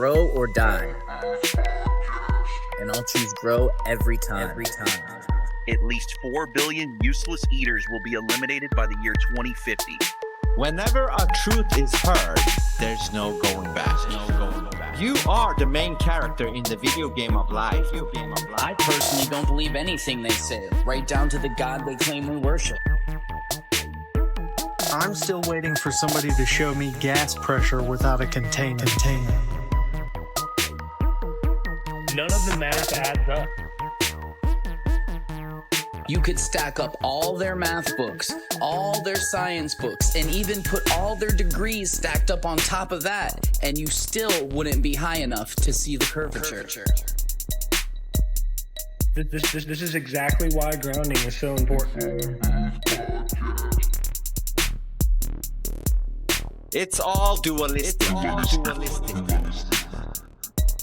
Grow or die. And I'll choose grow every time. At least 4 billion useless eaters will be eliminated by the year 2050. Whenever a truth is heard, there's no going back. You are the main character in the video game of life. I personally don't believe anything they say, right down to the God they claim we worship. I'm still waiting for somebody to show me gas pressure without a container. None of the math adds up. You could stack up all their math books, all their science books, and even put all their degrees stacked up on top of that, and you still wouldn't be high enough to see the curvature. This is exactly why grounding is so important. It's all dualistic.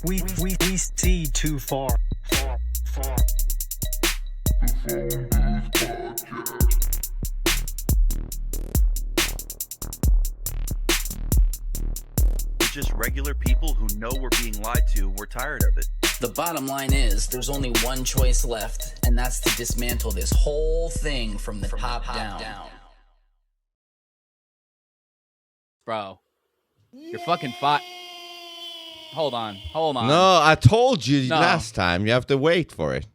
We see too far. We're just regular people who know we're being lied to. We're tired of it. The bottom line is, there's only one choice left, and that's to dismantle this whole thing from the top down. Bro, you're fucking Hold on. No, I told you last time. You have to wait for it.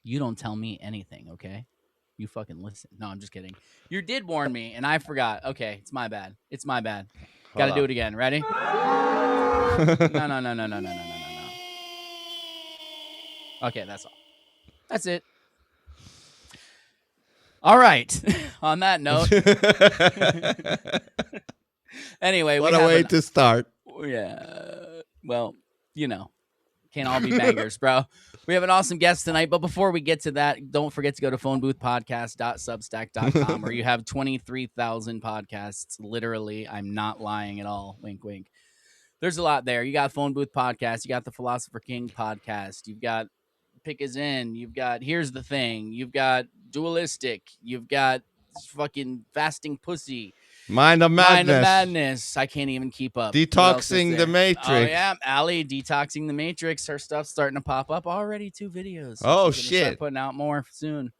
You don't tell me anything, okay? You fucking listen. No, I'm just kidding. You did warn me, and I forgot. Okay, it's my bad. Gotta do it again. Ready? No. Okay, that's all. That's it. All right. On that note. Anyway, what a way to start. Yeah. Well, can't all be bangers, bro. We have an awesome guest tonight, but before we get to that, don't forget to go to phoneboothpodcast.substack.com where you have 23,000 podcasts. Literally, I'm not lying at all. Wink, wink. There's a lot there. You got Phone Booth Podcast. You got the Philosopher King Podcast. You've got Pick Is In. You've got Here's the Thing. You've got Dualistic. You've got fucking Fasting Pussy. Mind of Madness. I can't even keep up. Detoxing the Matrix. Oh, yeah. Allie, Detoxing the Matrix. Her stuff's starting to pop up. Already 2 videos. Oh, She's shit. Start putting out more soon.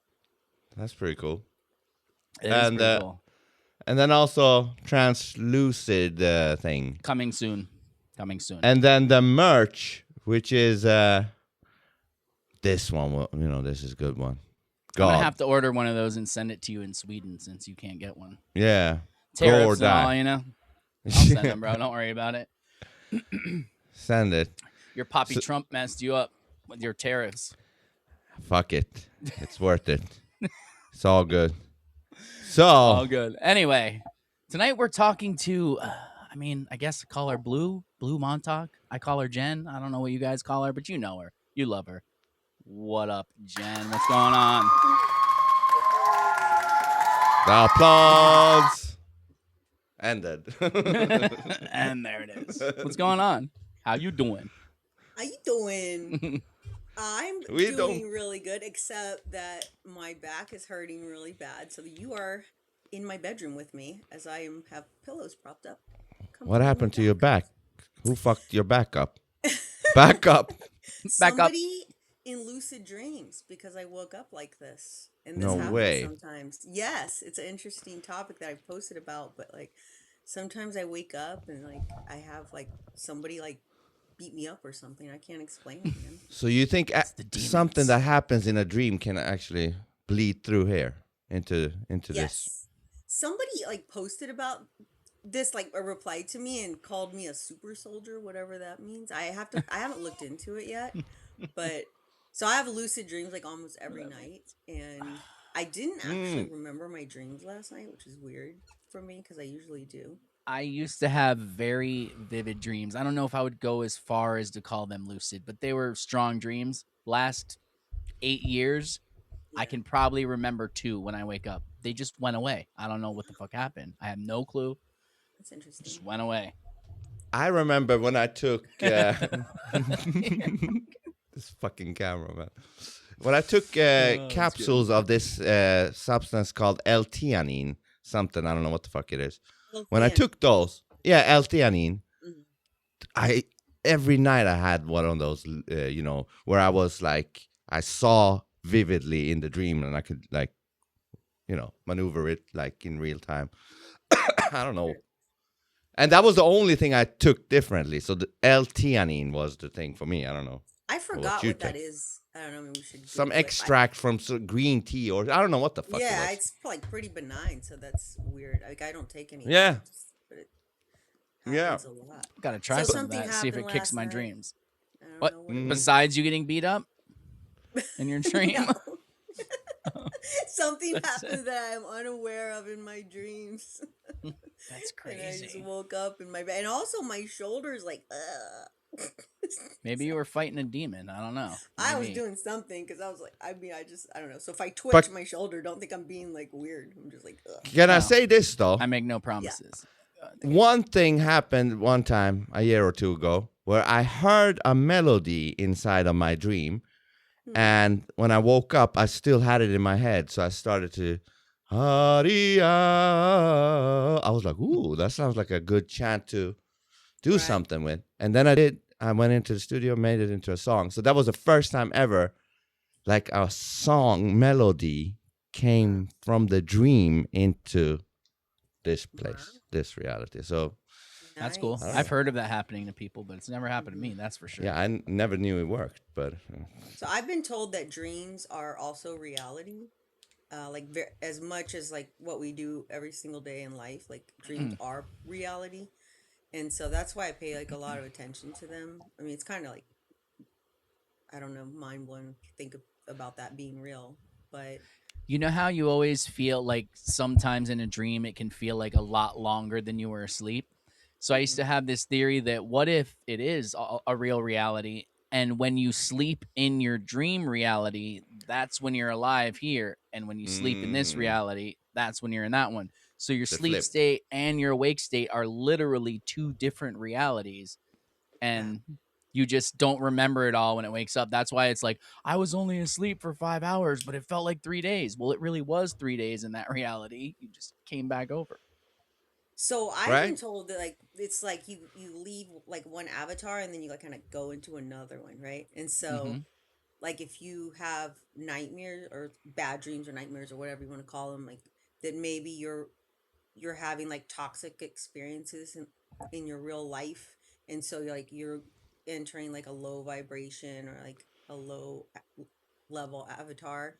That's pretty cool. It is pretty cool. And then also Translucid thing. Coming soon. And then the merch, which is this one. This is a good one. I'm going to have to order one of those and send it to you in Sweden since you can't get one. Yeah. Tariffs and all, I'll send them, bro. Don't worry about it. Send it. Your Poppy Trump messed you up with your tariffs. Fuck it. It's worth it. It's all good. So. All good. Anyway, tonight we're talking to, I guess I call her BlueMontauk. I call her Jenn. I don't know what you guys call her, but you know her. You love her. What up, Jenn? What's going on? The applause ended. And there it is. What's going on? How you doing? I'm doing really good, except that my back is hurting really bad. So you are in my bedroom with me as I have pillows propped up. What happened to your back? Who fucked your back up? Back up. Somebody in lucid dreams, because I woke up like this. And this happens sometimes. Yes, it's an interesting topic that I've posted about, but sometimes I wake up and I have somebody beat me up or something. I can't explain it, man. So you think something that happens in a dream can actually bleed through here into yes. this? Somebody posted about this, replied to me and called me a super soldier, whatever that means. I haven't looked into it yet, but so I have lucid dreams almost every night, and I didn't actually remember my dreams last night, which is weird for me because I usually do. I used to have very vivid dreams. I don't know if I would go as far as to call them lucid, but they were strong dreams. Last 8 years, I can probably remember 2 when I wake up. They just went away. I don't know what the fuck happened. I have no clue. That's interesting. Just went away. I remember when I took this fucking camera, man. When I took capsules of this substance called L-theanine, something, I don't know what the fuck it is. When I took those, L-theanine, every night I had one of those, where I was like, I saw vividly in the dream, and I could like, maneuver it like in real time. I don't know. And that was the only thing I took differently. So the L-theanine was the thing for me. I don't know. I forgot you what that take? is. I don't know. Maybe we should Some Google it. extract from some green tea, or I don't know what the fuck it Yeah, was. it's like pretty benign, so that's weird. Like I don't take any. Yeah. But it Yeah. happens a lot. Gotta try So some of something that. See if it happened kicks last my night. dreams. I don't What? know what it was. Besides you getting beat up in your dream? No. Something That's happened that I'm unaware of in my dreams. That's And I just crazy. woke up in my bed, and also my shoulders like. Maybe you were fighting a demon. I don't know. I was Maybe. doing something because I was like, I don't know. So if I twitch But- my shoulder, don't think I'm being like weird. I'm just like, ugh. Can I No. say this though? I make no promises. One thing happened one time a year or two ago where I heard a melody inside of my dream, and when I woke up, I still had it in my head. So I started to, Haria. I was like, ooh, that sounds like a good chant to do Right. something with. And then I did. I went into the studio, made it into a song. So that was the first time ever, like a song melody came from the dream into this place, this reality. So That's cool. Nice. I've heard of that happening to people, but it's never happened to me. That's for sure. yeah, I never knew it worked, but So I've been told that dreams are also reality. As much as like what we do every single day in life, like dreams are reality. And so that's why I pay like a lot of attention to them. I mean, it's kind of like, I don't know, mind blowing to think about that being real. But You know how you always feel like sometimes in a dream it can feel like a lot longer than you were asleep? So I used to have this theory that what if it is a real reality, and when you sleep in your dream reality, that's when you're alive here, and when you sleep in this reality, that's when you're in that one. So your The sleep flip. state and your awake state are literally two different realities, and you just don't remember it all when it wakes up. That's why it's like, I was only asleep for 5 hours, but it felt like 3 days. Well, it really was 3 days in that reality. You just came back over. so I've Right. been told that like it's like you leave like one avatar and then you like kind of go into another one, right? And so Mhm. like if you have nightmares or bad dreams or nightmares or whatever you want to call them, like that maybe you're having like toxic experiences in your real life, and so you're entering like a low vibration or like a low level avatar,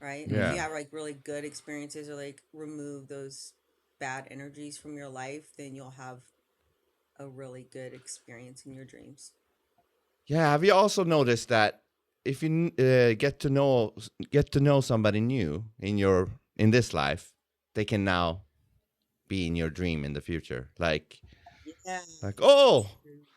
right? If Yeah. you have like really good experiences or like remove those bad energies from your life, then you'll have a really good experience in your dreams. yeah. Have you also noticed that if you get to know somebody new in this life, they can now be in your dream in the future, like Yeah.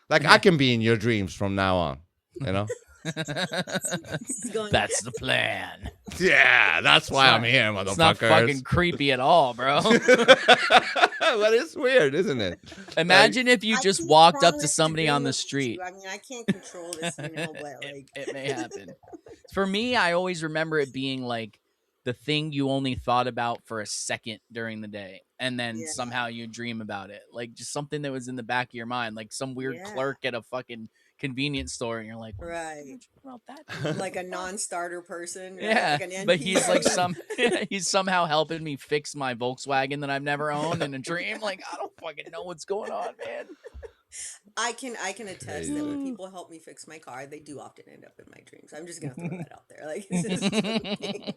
I can be in your dreams from now on, you know. This is going That's the plan. Yeah, that's why I'm here, motherfuckers. It's not fucking creepy at all, bro. But it's weird, isn't it? Imagine if you I just can't walked up to promise somebody on agree the with street. you. I mean, I can't control this, but like It may happen. For me, I always remember it being like the thing you only thought about for a second during the day, and then Yeah. somehow you dream about it. Like just something that was in the back of your mind, like some weird Yeah. clerk at a fucking convenience store, and you're like, "What the fuck am I Right. dreaming about that?" like a non-starter person. Right? Yeah, Like an but he's like NPC. he's somehow helping me fix my Volkswagen that I've never owned in a dream. Like I don't fucking know what's going on, man. I can attest that when people help me fix my car, they do often end up in my dreams. I'm just gonna throw that out there. Like it's just a thing.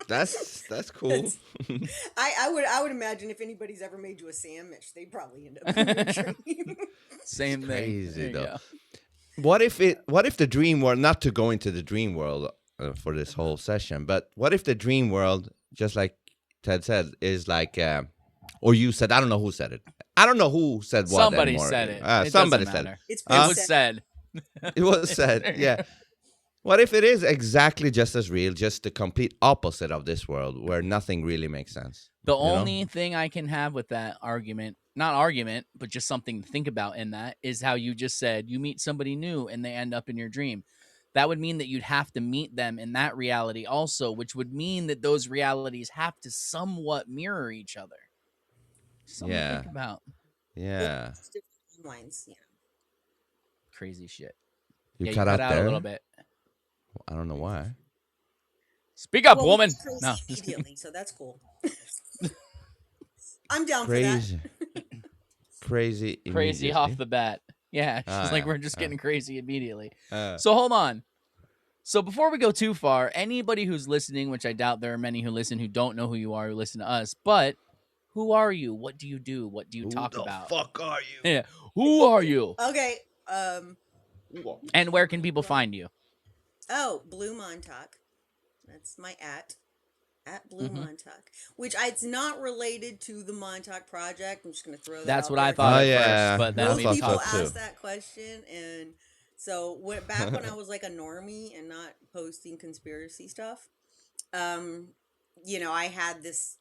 That's cool. I would imagine if anybody's ever made you a sandwich, they probably end up in your dream. Same thing. Crazy There you though. go. What if the dream world, not to go into the dream world for this whole session, but what if the dream world, just like Ted said, is like, or you said, I don't know who said it. I don't know who said what. Somebody anymore. said it. It Somebody doesn't said matter. It's It been was said. said. it. It was said, yeah. What if it is exactly just as real, just the complete opposite of this world, where nothing really makes sense? The know? only thing I can have with that argument, not argument, but just something to think about in that, is how you just said you meet somebody new and they end up in your dream. That would mean that you'd have to meet them in that reality also, which would mean that those realities have to somewhat mirror each other. Something to Yeah. think about. Yeah. It's different timelines. Yeah. crazy shit. You Yeah, cut you cut out out there a little bit. I don't know why. Speak up, Well, we woman. was crazy No, just kidding. immediately, so that's cool. I'm down Crazy. for that. Crazy Crazy off immediately. the bat. Yeah, she's Ah, like, yeah, we're just yeah. getting crazy immediately. Uh, So hold on. So before we go too far, anybody who's listening, which I doubt there are many who listen who don't know who you are, who listen to us, but who are you? What do you do? What do you talk about? fuck are you? Yeah, who are you? Okay. And where can people find you? Oh, BlueMontauk. That's my at BlueMontauk, which it's not related to the Montauk Project. I'm just going to throw that That's out what there. I thought Oh, at yeah. first, but then I Most we thought people talked. so, too. ask that question, and so back when I was like a normie and not posting conspiracy stuff, I had this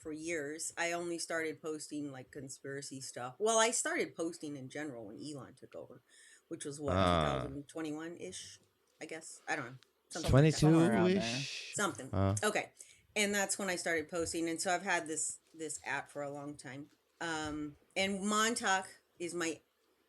for years. I only started posting like conspiracy stuff. Well, I started posting in general when Elon took over, which was what 2021 ish, I guess. I don't know. Something like that. Somewhere around 22-ish? Something. Okay. And that's when I started posting. And so I've had this app for a long time. And Montauk is my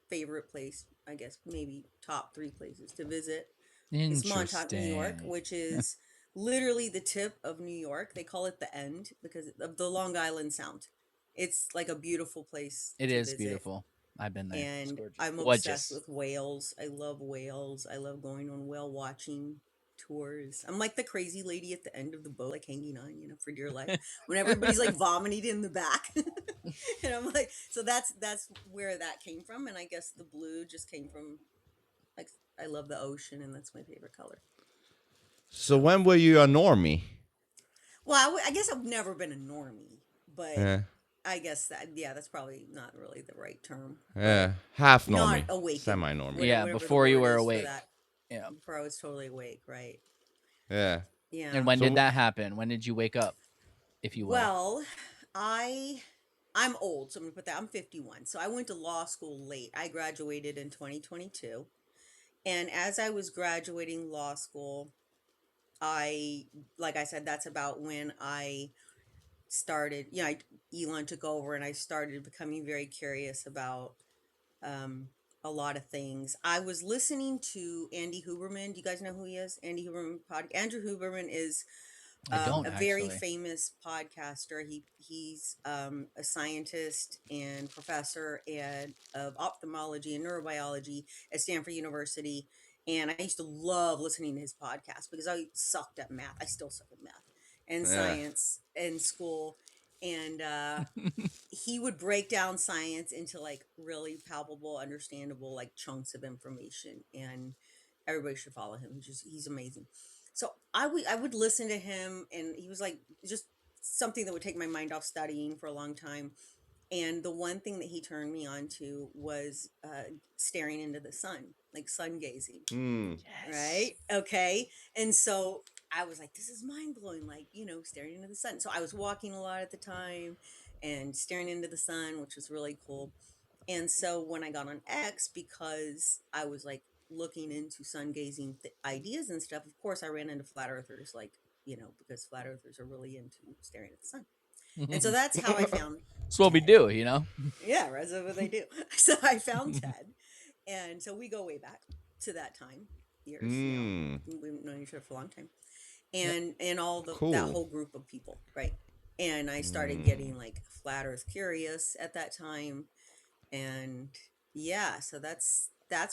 favorite place, I guess, maybe top 3 places to visit. It's Montauk, New York, Interesting. which is literally the tip of New York. They call it the end because of the Long Island Sound. It's like a beautiful place. It to is visit. beautiful. I've been there. It's And gorgeous. I'm obsessed Gorgeous. with whales. I love whales. I love going on whale watching tours. I'm like the crazy lady at the end of the boat, like hanging on, for dear life, when everybody's like vomiting in the back. And I'm like, so that's where that came from. And I guess the blue just came from, like, I love the ocean, and that's my favorite color. So when were you a normie? Well, I guess I've never been a normie, but Yeah. I guess that's probably not really the right term. Yeah. Half Not normie. awakened. Semi-normie. Yeah, Whatever the before you word were is for awake. that. Yeah. Before I was totally awake, right? Yeah. Yeah. And when So- did that happen? When did you wake up, if you will? Well, I'm old, so I'm gonna put that. I'm 51, so I went to law school late. I graduated in 2022, and as I was graduating law school, like I said, that's about when I started. Elon took over, and I started becoming very curious about a lot of things. I was listening to Andy Huberman. Do you guys know who he is? Andy Huberman Andrew Huberman is I don't a very actually. famous podcaster. He's a scientist and professor of ophthalmology and neurobiology at Stanford University. And I used to love listening to his podcast because I sucked at math. I still suck at math and science in school. And he would break down science into like really palpable, understandable like chunks of information. And everybody should follow him. He's amazing. So I would listen to him, and he was like just something that would take my mind off studying for a long time. And the one thing that he turned me on to was staring into the sun, like sun gazing. Right? Okay. And so I was like, this is mind blowing, like, staring into the sun. So I was walking a lot at the time and staring into the sun, which was really cool. And so when I got on X, because I was like looking into sun gazing ideas and stuff, of course I ran into flat earthers, like, because flat earthers are really into staring at the sun. And so that's how I found That's what we do, you know? Yeah, that's what they do. So I found Ted. And so we go way back to that time, years. We've known each other for a long time. And all that whole group of people, right? And I started getting like flat earth curious at that time. And yeah, so that's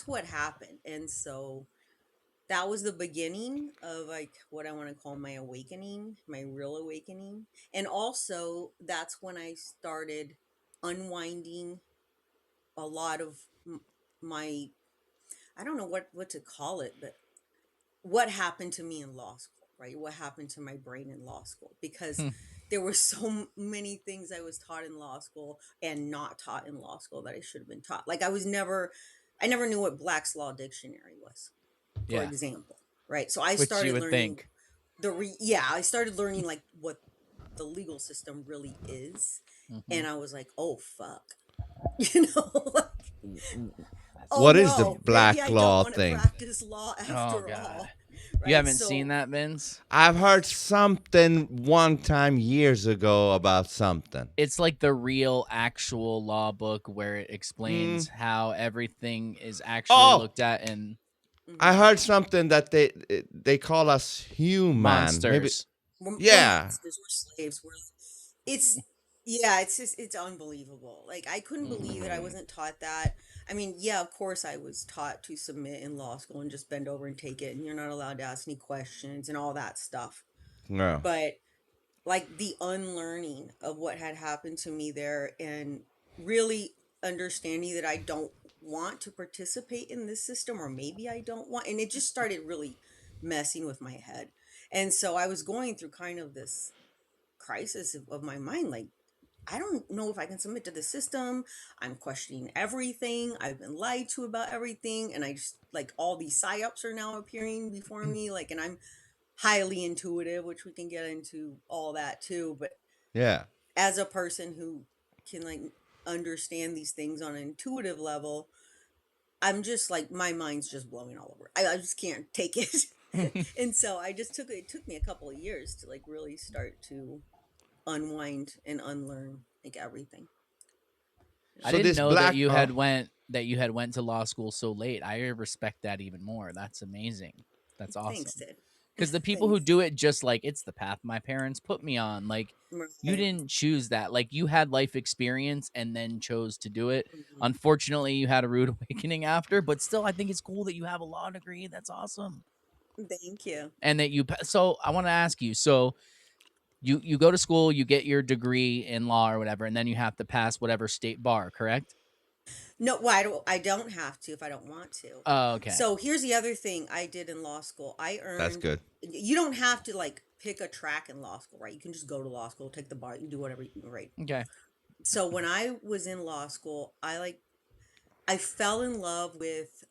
what happened. And so that was the beginning of like what I want to call my awakening, my real awakening. And also that's when I started unwinding a lot of my, I don't know what to call it, but what happened to me in law school, right? What happened to my brain in law school? Because there were so many things I was taught in law school and not taught in law school that I should have been taught. Like I never knew what Black's Law Dictionary was, for example, right? So I started learning I started learning like what the legal system really is. And I was like, oh fuck. What is the Black maybe I Law don't thing? Practice law after all. You haven't seen that, Vince? I've heard something one time years ago about something. It's like the real actual law book where it explains how everything is actually looked at and I heard something that they call us human. monsters. Maybe, yeah. Monsters, we're slaves. It's just, it's unbelievable. Like, I couldn't believe that I wasn't taught that. I mean, yeah, of course I was taught to submit in law school and just bend over and take it, and you're not allowed to ask any questions and all that stuff. No. But like the unlearning of what had happened to me there, and really understanding that I don't want to participate in this system, or maybe I don't want, and it just started really messing with my head. And so I was going through kind of this crisis of my mind, like, I don't know if I can submit to the system. I'm questioning everything. I've been lied to about everything. And I just, like, all these psyops are now appearing before me. Like, and I'm highly intuitive, which we can get into all that too. But Yeah. as a person who can, like, understand these things on an intuitive level, I'm just like, my mind's just blowing all over. I just can't take it. And so I just it took me a couple of years to, like, really start to unwind and unlearn, like, everything. I didn't know that you had went to law school so late. I respect that even more. That's amazing. That's awesome. Thanks, Ted. Because the people who do it just like, it's the path my parents put me on. Like, you didn't choose that. Like, you had life experience and then chose to do it. Unfortunately, you had a rude awakening after, but still, I think it's cool that you have a law degree. That's awesome. Thank you. And that so I want to ask you, so you go to school, you get your degree in law or whatever, and then you have to pass whatever state bar, correct? No, well, I don't have to if I don't want to. Oh, okay. So here's the other thing I did in law school. I earned. That's good. You don't have to, like, pick a track in law school, right? You can just go to law school, take the bar, you can do whatever, right? Okay. So when I was in law school, I fell in love with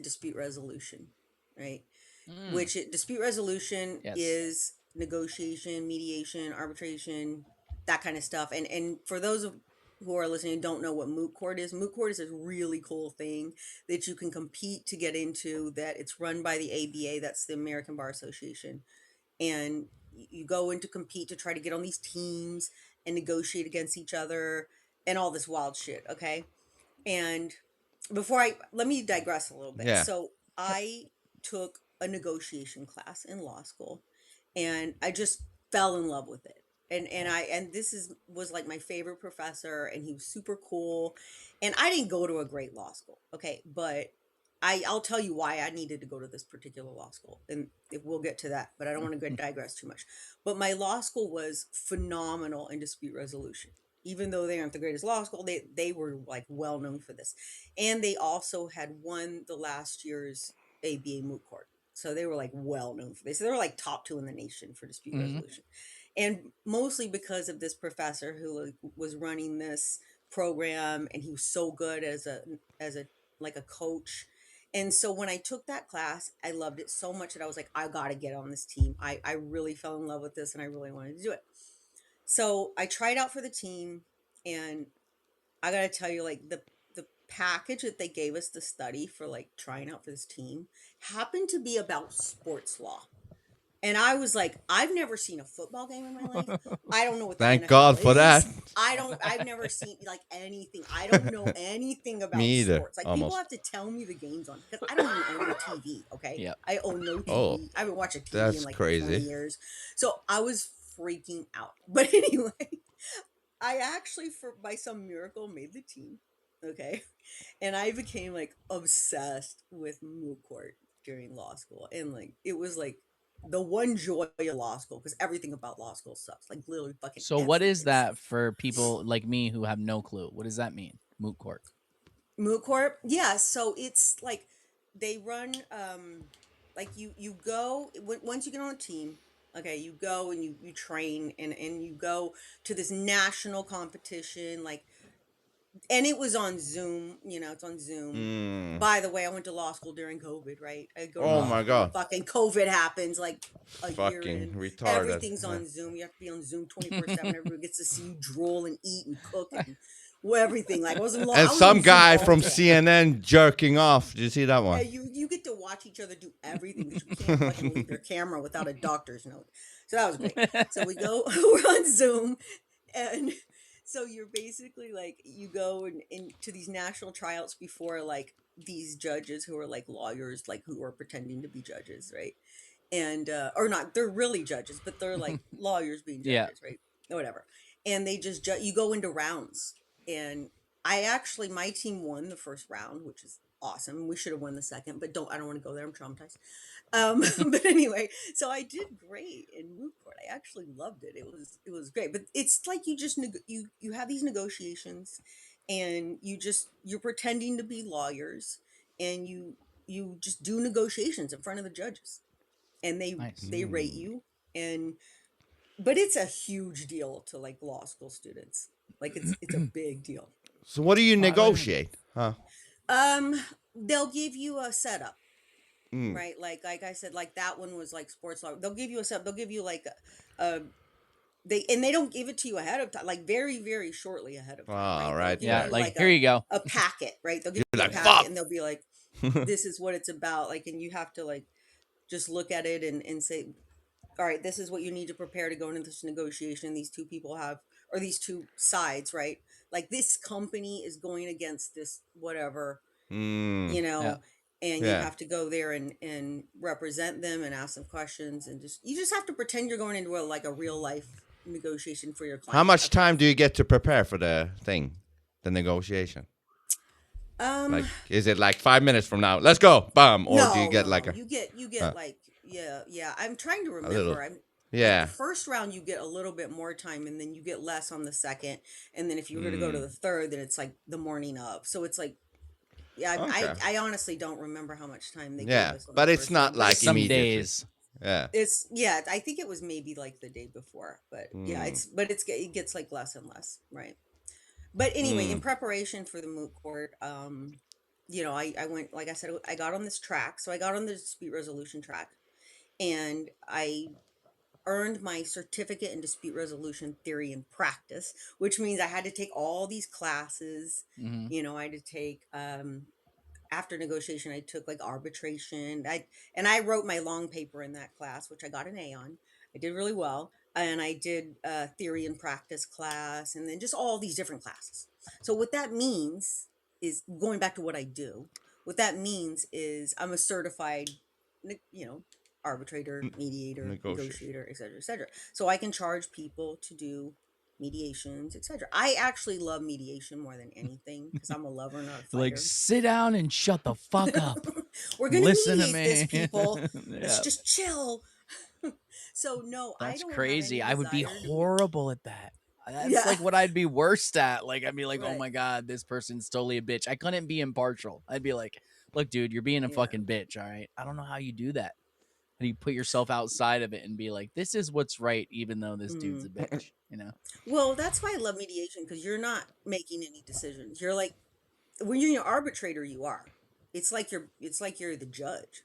dispute resolution, right? Which dispute resolution is negotiation, mediation, arbitration, that kind of stuff. And for those who are listening and don't know what moot court is a really cool thing that you can compete to get into, that it's run by the ABA, that's the American Bar Association. And you go in to compete to try to get on these teams and negotiate against each other and all this wild shit, okay? And let me digress a little bit. Yeah. So I took a negotiation class in law school, and I just fell in love with it. And this was like my favorite professor, and he was super cool. And I didn't go to a great law school, okay, but I'll tell you why I needed to go to this particular law school, and we'll get to that, but I don't want to digress too much. But my law school was phenomenal in dispute resolution. Even though they aren't the greatest law school, they were, like, well known for this. And they also had won the last year's ABA moot court. So they were, like, well known for this. So they were, like, top 2 in the nation for dispute resolution. And mostly because of this professor who was running this program, and he was so good as a like a coach. And so when I took that class, I loved it so much that I was like, I got to get on this team. I really fell in love with this, and I really wanted to do it. So I tried out for the team, and I got to tell you, like, the package that they gave us to study for, like, trying out for this team happened to be about sports law. And I was like, I've never seen a football game in my life. I don't know what the Thank NFL God for is. that. I've never seen, like, anything. I don't know anything about Me either, sports. Like, almost. people have to tell me the games on, because I don't even own a TV, okay? Yep. I own no TV. Oh, I haven't watched a TV that's in, like, crazy. 20 years. So I was freaking out. But anyway, I actually, by some miracle, made the team, okay? And I became, like, obsessed with moot court during law school. And, like, it was, like, the one joy of law school, because everything about law school sucks. Like, literally fucking So what is everything that sucks. for people like me who have no clue? What does that mean? Moot court. Moot court? Yeah, so it's like they run like you go once you get on a team, okay, you go and you train and you go to this national competition, like, and it was on Zoom, it's on Zoom. By the way, I went to law school during COVID, right? Oh my God. Fucking COVID happens like a year Fucking in. retarded. Everything's on Zoom. You have to be on Zoom 24/7. Everyone gets to see you drool and eat and cook and everything. Like, I was in law. And some guy from CNN jerking off. Did you see that one? You get to watch watch each other do everything because you can't fucking leave your camera without a doctor's note. So that was great. So we go, we're on Zoom, and so you're basically like, you go into these national tryouts before like these judges who are like lawyers, like who are pretending to be judges, right? And or not, they're really judges, but they're like lawyers being Yeah. judges, right? Or whatever. And they just you go into rounds, and my team won the first round, which is awesome. We should have won the second, but I don't want to go there. I'm traumatized. But anyway, so I did great in moot court. I actually loved it. It was great. But it's like you just you have these negotiations, and you're pretending to be lawyers, and you just do negotiations in front of the judges, and they rate you. And but it's a huge deal to like law school students. Like it's a big deal. So what do you negotiate? Huh? They'll give you a setup, right? Like I said, like that one was like sports law. They'll give you a setup. They'll give you like they don't give it to you ahead of time, like very, very shortly ahead of time. Oh, right? right. Yeah, You like here you go. a packet, right? They'll give You're you like, a packet, "Fuck." and they'll be like, this is what it's about. Like, and you have to like just look at it and say, all right, this is what you need to prepare to go into this negotiation. These two people have, or these two sides, right? Like this company is going against this whatever, you know, and you have to go there and represent them and ask them questions, and you just have to pretend you're going into a real life negotiation for your client. How much time do you get to prepare for the negotiation? Like, is it like 5 minutes from now? Let's go, bam, or do you get like a? You get like yeah. I'm trying to remember. little. Yeah. The first round you get a little bit more time, and then you get less on the second, and then if you were to go to the third, then it's like the morning of. So it's like, yeah, Okay. I honestly don't remember how much time they Yeah, gave us on but the it's first not round. like Some immediately. days. Yeah. I think it was maybe like the day before, but yeah, it gets like less and less, right? But anyway, in preparation for the moot court, you know, I went, like I said, I got on this track. So I got on the dispute resolution track, and I earned my certificate in dispute resolution theory and practice, which means I had to take all these classes. Mhm. You know, I had to take after negotiation, I took like arbitration. I wrote my long paper in that class, which I got an A on. I did really well. And I did theory and practice class, and then just all these different classes. So what that means is, going back to what I do, what that means is I'm a certified, you know, arbitrator, mediator, negotiator, et cetera, et cetera. So I can charge people to do mediations, etc. I actually love mediation more than anything because I'm a lover, not a fighter. Like, sit down and shut the fuck up. We're gonna Listen to mediate me. this, people. Yeah. Let's just chill. So no, I That's don't crazy. have any I would be desire to horrible at that. That's Yeah. like what I'd be worst at. Like, I'd be like, oh Right. my God, this person's totally a bitch. I couldn't be impartial. I'd be like, look, dude, you're being a Yeah. fucking bitch. All right. I don't know how you do that. How do you put yourself outside of it and be like, this is what's right, even though this dude's a bitch, you know? Well, that's why I love mediation, because you're not making any decisions. You're like, when you're an arbitrator, you are. It's like you're the judge.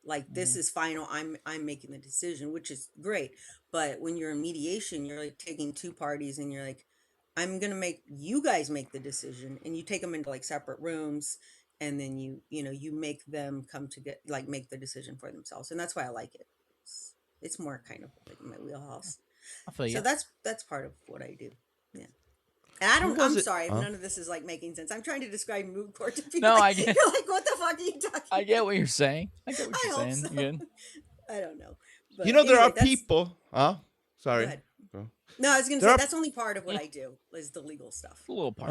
Like, this is final. I'm making the decision, which is great. But when you're in mediation, you're like taking two parties, and you're like, I'm gonna make you guys make the decision, and you take them into like separate rooms, and then you make them come to make the decision for themselves, and that's why I like it. It's more kind of like my wheelhouse. I feel you. So that's part of what I do. Yeah. And I'm sorry if none of this is like making sense. I'm trying to describe moot court to people. No, I like, get- You're like, what the fuck are you talking I about? get what you're saying. I get what I you're hope saying. so. You good? I don't know. But You know, there anyway, are that's- people. Huh? Sorry. Go ahead. Go. No, I was going to There say are- that's only part of what I do is the legal stuff. A little part.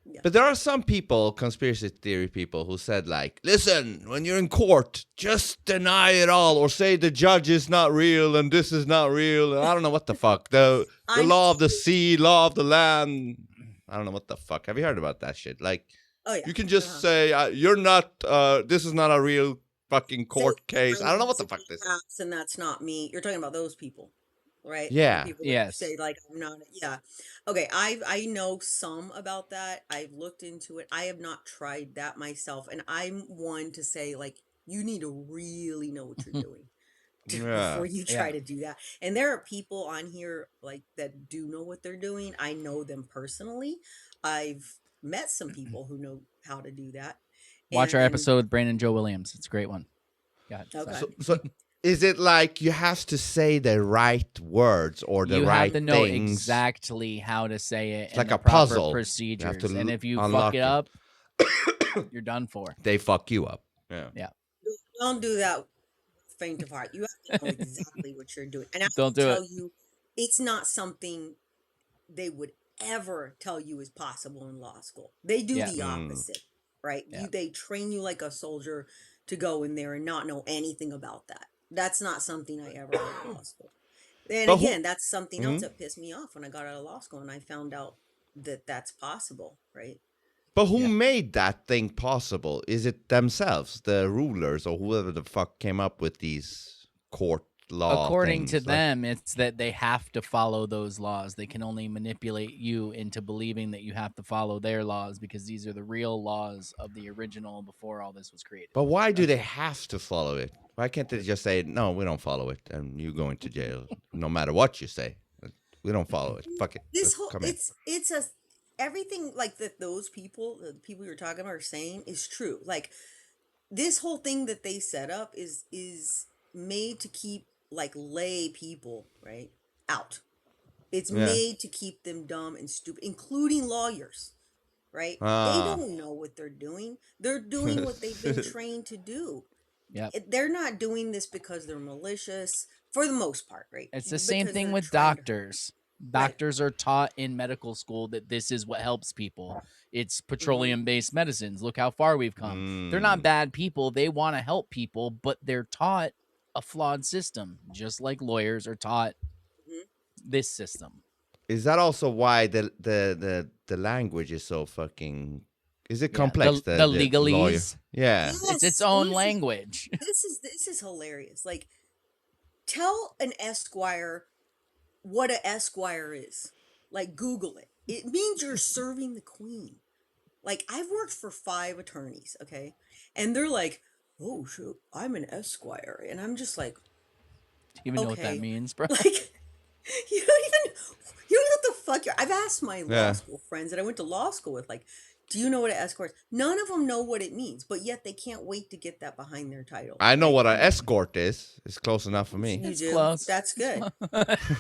Yeah. But there are some people, conspiracy theory people, who said like, listen, when you're in court, just deny it all, or say the judge is not real and this is not real. And I don't know what the fuck. The law of the sea, law of the land. I don't know what the fuck. Have you heard about that shit? Like, Oh yeah. you can just say you're not. This is not a real fucking court case. I don't know what the fuck this is. And that's not me. You're talking about those people, right? Yeah. People that Yes. say like I'm not. Yeah. Okay. I know some about that. I've looked into it. I have not tried that myself, and I'm one to say like you need to really know what you're doing Yeah. before you try to do that. And there are people on here like that do know what they're doing. I know them personally. I've met some people who know how to do that. Watch our And- episode with Brandon Joe Williams. It's a great one. God, Okay. sorry. So is it like you have to say the right words or the You right have to know things? exactly how to say it. It's and like the a proper puzzle. You have procedures. to And if you fuck unlock it it. up, you're done for. They fuck you up. Yeah. Don't do that faint of heart. You have to know exactly what you're doing. And I Don't will do tell it. you, it's not something they would ever tell you is possible in law school. They do Yeah. the opposite, right? Yeah. They train you like a soldier to go in there and not know anything about that. That's not something I ever learned in law school. And But who- again, that's something else that pissed me off when I got out of law school and I found out that that's possible, right? But who Yeah. made that thing possible? Is it themselves, the rulers, or whoever the fuck came up with these court law According to things? Like- them, it's that they have to follow those laws. They can only manipulate you into believing that you have to follow their laws because these are the real laws of the original before all this was created. But why do they have to follow it? Why can't they just say, no, we don't follow it, and you go into jail no matter what you say? We don't follow it. Fuck it. This Just whole come in. it's a everything like that those people, the people you're talking about are saying is true. Like this whole thing that they set up is made to keep like lay people, right, out. It's Yeah. made to keep them dumb and stupid, including lawyers, right? Ah. They don't know what they're doing. They're doing what they've been trained to do. Yep. They're not doing this because they're malicious for the most part, right? It's the same Because thing they're with trying to- doctors. Doctors are taught in medical school that this is what helps people. It's petroleum based medicines. Look how far we've come. They're not bad people. They want to help people, but they're taught a flawed system, just like lawyers are taught this system. Is that also why the language is so fucking? Is it Yeah, complex? the lawyer- legalese. Yeah. It's its Yes, own this is- language. This is hilarious. Like, tell an esquire what an esquire is. Like, Google it. It means you're serving the queen. Like, I've worked for 5 attorneys, okay, and they're like, "Oh, shoot, I'm an esquire," and I'm just like, Do you even know what that okay. means, bro? like, you don't know what the fuck you're. I've asked my law Yeah. school friends that I went to law school with, like, do you know what an escort is? None of them know what it means, but yet they can't wait to get that behind their title. I know what an escort is. It's close enough for me. You It's do? close. That's good.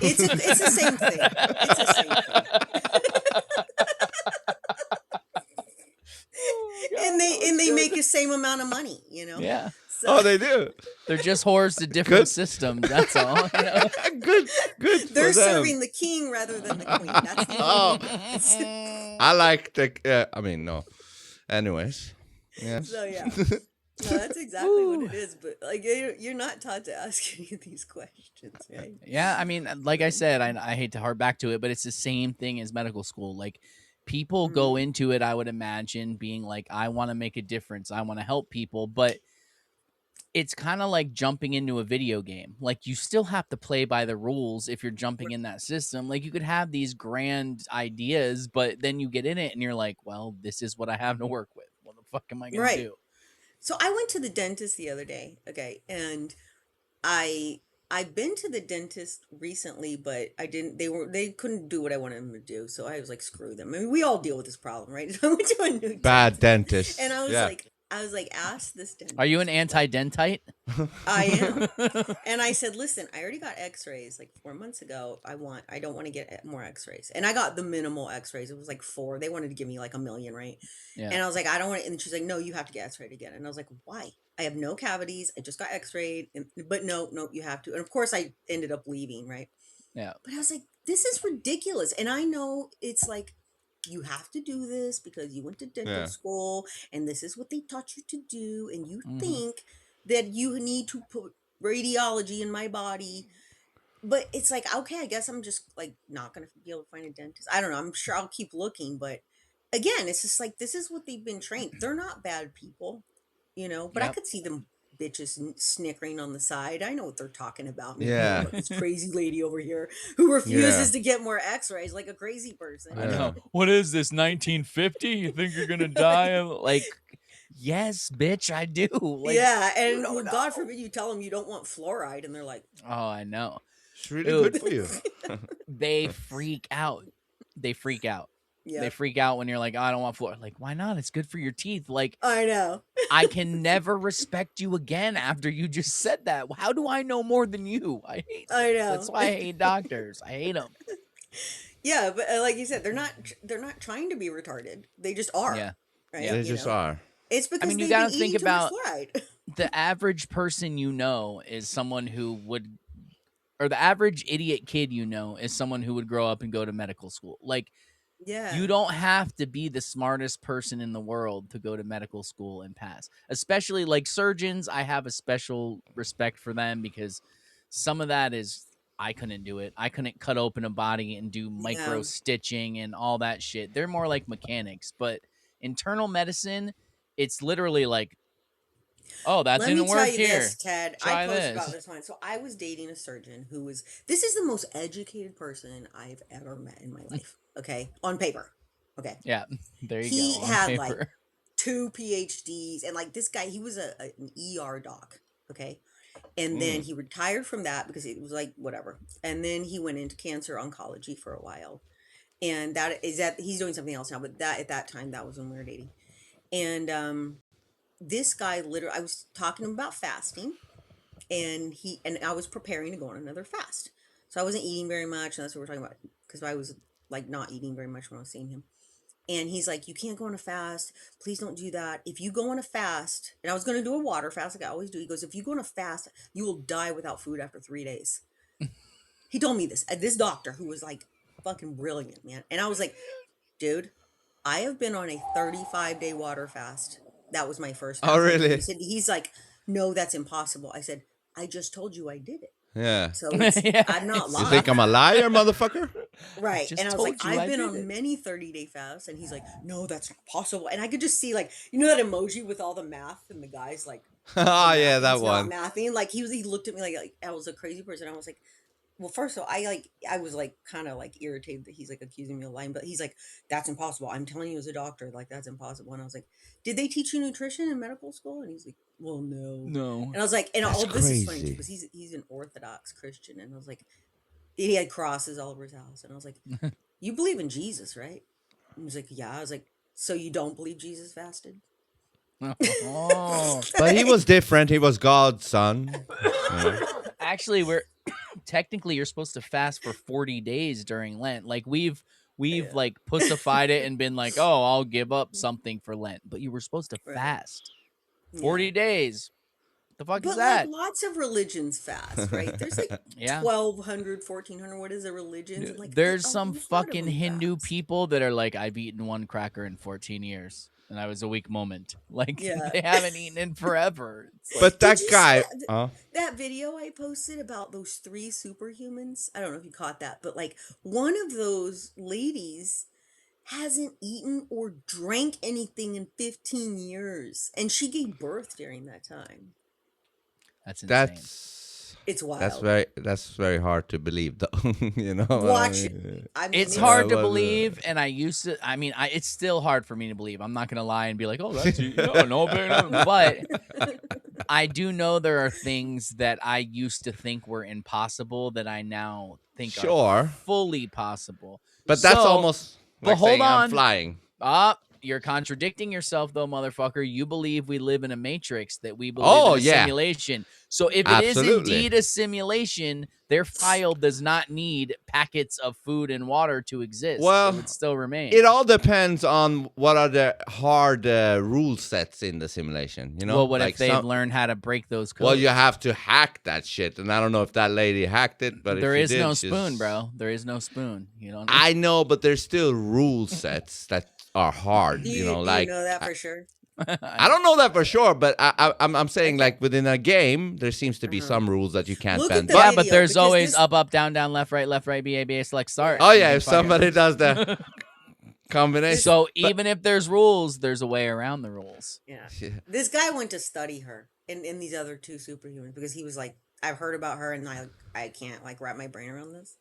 It's the same thing. It's the same thing. and they make the same amount of money, you know. Yeah. So, Oh, they do. They're just whores to different Good. systems. That's all. You know? Good. they're for them. serving the king rather than the queen. That's the Oh. difference. I like the. I mean, no. Anyways. Yes. So yeah. No, that's exactly what it is. But like, you're not taught to ask any of these questions, right? Yeah, I mean, like I said, I hate to harp back to it, but it's the same thing as medical school. Like, people go into it, I would imagine, being like, I want to make a difference. I want to help people. But it's kind of like jumping into a video game. Like, you still have to play by the rules if you're jumping in that system. Like, you could have these grand ideas, but then you get in it and you're like, well, this is what I have to work with. What the fuck am I going Right. to do? So I went to the dentist the other day, okay, and I've been to the dentist recently, but they couldn't do what I wanted them to do, so I was like, screw them. I mean, we all deal with this problem, right? So I went to a new Bad dentist. and I was Yeah. like, ask this dentist. Are you an anti-dentite? I am. And I said, listen, I already got x-rays like 4 months ago. I don't want to get more x-rays. And I got the minimal x-rays. It was like 4. They wanted to give me like 1 million, right? Yeah. And I was like, I don't want it. And she's like, no, you have to get x-rayed again. And I was like, why? I have no cavities. I just got x-rayed. But no, you have to. And of course I ended up leaving, right? Yeah. But I was like, this is ridiculous. And I know it's like, you have to do this because you went to dental school and this is what they taught you to do. And you think that you need to put radiology in my body. But it's like, okay, I guess I'm just like not going to be able to find a dentist. I don't know. I'm sure I'll keep looking. But again, it's just like, this is what they've been trained. They're not bad people, you know, but I Yep. could see them bitches snickering on the side. I know what they're talking about. Yeah. This crazy lady over here who refuses to get more x-rays like a crazy person. I know. What is this, 1950? You think you're going to die? Like, yes, bitch, I do. Like, Yeah, and well, God forbid you tell them you don't want fluoride, and they're like, oh, I know. It's really Dude. good for you. They freak out. They freak out. Yeah. They freak out when you're like, oh, I don't want fluoride. Like, why not? It's good for your teeth. Like, I know. I can never respect you again after you just said that. How do I know more than you? I know. That's why I hate doctors. I hate them. Yeah, but like you said, they're not trying to be retarded. They just are. Yeah. Right? Yeah. They just are. It's because you they've gotta been think eating too much about fluoride. the average person you know is someone who would, or the average idiot kid you know is someone who would grow up and go to medical school. Like, Yeah. you don't have to be the smartest person in the world to go to medical school and pass. Especially like surgeons, I have a special respect for them because some of that is, I couldn't do it. I couldn't cut open a body and do micro stitching and all that shit. They're more like mechanics, but internal medicine, it's literally like, oh, that didn't work here. Let me tell you this, Ted. Try I posted this. about this one. So I was dating a surgeon who was, this is the most educated person I've ever met in my life. Okay. On paper. Okay. Yeah. There you He go. On had paper. like 2 PhDs and like this guy, he was an ER doc. Okay. And then he retired from that because it was like whatever. And then he went into cancer oncology for a while. And he's doing something else now, but that at that time, that was when we were dating. And this guy literally, I was talking to him about fasting, and I was preparing to go on another fast. So I wasn't eating very much, and that's what we're talking about, because I was like not eating very much when I was seeing him. And he's like, you can't go on a fast. Please don't do that. If you go on a fast, and I was going to do a water fast like I always do. He goes, if you go on a fast, you will die without food after 3 days. He told me this doctor who was like fucking brilliant, man. And I was like, dude, I have been on a 35-day water fast. That was my first fast. Oh, really? He's like, no, that's impossible. I said, I just told you I did it. Yeah. So I'm not lying. You think I'm a liar, motherfucker? Right. Just And I was like, told you I I've been did on it. many 30-day fasts. And he's like, no, that's not possible. And I could just see, like, you know that emoji with all the math and the guys like, Oh, yeah, that he's one. not mathing. Like he looked at me like I was a crazy person. I was like, well, first of all, I was like kind of like irritated that he's like accusing me of lying, but he's like, that's impossible. I'm telling you as a doctor, like that's impossible. And I was like, did they teach you nutrition in medical school? And he's like, well, no. No. And I was like, and That's all this is funny too, crazy. because he's an Orthodox Christian. And I was like, he had crosses all over his house. And I was like, you believe in Jesus, right? And he was like, yeah. I was like, so you don't believe Jesus fasted? Oh. But he was different. He was God's son. Actually, we're technically you're supposed to fast for 40 days during Lent. Like we've like pussified it and been like, oh, I'll give up something for Lent. But you were supposed to fast 40 days. The fuck is that? Like lots of religions fast, right? There's like 1,200, 1,400. What is a religion? Like There's a some lot of fucking them Hindu fast. people that are like, I've eaten one cracker in 14 years. And I was a weak moment. Like Yeah. they haven't eaten in forever. It's like, But that Did you guy. see that video I posted about those 3 superhumans? I don't know if you caught that, but like one of those ladies hasn't eaten or drank anything in 15 years, and she gave birth during that time. that's insane. It's wild. That's very hard to believe, though. You know, Watch I it. mean, I mean, It's it- hard to well, believe, and I used to. I mean, it's still hard for me to believe. I'm not gonna lie and be like, "Oh, that's no big." But I do know there are things that I used to think were impossible that I now think are Sure. fully possible. But that's So- almost. but Like hold saying I'm on. flying. You're contradicting yourself, though, motherfucker. You believe we live in a matrix, that we believe Oh, in a yeah. simulation. So if it is Absolutely. indeed a simulation, their file does not need packets of food and water to exist. Well, it would still remain. It all depends on what are the hard rule sets in the simulation. You know, Well, what like if they've learned how to break those codes? Well, you have to hack that shit, and I don't know if that lady hacked it, but there if is she did, no she's- spoon, bro. There is no spoon. You don't. I know, but there's still rule sets that are hard. do You know, do like you know that for sure? I don't know that for sure, but I'm saying like within a game, there seems to be some rules that you can't Look at bend. the But- Yeah, but video, there's because always this- up, down, left, right, B, A, B, A, select, start. oh You yeah, can if fucking- somebody does the combination. So even if there's rules, there's a way around the rules. Yeah. Yeah. This guy went to study her and these other 2 superhumans because he was like, I've heard about her and I can't like wrap my brain around this.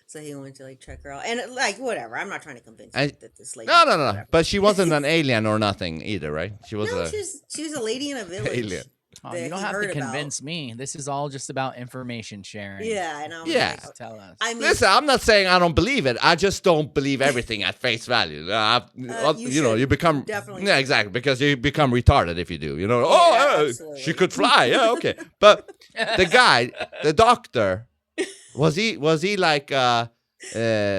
So he went to like check her out and like whatever. I'm not trying to convince you that this lady. No. whatever. But she wasn't an alien or nothing either, right? She was No, a she was a lady in a village. alien. Oh, that you don't he have to heard about. convince me. This is all just about information sharing. Yeah, and I was Yeah. like, Just tell us. I mean, Listen, I'm not saying I don't believe it. I just don't believe everything at face value. You know, should. you become Definitely yeah, should. exactly, because you become retarded if you do. You know, Yeah, she absolutely. could fly. Yeah, okay. But the guy, the doctor, was he like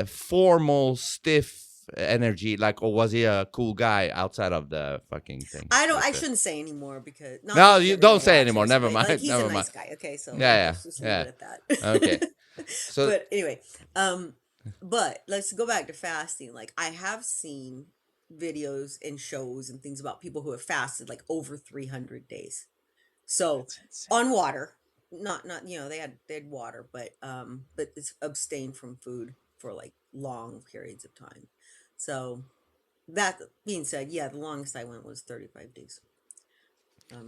formal, stiff energy, like, or was he a cool guy outside of the fucking thing? I shouldn't say anymore because not No, that you they're don't gonna say watch anymore. this, Never but, mind. Like, he's Never a nice mind. guy. Okay, so Yeah, let's just leave yeah. it at that. Okay. So But anyway, but let's go back to fasting. Like, I have seen videos and shows and things about people who have fasted like over 300 days. So That's insane. on water, not they had water, but it's abstain from food for like long periods of time. So that being said, yeah, the longest I went was 35 days.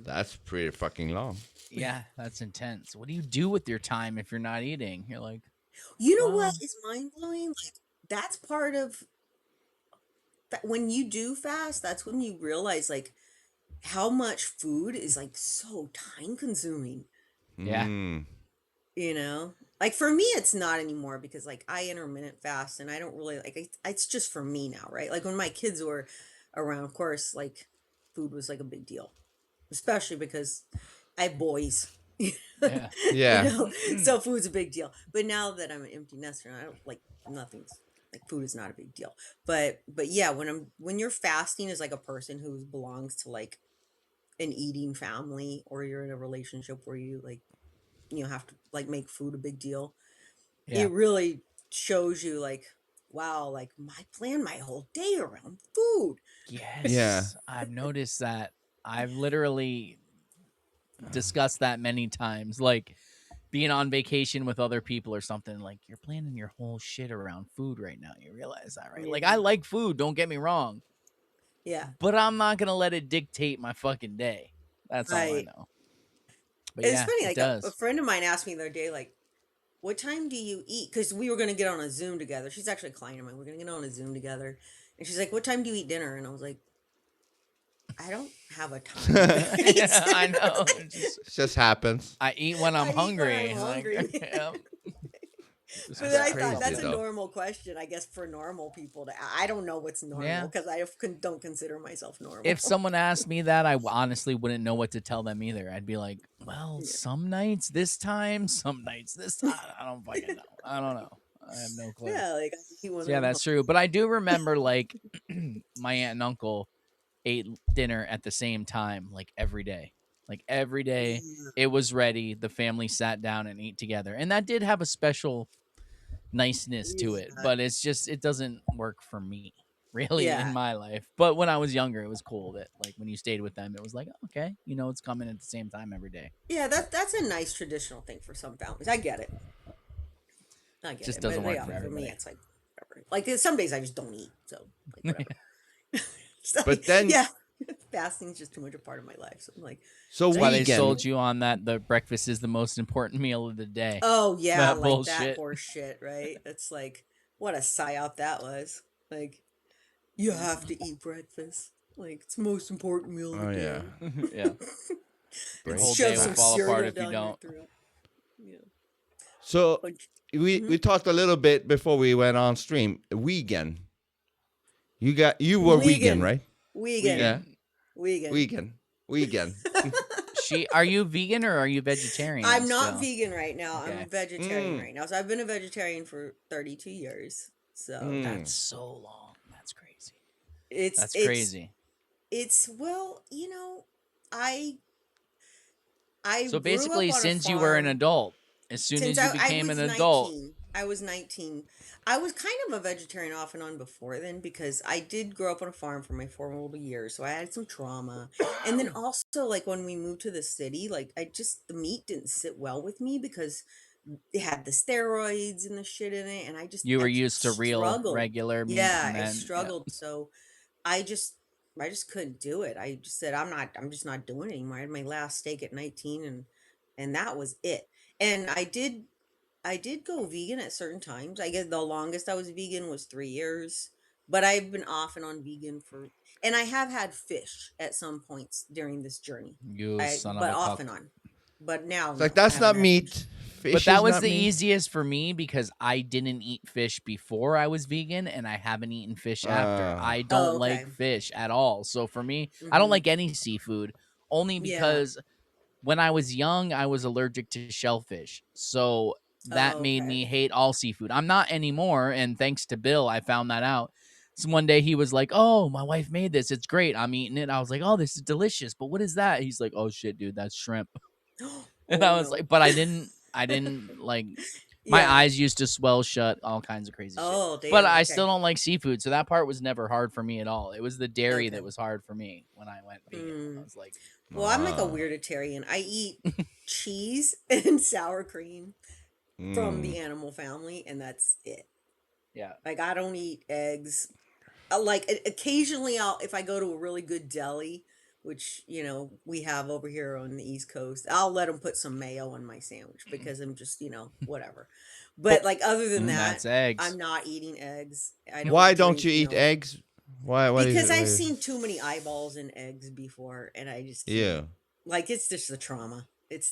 that's pretty fucking long. Yeah, that's intense. What do you do with your time if you're not eating? You're like, You know Wow. what is mind blowing? Like, that's part of that when you do fast, that's when you realize like how much food is like so time consuming. Yeah. Mm. You know, like for me, it's not anymore because like I intermittent fast and I don't really like it's just for me now, right? Like when my kids were around, of course, like food was like a big deal, especially because I have boys. Yeah. Yeah. You know, so food's a big deal. But now that I'm an empty nester, and I don't like nothing's like food is not a big deal. But yeah, when you're fasting as like a person who belongs to like an eating family, or you're in a relationship where you like have to like make food a big deal, Yeah. it really shows you like, wow, like I plan my whole day around food. Yes. Yeah. I've noticed that. I've literally discussed that many times. Like being on vacation with other people or something, like you're planning your whole shit around food right now. You realize that, right? Like I like food, don't get me wrong, Yeah, but I'm not gonna let it dictate my fucking day. That's all I right. know. But It's yeah, funny, it like a does. friend of mine asked me the other day, like, what time do you eat? Because we were going to get on a Zoom together. She's actually a client of mine. We're going to get on a Zoom together. And she's like, what time do you eat dinner? And I was like, I don't have a time. Yeah, I know. It just happens. I eat when I'm I eat when hungry. I'm Like, hungry. yeah. But then I crazy, thought that's a though. normal question, I guess, for normal people to. I don't know what's normal Yeah. because I don't consider myself normal. If someone asked me that, I honestly wouldn't know what to tell them either. I'd be like, well, Yeah. some nights this time, some nights this time. I don't fucking know. I don't know. I have no clue. Yeah, like I eat when So, yeah, I'm that's true. But I do remember, like, my aunt and uncle ate dinner at the same time, like every day. Like every day, hungry. it was ready. The family sat down and ate together, and that did have a special niceness to it. Yeah. But it's just it doesn't work for me, really, Yeah. in my life. But when I was younger, it was cool that like when you stayed with them, it was like okay, it's coming at the same time every day. Yeah, that's a nice traditional thing for some families. I get it. I get Just it. doesn't But work yeah, for for me, everybody. it's like whatever. Like there's some days I just don't eat, so like whatever. So, But then- yeah, fasting's just too much a part of my life. So I'm like, So That's why they vegan. sold you on that the breakfast is the most important meal of the day. oh yeah, That like bullshit. that horse shit, right? It's like what a psyop that was. Like you have to eat breakfast. Like it's the most important meal of the Oh day. yeah. Yeah. Brain whole Shove day will some fall cereal apart if you down your don't. throat. Yeah. So But we talked a little bit before we went on stream. Vegan. You were vegan, Vegan. right? vegan. Yeah. Vegan. Vegan. Are you vegan or are you vegetarian? I'm not still? vegan right now. Okay. I'm a vegetarian Mm. right now. So I've been a vegetarian for 32 years. So Mm. That's so long. That's crazy. it's Crazy. It's well, I So grew up basically, on a since you were an farm. adult, as soon as Since you became was an adult, 19. I was 19. I was kind of a vegetarian off and on before then because I did grow up on a farm for my formative years, so I had some trauma. And then also, like when we moved to the city, like the meat didn't sit well with me because it had the steroids and the shit in it, and you were I just used to real, struggled. regular meat, Yeah, and I then struggled. So I just couldn't do it. I just said I'm just not doing it anymore. I had my last steak at 19 and that was it. And I did go vegan at certain times. I guess the longest I was vegan was 3 years, but I've been off and on vegan for And I have had fish at some points during this journey. You son of but a off cuck. and on. But now, It's like, no, I that's not haven't had meat. fish. Fish But that is was not the meat. easiest for me because I didn't eat fish before I was vegan, and I haven't eaten fish after. Ah. I don't okay. like fish at all. So for me, I don't Mhm. like any seafood, only Yeah. because when I was young, I was allergic to shellfish. So that made okay. me hate all seafood. I'm not anymore, and thanks to Bill, I found that out. So one day he was like, "Oh, my wife made this. It's great. I'm eating it." I was like, "Oh, this is delicious." But what is that? He's like, "Oh shit, dude, that's shrimp." And I was no. like, but I didn't like my Yeah. eyes used to swell shut, all kinds of crazy shit. Oh, damn. But I okay. still don't like seafood, so that part was never hard for me at all. It was the dairy Okay. that was hard for me when I went vegan. I was like, Well, I'm like a Ah. weirditarian. I eat cheese and sour cream from Mm. the animal family, and that's it. yeah. Like, I don't eat eggs. Like, occasionally, if I go to a really good deli, which, we have over here on the East Coast, I'll let them put some mayo on my sandwich because I'm just, whatever. But, like, other than that, That's eggs. I'm not eating eggs. Why don't drink you eat milk. eggs? Why? What is Because it? I've seen too many eyeballs in eggs before, and I just Yeah. like, it's just the trauma.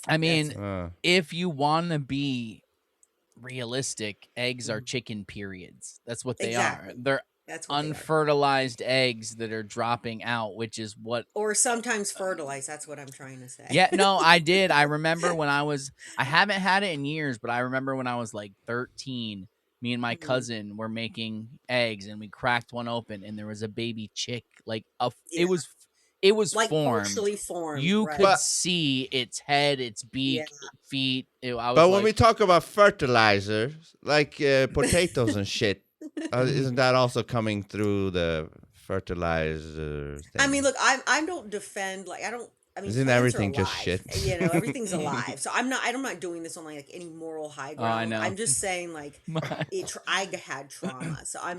I mean, that's it. if you want to be realistic, eggs are chicken periods. That's what they Exactly. are. They're That's what they are. unfertilized eggs that are dropping out, which is what Or sometimes fertilized. That's what I'm trying to say. Yeah, no, I did. I remember when I haven't had it in years, but I remember when I was like 13, me and my Mhm. cousin were making eggs and we cracked one open and there was a baby chick. Like Yeah. it was Like formed. partially formed. You right. could But- see its head, its beak, Yeah. feet. I was But like, when we talk about fertilizer, like potatoes and shit, isn't that also coming through the fertilizer thing? I mean, look, I don't defend, like, I mean, Isn't plants are everything just alive, shit? Everything's alive. So I'm not doing this on like any moral high ground. I know. I'm just saying, like, I had trauma, so I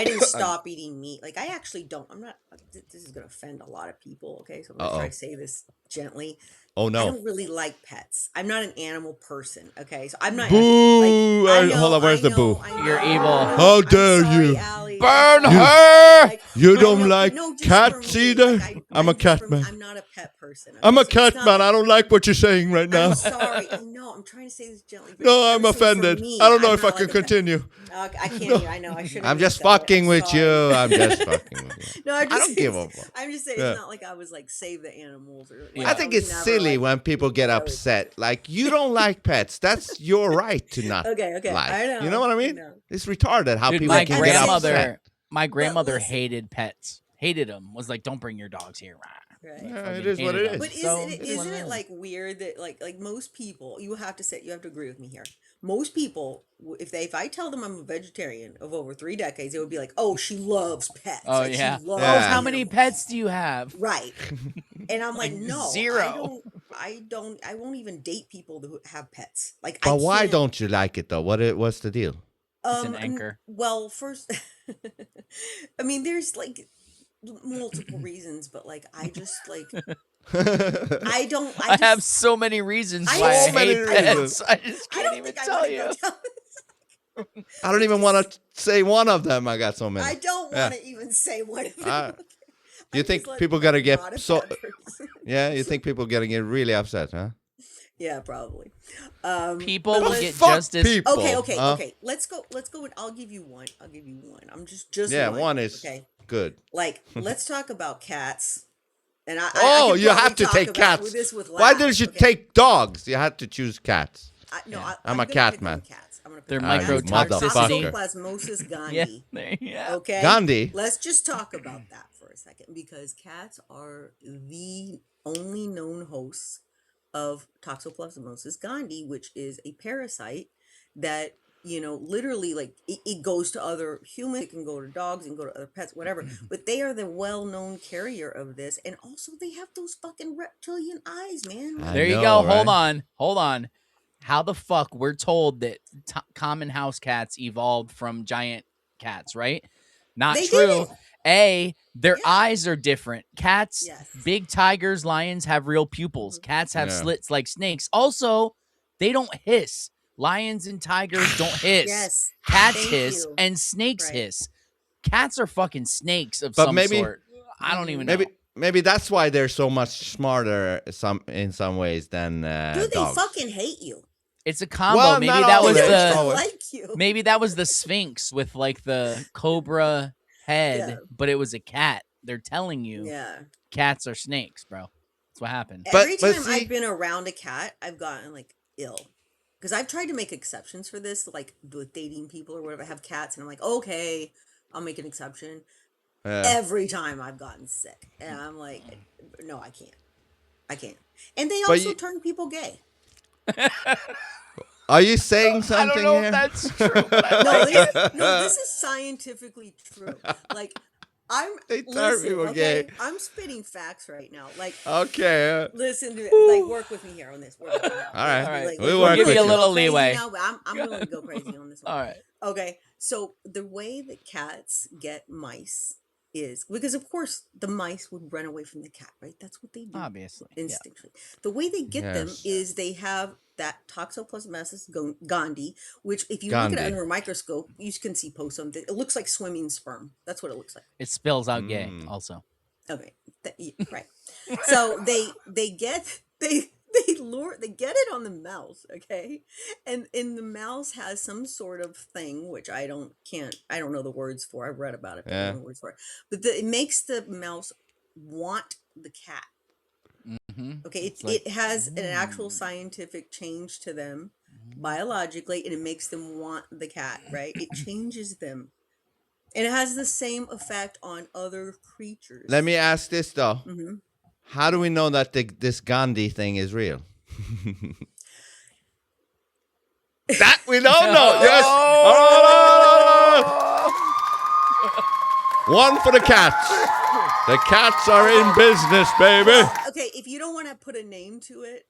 didn't stop eating meat. Like, I actually don't. I'm not. This is gonna offend a lot of people. Okay, so I'm gonna try to say this gently. Oh I no! don't really like pets. I'm not an animal person. Okay, so I'm not. Boo! I know, Hold on, where's the boo? You're evil. How dare you. Allie, burn I'm sorry. her! Like, You I don't know, like no, just for cats me, either? like, I'm a just cat for me, man. I'm not a pet person. I'm a okay? So it's cat not man. like- I don't like what you're saying right now. I'm sorry. I know. I'm trying to say this gently. but No, I'm saying for offended. me, I don't know I'm if I not can like a pet- continue. I can't. Even, I know. I shouldn't. I'm even just said it. fucking I'm with sorry. you. I'm just fucking with you. No, I'm I just don't give a fuck. I'm just saying Yeah. it's not like I was like save the animals or. Like, I think was it's never, silly like, when people get I was- upset. Like, you don't like pets. That's your right to not Okay. like. I know. You know what I mean? It's retarded how Dude, people my can get upset. grandmother listen. hated pets. Hated them. Was like, don't bring your dogs here. Right. Yeah, Fucking it is what hated it them. is. But So, isn't it's what it is. like weird that like most people you have to agree with me here. Most people, if I tell them I'm a vegetarian of over 3 decades, they would be like, "Oh, she loves pets." Oh, like, she yeah. loves Yeah. How many animals." pets do you have? Right. And I'm like, Like, no, 0. I won't even date people who have pets. Like, But I why can't- don't you like it though? What's the deal? It's an anchor. Well, first, I mean, there's like multiple reasons, but like, I just like, I don't. I have so many reasons I why I have so hate many pets. reasons. I just I can't don't even think I tell want to you. go down this. I don't even want to say one of them. I got so many. I don't Yeah. want to even say one of them. Uh, Okay. you I'm think just, like, people gotta get not a so? bad person. Yeah, you think people gonna get really upset, huh? Yeah, probably. People but will let's- get Fuck just as people. Okay. huh? Let's go. And I'll give you one. I'm just Yeah, one. one is okay. good. Like, let's talk about cats. And I Oh, could you probably have to talk take about cats. this with Why laughs, didn't you okay? take dogs? You had to choose cats. No, Yeah. I'm gonna a cat pick man. on Cats. I'm gonna pick They're on cats. microtoxicity. Toxoplasmosis gondii. yeah, there, yeah. Okay. Gandhi. Let's just talk about that for a second because cats are the only known hosts of Toxoplasmosis gondii, which is a parasite that, literally, like, it goes to other humans, it can go to dogs, it can go to other pets, whatever. But they are the well-known carrier of this, and also they have those fucking reptilian eyes, man. I There you know, go. right? Hold on. How the fuck we're told that common house cats evolved from giant cats, right? Not They true. did. Their Yeah. eyes are different. Cats, Yes. big tigers, lions have real pupils. Cats have Yeah. slits like snakes. Also, they don't hiss. Lions and tigers don't hiss. Yes. Cats Thank hiss you. and snakes Right. hiss. Cats are fucking snakes of But some maybe- sort. I don't even know. Maybe that's why they're so much smarter in some ways than Dude, they dogs. fucking hate you. It's a combo. Well, Maybe not that was always. They the don't like you. maybe that was the Sphinx with like the cobra head, Yeah. but it was a cat. They're telling you Yeah. cats are snakes, bro. That's what happened. Every but time see- I've been around a cat, I've gotten like ill. Because I've tried to make exceptions for this, like with dating people or whatever, have cats, and I'm like, okay, I'll make an exception. Every time I've gotten sick. And I'm like, no, I can't. I can't. And they But also you- turn people gay. Are you saying I something don't know here? if that's true. But I like No, this is scientifically true. Like, They turn listen, people okay? gay. I'm spitting facts right now. Like, Okay. listen to like work with me here on this. Work with me here. All right. All right. Like, We'll we're work give with you a you. little crazy leeway. now, but I'm willing to go crazy on this one. All right. Okay, so the way that cats get mice is because, of course, the mice would run away from the cat, right? That's what they do Obviously. Yeah. instinctually. The way they get them Yes. is they have that toxoplasmosis gondii, which, if you look at it Gandhi. under a microscope, you can see posum. It looks like swimming sperm. That's what it looks like. It spills out gay Mm. also. Okay, right. So they get it on the mouse, okay, and the mouse has some sort of thing which I don't know the words for. I've read about it, but I don't know the words for it. But it makes the mouse want the cat. Mm-hmm. Okay, It's like, it has an actual scientific change to them biologically, and it makes them want the cat. Right, it changes them. And it has the same effect on other creatures. Let me ask this though. Mm-hmm. How do we know that this Gandhi thing is real? That we don't know. Yes. One for the cats. The cats are in business, baby. Okay, if you don't want to put a name to it.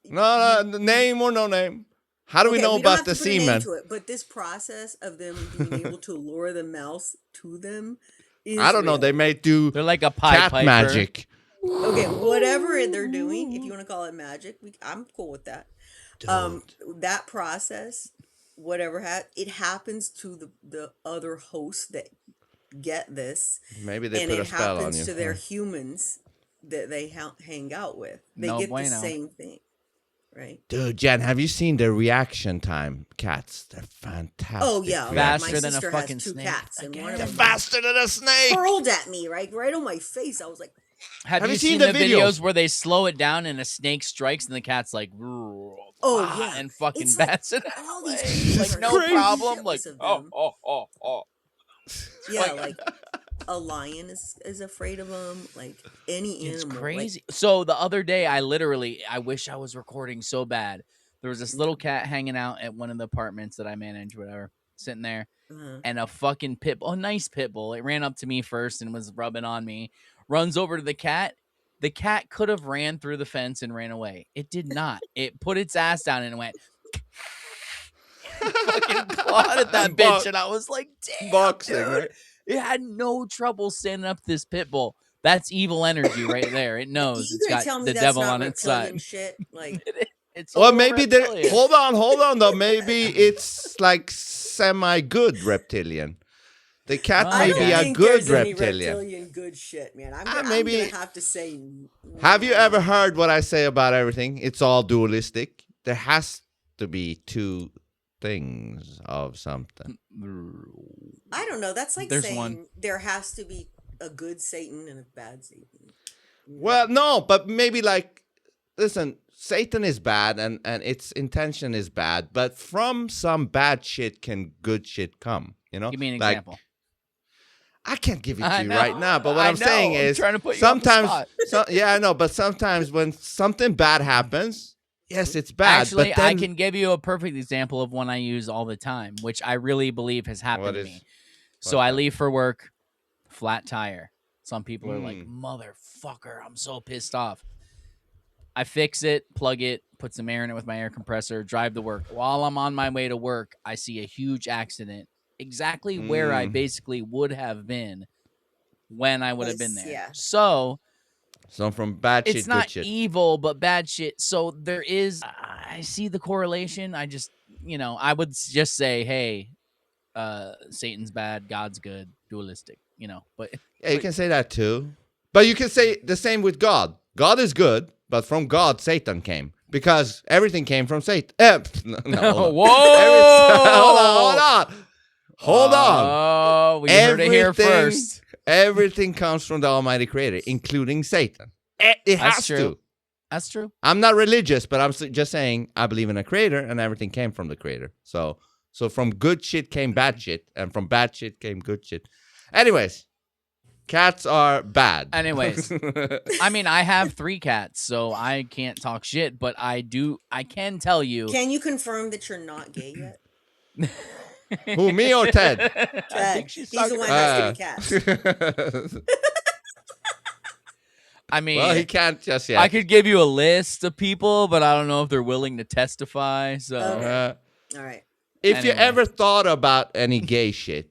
No, name or no name. How do we know don't about have the to put a name semen? to it, but this process of them being able to lure the mouse to them is I don't know. real. They may do They're like a Pied cat Piper. magic. Okay, whatever they're doing, if you want to call it magic, I'm cool with that. That process, whatever it happens to the other hosts that get this, Maybe they and put a it spell on happens you. to their humans that they hang out with. They No get bueno. the same thing, right? Dude, Jen, have you seen the reaction time cats? They're fantastic. Oh yeah, Faster my than a sister fucking has two snake. cats, and one of They're them faster than a snake. hurled at me right on my face. I was like, Have Have you you seen seen the the videos? videos where they slow it down and a snake strikes and the cat's like, oh yeah, and fucking It's like bats it all out. these Like, creatures are no crazy problem. Like, shitless of oh, them. oh. Yeah, like a lion is afraid of them. Like any It's animal. crazy. So the other day, I wish I was recording so bad. There was this little cat hanging out at one of the apartments that I manage, whatever, sitting there, and a fucking pit bull, a nice pit bull. It ran up to me first and was rubbing on me. Runs over to the cat. The cat could have ran through the fence and ran away. It did not. It put its ass down and went. Fucking clawed at that bitch, and I was like, damn, Boxing, dude. right? It had no trouble standing up to this pit bull. That's evil energy right there. It knows You it's gonna got tell me the that's devil not on its reptilian side. shit? Like It's Well, a maybe they're. reptilian. Hold on, though. Maybe it's like semi-good reptilian. The cat I may don't be a think good there's any reptilian. reptilian good shit, man. Maybe- I'm gonna have to say. Have you ever heard what I say about everything? It's all dualistic. There has to be two things of something. I don't know. That's like There's saying one. there has to be a good Satan and a bad Satan. Well, no, but maybe like, listen, Satan is bad and its intention is bad, but from some bad shit can good shit come. You know, Give me an Like, example. I can't give it to I you know. right now, but what I I'm saying know. I'm is trying to put you on the sometimes, spot. yeah, I know, but sometimes when something bad happens, yes, it's bad. Actually, but then, I can give you a perfect example of one I use all the time, which I really believe has happened What to is- me. So I leave for work, flat tire. Some people are like, motherfucker, I'm so pissed off. I fix it, plug it, put some air in it with my air compressor, drive to work. While I'm on my way to work, I see a huge accident exactly where I basically would have been when I would have been there. Yeah. So So from bad shit, it's good not shit. evil, but bad shit. So there is, I see the correlation. I just, I would just say, hey, Satan's bad, God's good, dualistic. But Yeah, you can say that too. But you can say the same with God. God is good, but from God, Satan came. Because everything came from Satan. No, hold on. Whoa! Hold on. Oh, we heard it here first. Everything comes from the Almighty Creator, including Satan. It has to. That's true. I'm not religious, but I'm just saying I believe in a creator, and everything came from the creator. So from good shit came bad shit, and from bad shit came good shit. Anyways, cats are bad. Anyways, I mean, I have 3 cats, so I can't talk shit, but I can tell you. Can you confirm that you're not gay yet? Who, me or Ted? I think she's He's the one that has to be cats. I mean, well, he can't just yet. I could give you a list of people, but I don't know if they're willing to testify. So, Okay. All right. If you ever thought about any gay shit,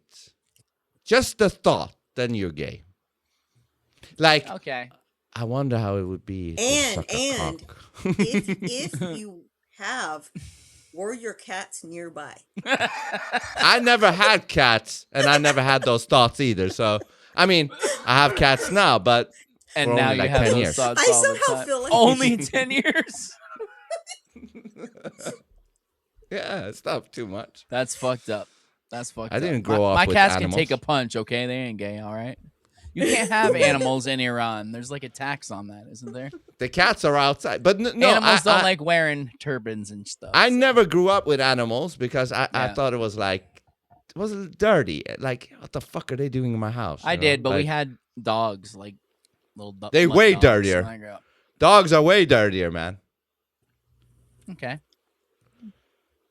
just the thought, then you're gay. Like, okay. I wonder how it would be. And if you were your cats nearby? I never had cats, and I never had those thoughts either. So, I mean, I have cats now, but and now you like have 10 those years. thoughts. I all the somehow time. feel like Only 10 years. Yeah, it's not too much. That's fucked up. That's fucked up. I didn't grow up My with cats animals. can take a punch, okay? They ain't gay, all right? You can't have animals in Iran. There's like a tax on that, isn't there? The cats are outside, but no, animals don't like wearing turbans and stuff. I never grew up with animals because I thought it was like, it was dirty. Like, what the fuck are they doing in my house? I you know? did, but like, we had dogs, like little dogs. They way dirtier. when I grew up. Dogs are way dirtier, man. Okay.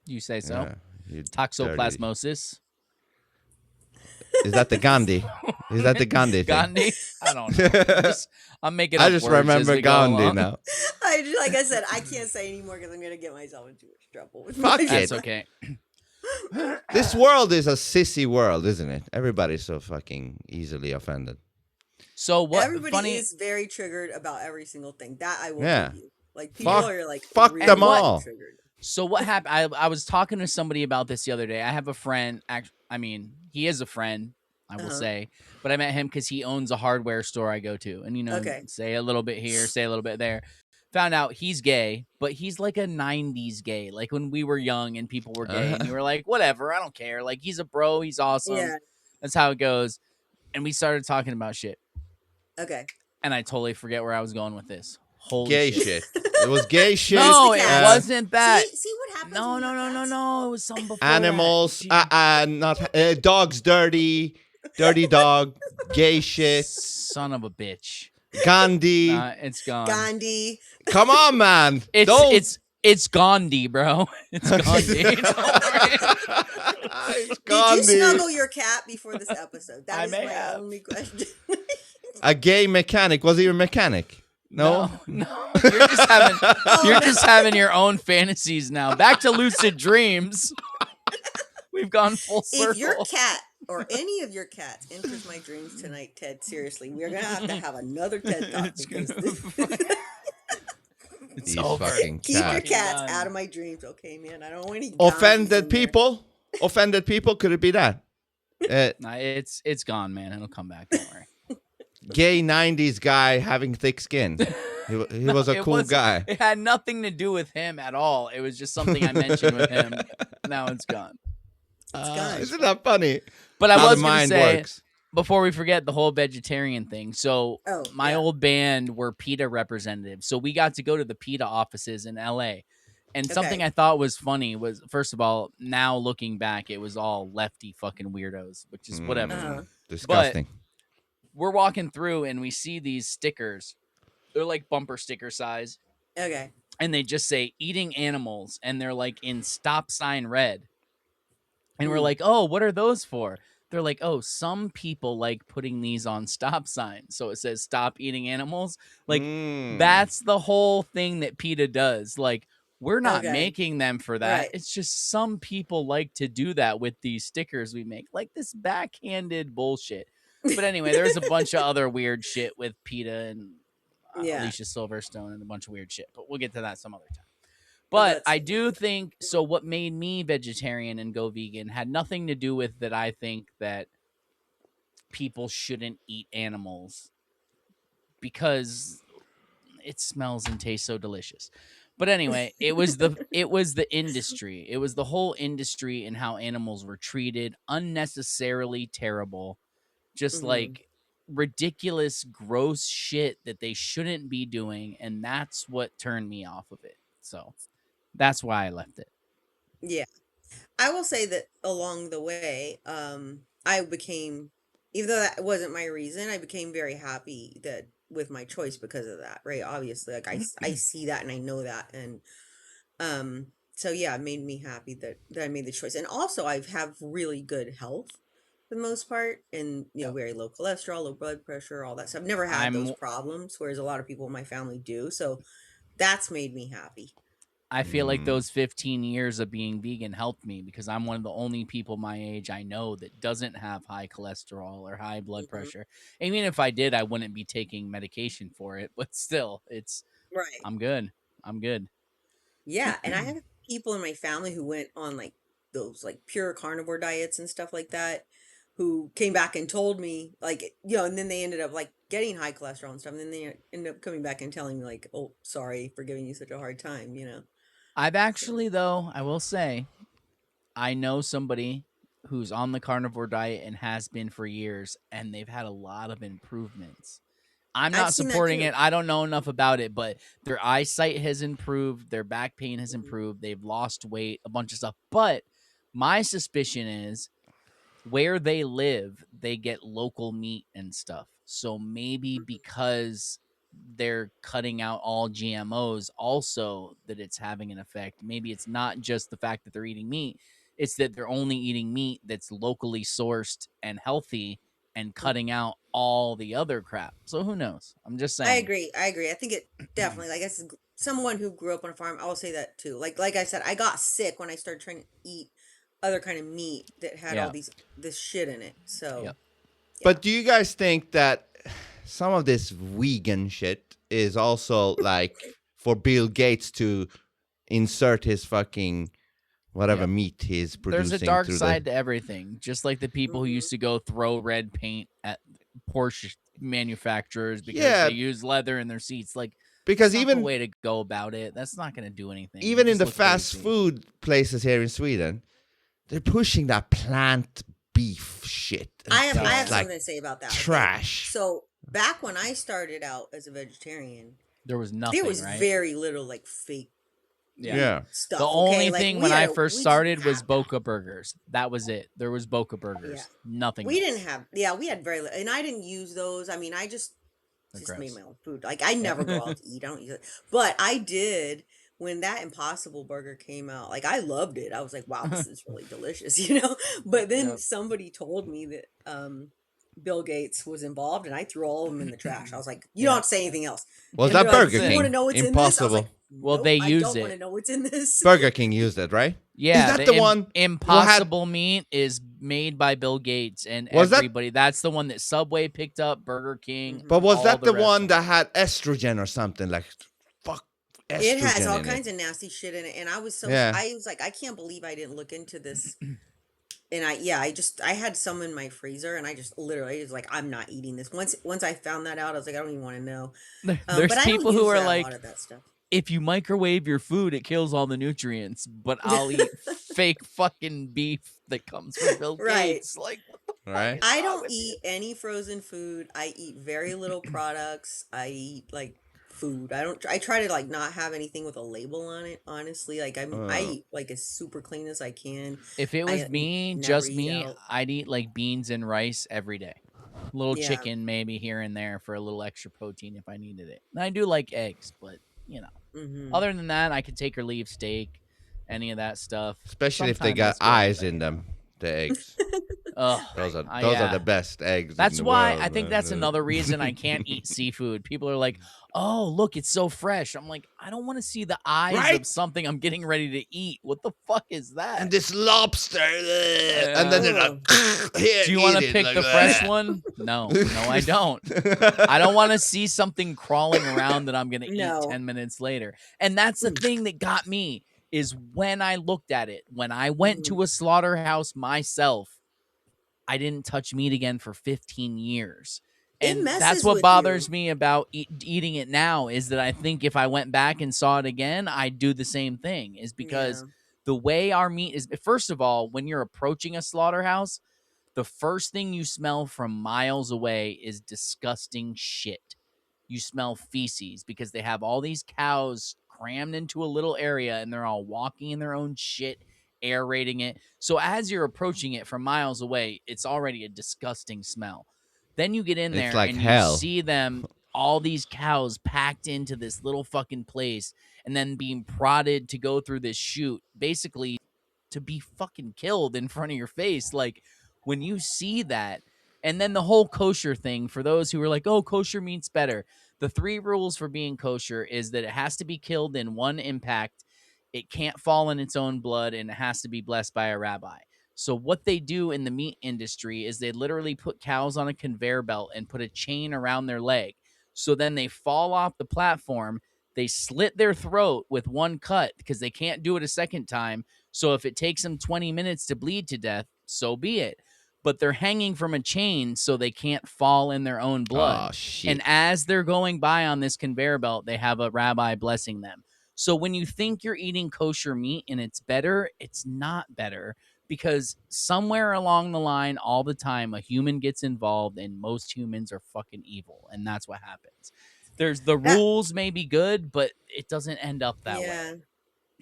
You say so. Yeah, you dirty. Toxoplasmosis. Is that the Gandhi? Is that the Gandhi thing? Gandhi? I don't know. I'm making up I just words as remember we go Gandhi along. now. Like I said, I can't say anymore because I'm gonna get myself into trouble. With Fuck it. That's okay. This world is a sissy world, isn't it? Everybody's so fucking easily offended. So what? Everybody funny, is very triggered about every single thing. That I will Yeah. give you. Like people Fuck- are like fuck really them all. triggered. So what happened? I was talking to somebody about this the other day. I have a friend. I mean, he is a friend. I will say, but I met him because he owns a hardware store I go to, and say a little bit here, say a little bit there. Found out he's gay, but he's like a 90s gay, like when we were young and people were gay, and you were like, whatever, I don't care. Like he's a bro, he's awesome. Yeah. That's how it goes. And we started talking about shit, Okay. and I totally forget where I was going with this. Holy Gay shit. It was gay shit. No, it cat. wasn't that. See what happens? No, when no, you no, have no, cats? no. It was something before Animals. that. Not dogs. Dirty dog. Gay shit. Son of a bitch. Gandhi. It's gone. Gandhi. Come on, man. It's Gandhi, bro. It's Gandhi. Don't worry. It's Did you Gandhi. snuggle your cat before this episode? That I is may my have. only question. A gay mechanic. Was he a mechanic? No. No. You're just having your own fantasies now. Back to lucid dreams. We've gone full circle. If your cat or any of your cats enters my dreams tonight, Ted, seriously, we're gonna have another TED talk. It's These over. fucking Keep your cats. cats Done. out of my dreams, okay, man? I don't want any Offended Gandhis in there. people. Offended people. Could it be that? Nah, it's gone, man. It'll come back. Don't worry. Gay 90s guy having thick skin. He was a cool guy. It had nothing to do with him at all. It was just something I mentioned with him. Now it's gone. gone. Isn't that funny? But I How was the going to mind say, works. before we forget the whole vegetarian thing. So my yeah. old band were PETA representatives. So we got to go to the PETA offices in LA. And something I thought was funny was, first of all, now looking back, it was all lefty fucking weirdos, which is whatever. Disgusting. We're walking through and we see these stickers. They're like bumper sticker size. Okay. And they just say eating animals. And they're like in stop sign red. And we're like, oh, what are those for? They're like, oh, some people like putting these on stop signs. So it says stop eating animals. Like that's the whole thing that PETA does. Like we're not making them for that. Right. It's just some people like to do that with these stickers we make. Like this backhanded bullshit. But anyway, there's a bunch of other weird shit with PETA and Alicia Silverstone and a bunch of weird shit. But we'll get to that some other time. But I do think, so what made me vegetarian and go vegan had nothing to do with that I think that people shouldn't eat animals because it smells and tastes so delicious. But anyway, it was the industry. It was the whole industry and how animals were treated, unnecessarily terrible, just like ridiculous, gross shit that they shouldn't be doing, and that's what turned me off of it. So that's why I left it. Yeah. I will say that along the way, I became, even though that wasn't my reason, I became very happy that with my choice because of that, right? Obviously, like I see that and I know that, and so yeah, it made me happy that I made the choice, and also I have really good health for the most part, and very low cholesterol, low blood pressure, all that stuff. I've never had those problems, whereas a lot of people in my family do. So that's made me happy. I feel like those 15 years of being vegan helped me because I'm one of the only people my age I know that doesn't have high cholesterol or high blood pressure. And even if I did, I wouldn't be taking medication for it. But still, Right. I'm good. I'm good. Yeah, and I have people in my family who went on like those like pure carnivore diets and stuff like that, who came back and told me like, and then they ended up like getting high cholesterol and stuff, and then they ended up coming back and telling me like, "Oh, sorry for giving you such a hard time," I've actually, though, I will say, I know somebody who's on the carnivore diet and has been for years, and they've had a lot of improvements. I'm not supporting it. I don't know enough about it, but their eyesight has improved. Their back pain has improved. They've lost weight, a bunch of stuff. But my suspicion is where they live, they get local meat and stuff. So maybe because they're cutting out all GMOs also that it's having an effect. Maybe it's not just the fact that they're eating meat. It's that they're only eating meat that's locally sourced and healthy and cutting out all the other crap. So who knows? I'm just saying. I agree. I think it definitely, like, as someone who grew up on a farm, I will say that too. Like I said, I got sick when I started trying to eat other kind of meat that had all this shit in it. So, yeah. But do you guys think that some of this vegan shit is also like for Bill Gates to insert his fucking whatever meat he's producing? There's a dark side to everything. Just like the people who used to go throw red paint at Porsche manufacturers because they use leather in their seats. Like, because that's even not the way to go about it. That's not going to do anything. Even in the fast food places here in Sweden, they're pushing that plant beef shit. I have something to say about that. Trash. So back when I started out as a vegetarian, there was nothing. There was very little like fake. Stuff. The only thing when I first started was Boca Burgers. That was it. There was Boca Burgers. Yeah. Nothing. We didn't have. Yeah, we had very little, and I didn't use those. I mean, I just made my own food. Like I never go out to eat. I don't use it, but I did. When that Impossible Burger came out, like I loved it. I was like, wow, this is really delicious, But then somebody told me that Bill Gates was involved, and I threw all of them in the trash. I was like, you don't say anything else. Was that Burger King? You want to know what's Impossible. in this? I was like, well, they use it. I don't want to know what's in this. Burger King used it, right? Yeah, is that the one? Impossible meat is made by Bill Gates and everybody. That's the one that Subway picked up. Burger King. But was that the one that had estrogen or something like? It has all kinds of nasty shit in it, and I was I was like, I can't believe I didn't look into this. And I had some in my freezer, and I just literally was like, I'm not eating this. Once I found that out, I was like, I don't even want to know. There's people who are like, if you microwave your food, it kills all the nutrients. But I'll eat fake fucking beef that comes from Bill Gates. Like, right? I don't eat any frozen food. I eat very little products. I eat like food. I try to like not have anything with a label on it, honestly. Like I eat like as super clean as I can. If it was just me, I'd eat like beans and rice every day. A little chicken maybe here and there for a little extra protein if I needed it. And I do like eggs, but other than that, I could take or leave steak, any of that stuff. Especially if they got eyes in them, the eggs. Those are the best eggs. That's in the why world, I think that's another reason I can't eat seafood. People are like, "Oh, look, it's so fresh." I'm like, I don't want to see the eyes of something I'm getting ready to eat. What the fuck is that? And this lobster, and then they're like, "Do you want to pick the fresh one?" No, I don't. I don't want to see something crawling around that I'm gonna eat 10 minutes later. And that's the thing that got me is when I looked at it. When I went to a slaughterhouse myself. I didn't touch meat again for 15 years. It And that's messes what with bothers you. me about eating it now, is that I think if I went back and saw it again, I'd do the same thing, is because Yeah. the way our meat is, first of all, when you're approaching a slaughterhouse, the first thing you smell from miles away is disgusting shit. You smell feces because they have all these cows crammed into a little area and they're all walking in their own shit, aerating it. So as you're approaching it from miles away, it's already a disgusting smell. Then you get in It's there like and you hell. see them, all these cows packed into this little fucking place and then being prodded to go through this chute, basically to be fucking killed in front of your face. Like, when you see that, and then the whole kosher thing, for those who are like, oh, kosher meat's better. The 3 rules for being kosher is that it has to be killed in one impact, it can't fall in its own blood, and it has to be blessed by a rabbi. So what they do in the meat industry is they literally put cows on a conveyor belt and put a chain around their leg. So then they fall off the platform, they slit their throat with one cut because they can't do it a second time. So if it takes them 20 minutes to bleed to death, so be it. But they're hanging from a chain so they can't fall in their own blood. Oh, shit. And as they're going by on this conveyor belt, they have a rabbi blessing them. So when you think you're eating kosher meat and it's better, it's not better, because somewhere along the line, all the time, a human gets involved, and most humans are fucking evil. And that's what happens. There's the That- rules may be good, but it doesn't end up that yeah. way.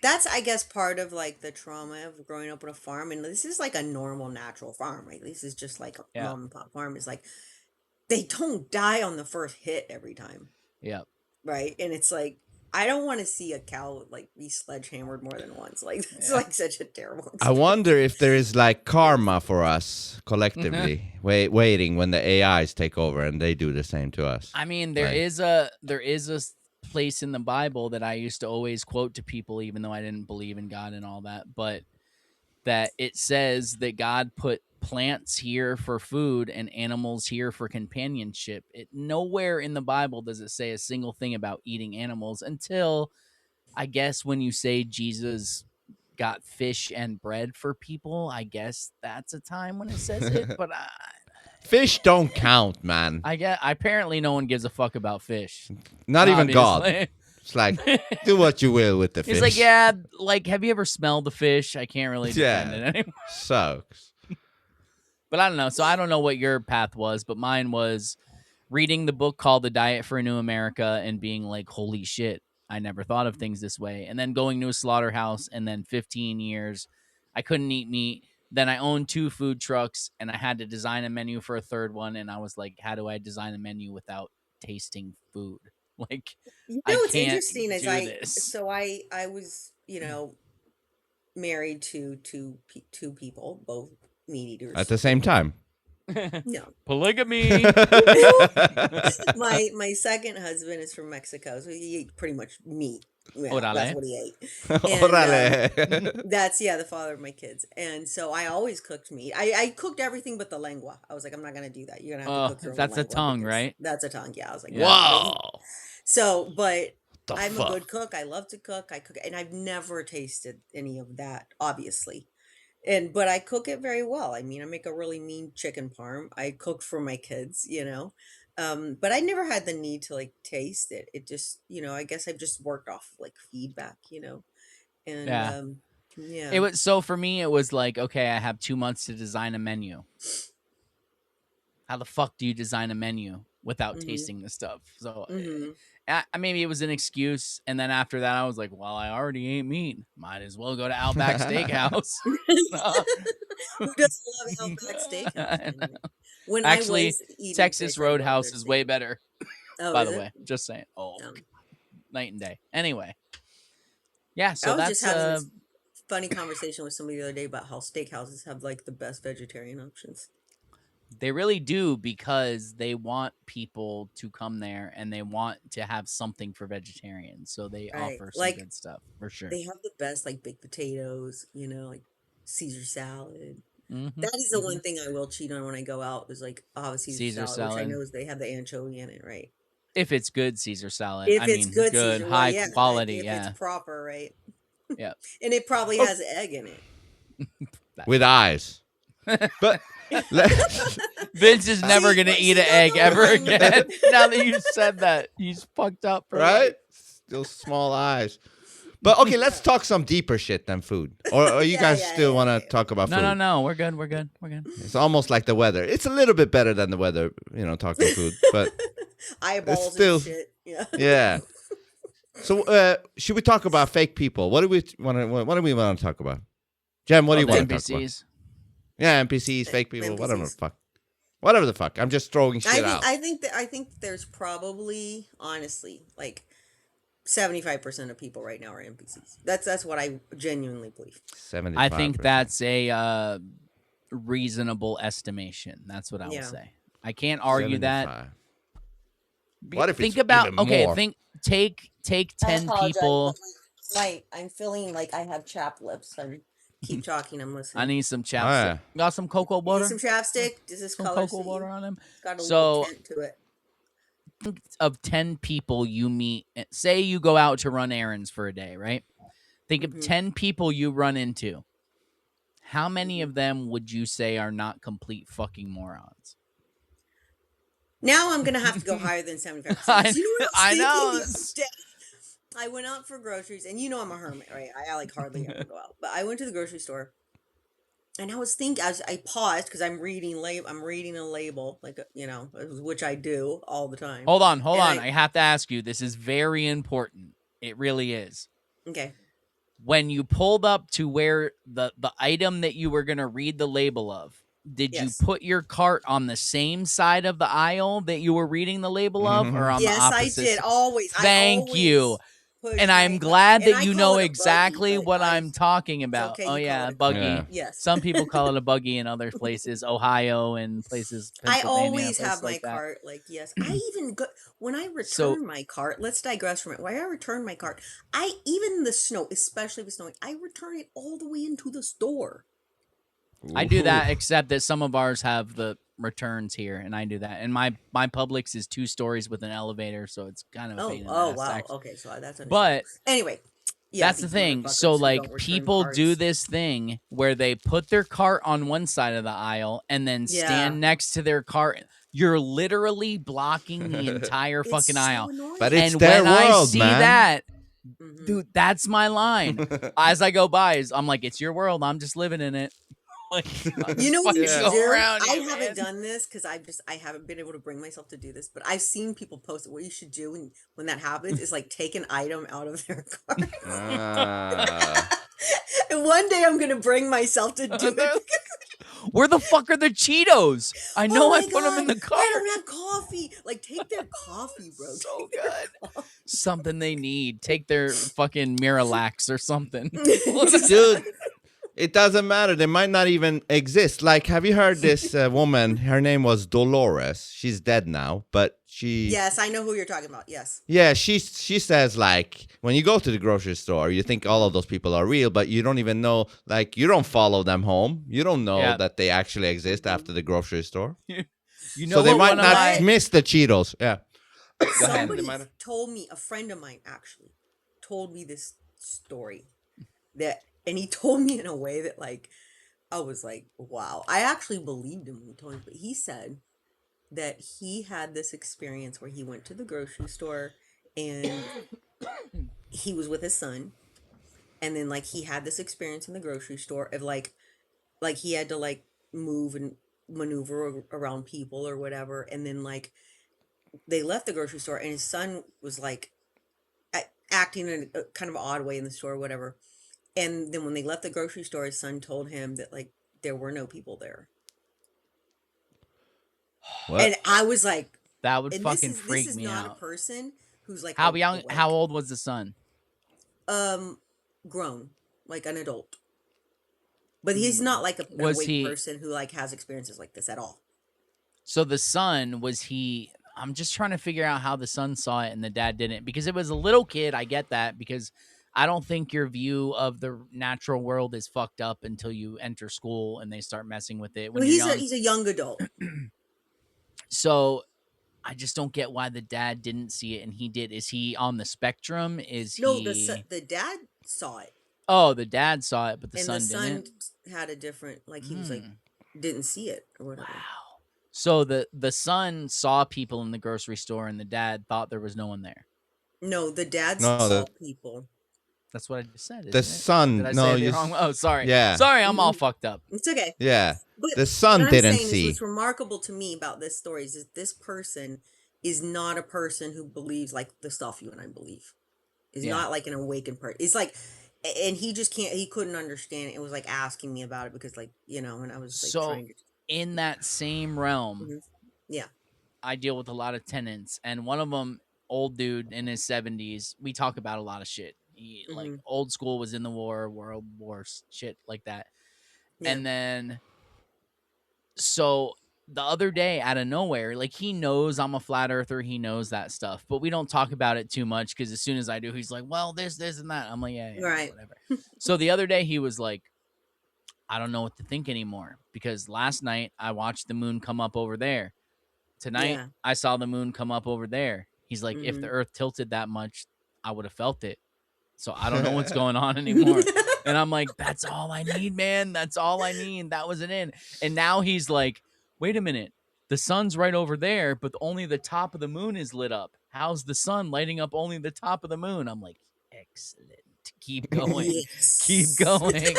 That's, I guess, part of like the trauma of growing up on a farm. And this is like a normal, natural farm, right? This is just like a Yeah. mom and pop farm. It's like they don't die on the first hit every time, Yeah. right? And it's like, I don't want to see a cow like be sledgehammered more than once. Like, it's Yeah. like such a terrible I experience. wonder if there is like karma for us collectively, waiting when the AIs take over and they do the same to us. I mean, there Like- is a place in the Bible that I used to always quote to people, even though I didn't believe in God and all that, but that it says that God put plants here for food and animals here for companionship. Nowhere in the Bible does it say a single thing about eating animals, until I guess when you say Jesus got fish and bread for people, I guess that's a time when it says it. But Fish don't count, man. apparently no one gives a fuck about fish. Not even God. Obviously. It's like, do what you will with the fish. He's like, yeah, like, have you ever smelled the fish? I can't really defend Yeah. it anymore. Sucks. But I don't know. So I don't know what your path was, but mine was reading the book called The Diet for a New America and being like, holy shit, I never thought of things this way. And then going to a slaughterhouse, and then 15 years, I couldn't eat meat. Then I owned 2 food trucks, and I had to design a menu for a third one. And I was like, how do I design a menu without tasting food? Like, You I know what's can't interesting is do this. so I was, married to two people, both meat eaters. At the same time. No. Polygamy. my second husband is from Mexico, so he ate pretty much meat. Yeah, Orale. that's what he ate. Orale. That's the father of my kids. And so I always cooked meat. I cooked everything but the lengua. I was like, I'm not gonna do that. You're gonna have to cook your own that's a lengua tongue, because right? That's a tongue, yeah. I was like, Yeah. Whoa. So, but The I'm fuck? a good cook. I love to cook. I cook, and I've never tasted any of that, obviously. But I cook it very well. I mean, I make a really mean chicken parm. I cook for my kids, but I never had the need to like taste it. It just, I guess I've just worked off like feedback, and Yeah. yeah. It was, so for me, it was like, okay, I have 2 months to design a menu. How the fuck do you design a menu without Mhm. tasting the stuff? So Mhm. maybe it was an excuse. And then after that, I was like, well, I already ate meat. Might as well go to Outback Steakhouse. Who doesn't love Outback Steakhouse? I Anyway? know. When Actually, I was eating Texas fish, I loved Roadhouse their is way steak. better, Oh, by is the it? way. Just saying. Oh, Um, night and day. Anyway. Yeah, I so was that's just having this funny conversation with somebody the other day about how steakhouses have like the best vegetarian options. they really do, because they want people to come there and they want to have something for vegetarians. So they Right. offer some Like, good stuff for sure. they have the best like baked potatoes, like Caesar salad. Mhm, That is the mhm. one thing I will cheat on when I go out is like I'll have a Caesar, Caesar salad, which I salad. know is they have the anchovy in it, right? If it's good Caesar salad. If I it's mean, good good, Caesar, high yeah, quality, if yeah. it's proper, right? Yeah. And it probably has egg in it. With eyes. But Vince is never gonna eat an egg ever again. Now that you said that, he's fucked up, right? Still small eyes. But okay, let's talk some deeper shit than food. Or you guys still want to talk about food? No. We're good. It's almost like the weather. It's a little bit better than the weather, talking food, but eyeballs still, and shit. Yeah. Yeah. So, should we talk about fake people? What do we want to talk about? Jen, what do you want to talk about? NPCs. Yeah, NPCs, fake people, NPCs. whatever the fuck. I'm just throwing shit out. I think there's probably, honestly, like 75% of people right now are NPCs. That's what I genuinely believe. 75%. I think that's a reasonable estimation. That's what I will say. I can't argue 75. that. What if think it's about even okay? more? Take 10 people. I'm feeling like I have chapped lips. Keep talking. I'm listening. I need some chapstick. yeah. Got some cocoa butter? Need some chapstick. Does this Some color cocoa suit butter you? on them. Got a So- little tint to it. Of 10 people you meet, say you go out to run errands for a day, right? Think of 10 people you run into. How many of them would you say are not complete fucking morons? Now I'm gonna have to go higher than 75%. I know. The other day? I went out for groceries, and I'm a hermit, right? I like hardly ever go out, but I went to the grocery store, and I was thinking, I paused because I'm reading a label, like which I do all the time. Hold on. I have to ask you. This is very important. It really is. Okay. When you pulled up to where the item that you were gonna read the label of, did you put your cart on the same side of the aisle that you were reading the label of, or on the opposite? Yes, I did. Always. Thank you. And I'm glad that you know exactly what I'm talking about. Okay, oh yeah, buggy. Yeah. Yes. Some people call it a buggy in other places, Ohio and places. I Pennsylvania, always have my like that. cart. Like, yes, I even go when I return my cart. Let's digress from it. When I return my cart, even in the snow, especially if it's snowing, I return it all the way into the store. I do that, except that some of ours have the returns here, and I do that. And my Publix is 2 stories with an elevator, so it's kind of a pain in the ass, wow. actually. Okay, so that's But anyway. That's the thing. So, like, people do this thing where they put their cart on one side of the aisle and then stand next to their cart. You're literally blocking the entire fucking aisle. But it's and their when world, I see man. that, dude, that's my line. As I go by, I'm like, it's your world. I'm just living in it. Like, you know what you should go do? around I you, haven't man. done this because I haven't been able to bring myself to do this, but I've seen people post it. What you should do when that happens is like take an item out of their cart. And one day I'm gonna bring myself to do it. Where the fuck are the Cheetos? I know I put them in the cart. I don't have coffee. Like, take their coffee, bro. So good. Something they need. Take their fucking Miralax or something. Dude, it doesn't matter. They might not even exist. Like, have you heard this woman? Her name was Dolores. She's dead now, but she... Yes, I know who you're talking about. Yes. Yeah, she says, like, when you go to the grocery store, you think all of those people are real, but you don't even know, like, you don't follow them home. You don't know that they actually exist after the grocery store. You know, so they might one of not miss the Cheetos. Yeah. Somebody told me, a friend of mine actually told me this story and he told me in a way that, like, I was like, wow. I actually believed him when he told me, but he said that he had this experience where he went to the grocery store and he was with his son, and then, like, he had this experience in the grocery store of like he had to, like, move and maneuver around people or whatever, and then, like, they left the grocery store and his son was, like, acting in a kind of odd way in the store or whatever. And then when they left the grocery store, his son told him that, like, there were no people there. What? And I was like, that would fucking freak me This is not out. a person who's, like, How young? awake. How old was the son? Grown, like an adult. But he's not like an awake person who, like, has experiences like this at all. So the son, was he... I'm just trying to figure out how the son saw it and the dad didn't. Because it was a little kid, I get that, because I don't think your view of the natural world is fucked up until you enter school and they start messing with it. When he's a young adult. So I just don't get why the dad didn't see it and he did. Is he on the spectrum? No, the dad saw it. Oh, the dad saw it, but the son didn't. didn't. Had a different, like, he was like, didn't see it or whatever. Wow. So the son saw people in the grocery store, and the dad thought there was no one there. No, the dad No, saw people. That's what I just said. the Isn't it? son. Did I No, say it the you. wrong? Oh, sorry. Yeah. Sorry, I'm all fucked up. It's okay. Yeah. But The son what I'm didn't saying see. is what's remarkable to me about this story is that this person is not a person who believes like the stuff you and I believe. Is Yeah. not like an awakened person. It's like, and he just can't. He couldn't understand it. It was like asking me about it because, like, you know, and I was like So trying to. in that same realm, Mhm. Yeah. I deal with a lot of tenants, and one of them, old dude in his 70s, we talk about a lot of shit. He, like, Mhm. old school, was in the war, world wars, shit like that. Yeah. And then, so the other day, out of nowhere, like, he knows I'm a flat earther, he knows that stuff, but we don't talk about it too much because as soon as I do, he's like, well, this, and that. I'm like, yeah, Right. whatever. So the other day, he was like, I don't know what to think anymore because last night I watched the moon come up over there. Tonight, Yeah. I saw the moon come up over there. He's like, if the Mhm. earth tilted that much, I would have felt it. So I don't know what's going on anymore. And I'm like, that's all I need, man. That's all I need. That was an in. And now he's like, wait a minute. The sun's right over there, but only the top of the moon is lit up. How's the sun lighting up only the top of the moon? I'm like, excellent. Keep going. Yes. Keep going.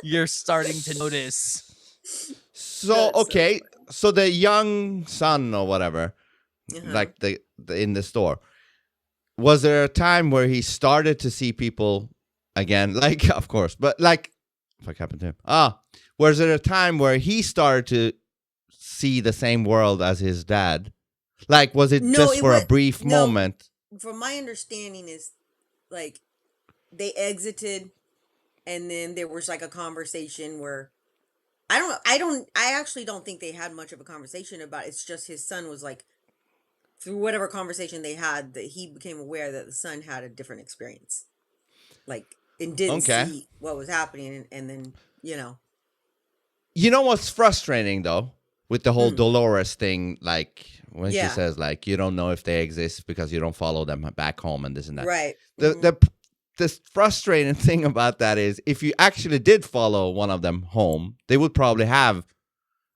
You're starting to notice. So That's so okay, so the young son or whatever, Uh-huh. like the in the store, was there a time where he started to see people again? Like, of course, but like, what happened to him? Was there a time where he started to see the same world as his dad? Like, was it No, just it for was a brief no. moment? From my understanding, is like they exited, and then there was like a conversation where I actually don't think they had much of a conversation about it. It's just his son was like, through whatever conversation they had, that he became aware that the son had a different experience, like, and didn't Okay. see what was happening, and then, you know. You know what's frustrating though with the whole Hmm. Dolores thing, like when she Yeah. says like you don't know if they exist because you don't follow them back home and this and that. Right. The frustrating thing about that is if you actually did follow one of them home, they would probably have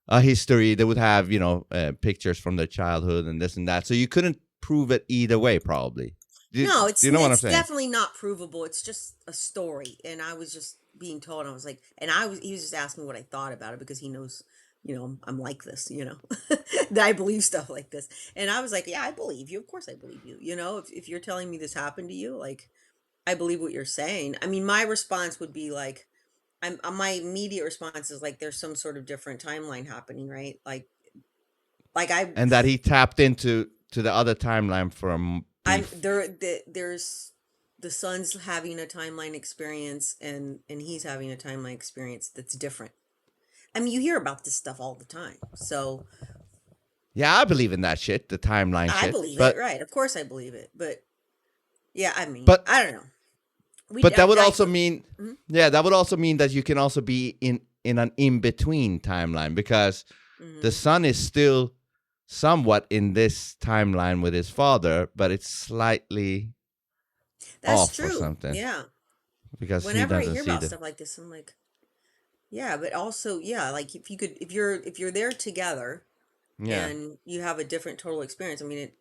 a history. They would have, pictures from their childhood and this and that. So you couldn't prove it either way, probably. No, it's do you know what I'm it's saying? definitely not provable. It's just a story, and I was just being told. I was like, and he was just asking what I thought about it because he knows, I'm like this, that I believe stuff like this, and I was like, yeah, I believe you. Of course, I believe you. If you're telling me this happened to you, like, I believe what you're saying. I mean, my response would be like, my immediate response is like, there's some sort of different timeline happening, right? Like And that he tapped into the other timeline from. There's the son's having a timeline experience and he's having a timeline experience that's different. I mean, you hear about this stuff all the time. So Yeah, I believe in that shit, the timeline I shit. believe but, it, right? Of course I believe it. But yeah, I mean, But- I don't know. But that would also Mhm. mean, that would also mean that you can also be in an in-between timeline because Mhm. the son is still somewhat in this timeline with his father, but it's slightly That's off true. or something. Yeah. Because Whenever I he hear doesn't see about the. stuff like this, I'm like, yeah, but also, yeah, like if you're there together Yeah. and you have a different total experience. I mean,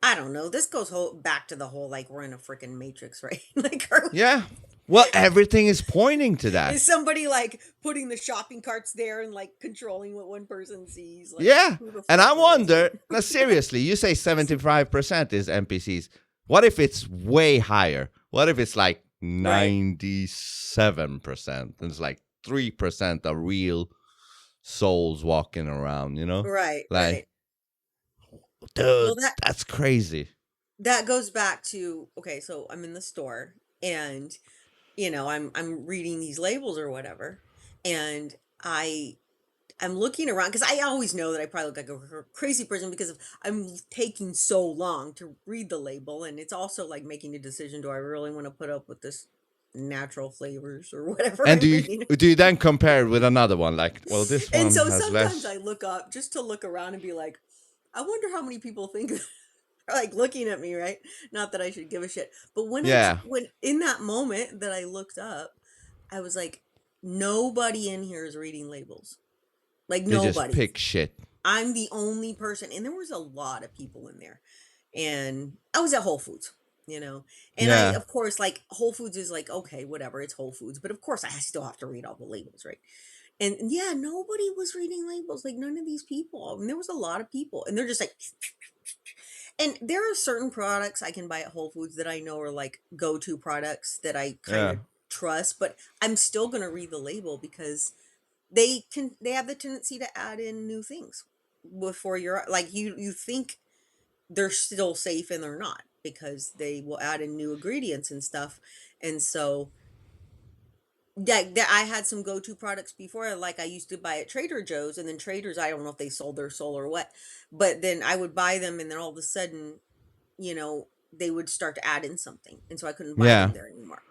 I don't know. This goes back to the whole like we're in a freaking matrix, right? Like, Yeah. Well, everything is pointing to that. is somebody like putting the shopping carts there and like controlling what one person sees? Like, Yeah. who the And fuck I is wonder, this? now seriously, you say 75% is NPCs. What if it's way higher? What if it's like 97%? And it's like 3% are real souls walking around, Right, Like, right. dude, Well, that's crazy. that goes back to, okay, so I'm in the store and I'm reading these labels or whatever, and I'm looking around because I always know that I probably look like a crazy person because I'm taking so long to read the label, and it's also like making a decision: do I really want to put up with this natural flavors or whatever? And I'm reading? do you then compare it with another one? Like, well, this one And so has sometimes less. I look up just to look around and be like, I wonder how many people think are like looking at me, right? Not that I should give a shit, but when Yeah. when in that moment that I looked up, I was like, nobody in here is reading labels. Like They nobody. just pick shit. I'm the only person, and there was a lot of people in there. And I was at Whole Foods, and Yeah. of course, like Whole Foods is like, okay, whatever, it's Whole Foods, but of course, I still have to read all the labels, right? And yeah, nobody was reading labels, like none of these people. And there was a lot of people, and they're just like, and there are certain products I can buy at Whole Foods that I know are like go-to products that I kind of trust, but I'm still gonna read the label because they have the tendency to add in new things before you're like you think they're still safe and they're not, because they will add in new ingredients and stuff. And so I had some go-to products before, like I used to buy at Trader Joe's, and then Trader's, I don't know if they sold their soul or what, but then I would buy them, and then all of a sudden, they would start to add in something, and so I couldn't buy them there anymore.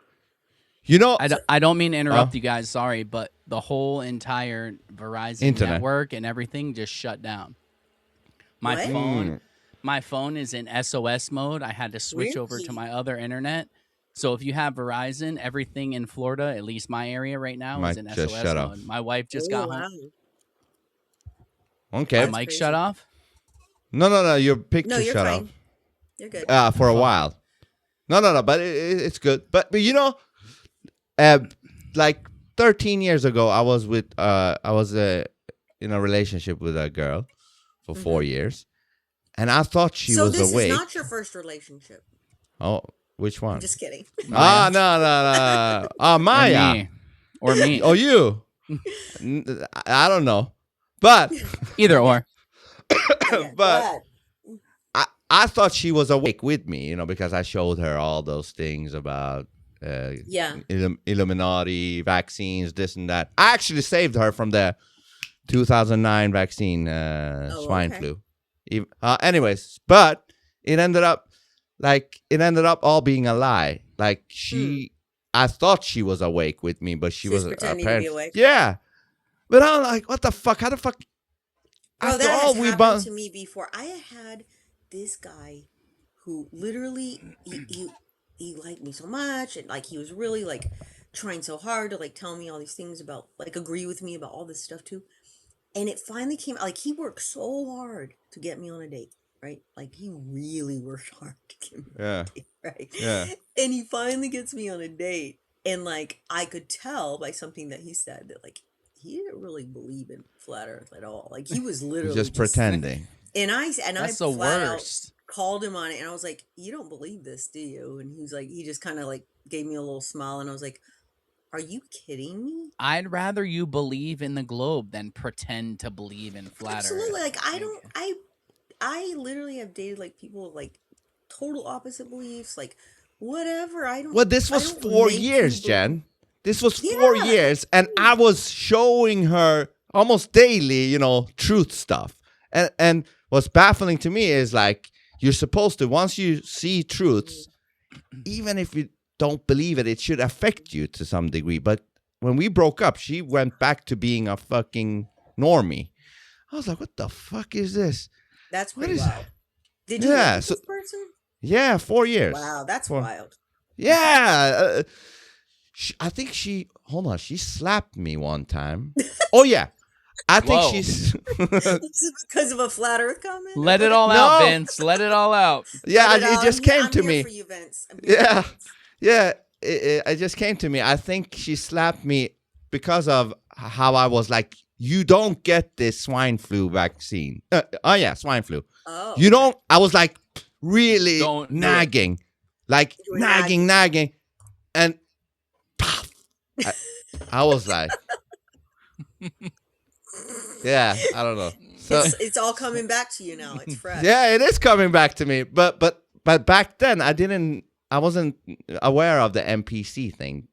I don't mean to interrupt you guys, sorry, but the whole entire Verizon Internet. network and everything just shut down. My What? phone is in SOS mode. I had to switch over to Really? my other internet. So if you have Verizon, everything in Florida, at least my area right now, Mic is in just SOS shut mode. off. My wife just got home. Okay. My mic crazy. shut off? No. Your picture No, you're shut fine. off. You're good. For a while. No. But it's good. But like 13 years ago, I was in a relationship with a girl for 4 years, and I thought she so was this awake. is not your first relationship. Oh, which one? Just kidding. No. Maya. Or me. Oh, you. I don't know, but Either or. Okay, but I thought she was awake with me, because I showed her all those things about Illuminati, vaccines, this and that. I actually saved her from the 2009 vaccine, swine flu. Anyways, but it ended up all being a lie. Like I thought she was awake with me, but she was pretending to be awake. Yeah, but I'm like, what the fuck? How the fuck? Bro, After that all has we happened to me before. I had this guy who literally he liked me so much, and like he was really like trying so hard to like tell me all these things about, like, agree with me about all this stuff too. And it finally came, like, he worked so hard to get me on a date, right? Like, he really worked hard to get me on a date, right? Yeah. And he finally gets me on a date, and like I could tell by something that he said that like he didn't really believe in flat Earth at all. Like, he was literally just pretending. And I That's the flat worst. out called him on it, and I was like, "You don't believe this, do you?" And he was like, he just kind of like gave me a little smile, and I was like, "Are you kidding me?" I'd rather you believe in the globe than pretend to believe in flat Absolutely. Earth. Like, I literally have dated like people with like total opposite beliefs, like whatever. Well, this was 4 years, Jen. This was 4 Yeah. years, and I was showing her almost daily, truth stuff. And what's baffling to me is, like, you're supposed to, once you see truths, even if you don't believe it, it should affect you to some degree. But when we broke up, she went back to being a fucking normie. I was like, what the fuck is this? That's What pretty is- wild. Did you Yeah, like so- this person? Yeah, 4 years. Wow, that's Four- wild. Yeah. I think she slapped me one time. Oh, yeah. I think Whoa. she's... Is it because of a flat Earth comment? Let it all out, No. Vince. Let it all out. Yeah, Let it out. just came I'm to here me. for you, Vince. I'm here for Yeah. you, Vince. Yeah, it just came to me. I think she slapped me because of how I was like, you don't get this swine flu vaccine. Swine flu. Oh. You don't. I was like really Don't do it. nagging. Like You were nagging. And I was like, yeah, I don't know. So, It's all coming back to you now. It's fresh. yeah, it is coming back to me. But back then I wasn't aware of the NPC thing.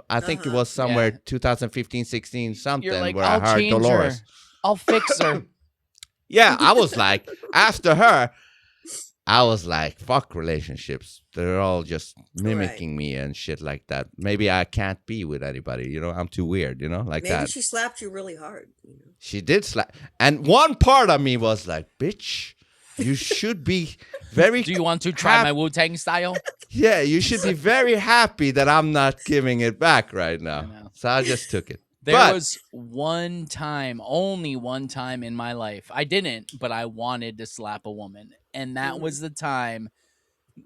I think it was somewhere Yeah. 2015, 16, something You're like, where I'll I heard change Dolores. her. I'll fix her. Yeah, I was like, after her, I was like, fuck relationships. They're all just mimicking me and shit like that. Maybe I can't be with anybody. I'm too weird, like Maybe that. she slapped you really hard. She did slap. And one part of me was like, bitch, you should be very... Do you want to try my Wu-Tang style? Yeah, you should be very happy that I'm not giving it back right now. know. So I just took it. There But- was one time, only one time in my life. I didn't, but I wanted to slap a woman. And that was the time.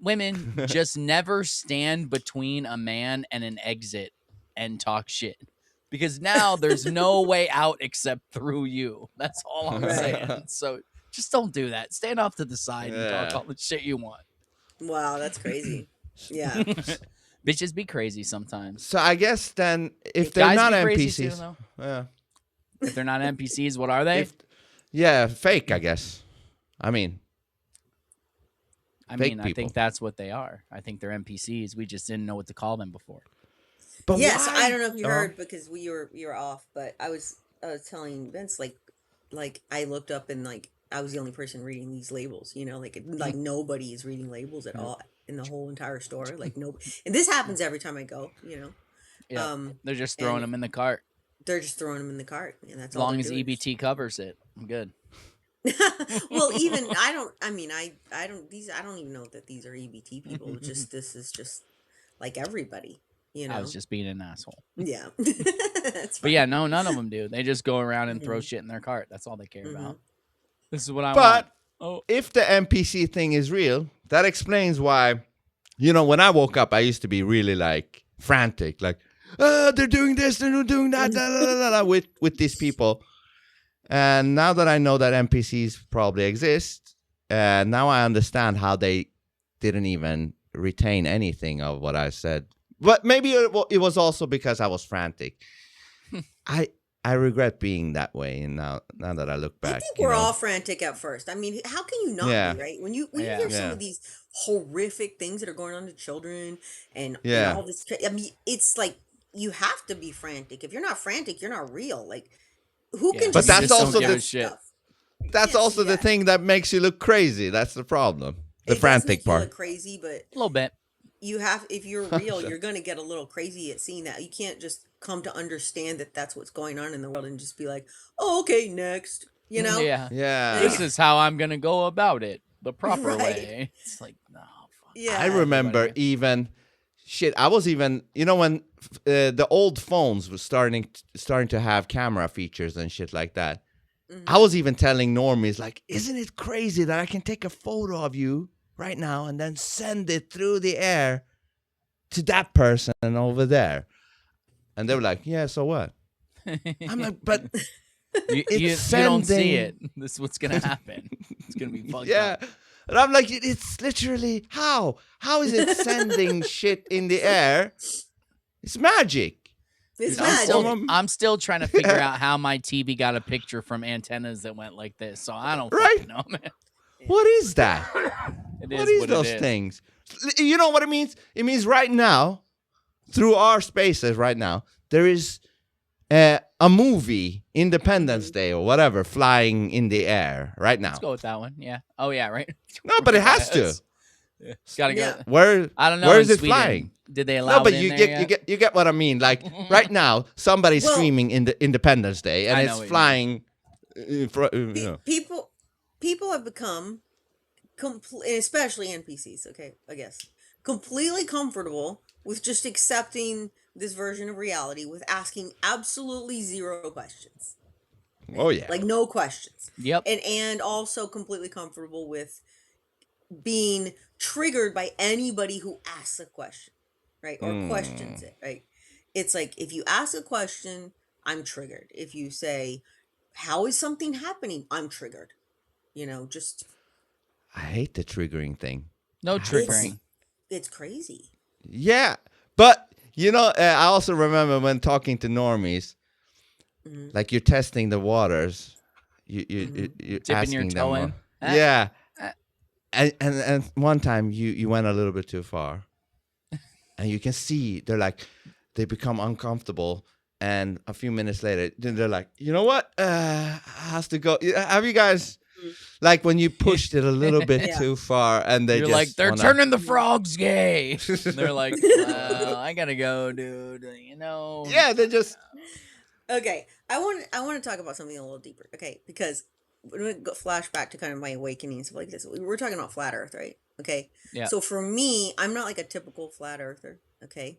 Women just never stand between a man and an exit and talk shit. Because now there's no way out except through you. That's all I'm saying. So just don't do that. Stand off to the side and talk all the shit you want. Wow, that's crazy. Yeah. Bitches be crazy sometimes. So I guess then, if they're Guys not be crazy NPCs, too, though. yeah, If they're not NPCs, what are they? yeah, fake. I guess. I mean, I fake mean, I people. think that's what they are. I think they're NPCs. We just didn't know what to call them before. but Yes, why? I don't know if you heard because you were off, but I was telling Vince like I looked up and like I was the only person reading these labels, you know, like nobody is reading labels at all in the whole entire store, like no, and this happens every time I go, you know. Yeah, they're just throwing them in the cart. They're just throwing them in the cart, and that's As long all as they're doing. EBT covers it, I'm good. Well, even I don't even know that these are EBT people. Just this is just like everybody, you know. I was just being an asshole. Yeah. That's But fine. yeah, no, none of them do. They just go around and throw shit in their cart. That's all they care about. This is what I want. But if the NPC thing is real, that explains why. You know, when I woke up, I used to be really like frantic, like, they're doing this, they're doing that, with these people. And now that I know that NPCs probably exist, now I understand how they didn't even retain anything of what I said. But maybe it was also because I was frantic. I regret being that way, and now that I look back, I think we're all frantic at first. I mean, how can you not be, right? When you hear some of these horrific things that are going on to children and all this, I mean, it's like you have to be frantic. If you're not frantic, you're not real. Like, who can? But just that's say also some the shit. stuff? That's Yes, also the thing that makes you look crazy. That's the problem. The It does frantic make you part. look crazy, but A little bit. you have, if you're real, you're going to get a little crazy at seeing that. You can't just come to understand that that's what's going on in the world and just be like, oh, okay, next, you know? Yeah. Yeah. This is how I'm going to go about it the proper Right. way. It's like, no, fuck. Yeah. I remember Everybody. even I was even, you know, when the old phones were starting to have camera features and shit like that. I was even telling normies, like, isn't it crazy that I can take a photo of you right now and then send it through the air to that person over there? And they were like, yeah, so what? I'm like, but you don't see it. This is what's going to happen. It's going to be fucked yeah. up. And I'm like, it's literally, how is it sending shit in the air? It's magic. It's Dude, magic. I'm still trying to figure out how my TV got a picture from antennas that went like this. So I don't Right? fucking know, man. What is that? It What is what those it is. things? You know what it means? It means right now, through our spaces right now, there is a movie, Independence Day or whatever, flying in the air right now. Let's go with that one. Yeah. Oh, yeah, right? No, but it has to. Yeah. Gotta go. Yeah. Where? I don't know. Where in is it Sweden. flying? Did they allow No, but it in you there get yet? you get what I mean. Like right now, somebody's Well- screaming in the Independence Day, and I know it's what you flying. You know. People have become especially NPCs, okay, I guess, completely comfortable with just accepting this version of reality with asking absolutely zero questions. Oh yeah. Like no questions. Yep. And also completely comfortable with being triggered by anybody who asks a question, right? Or questions it, right? It's like if you ask a question, I'm triggered. If you say, how is something happening? I'm triggered. You know, just I hate the triggering thing. No triggering. it's crazy. Yeah, but you know, I also remember when talking to normies, like you're testing the waters, you're Dipping asking your them. toe in. Yeah, and one time you went a little bit too far, and you can see they become uncomfortable, and a few minutes later they're like, you know what, has to go. Have you guys? Like when you pushed it a little bit Yeah. too far, and they You're just like, they're wanna- turning the frogs gay. They're like, well, I gotta go, dude. You know. Yeah, they just. Okay, I want to talk about something a little deeper. Okay, because when we go flashback to kind of my awakening and stuff like this, we were talking about flat Earth, right? Okay, Yeah. So for me, I'm not like a typical flat earther. Okay,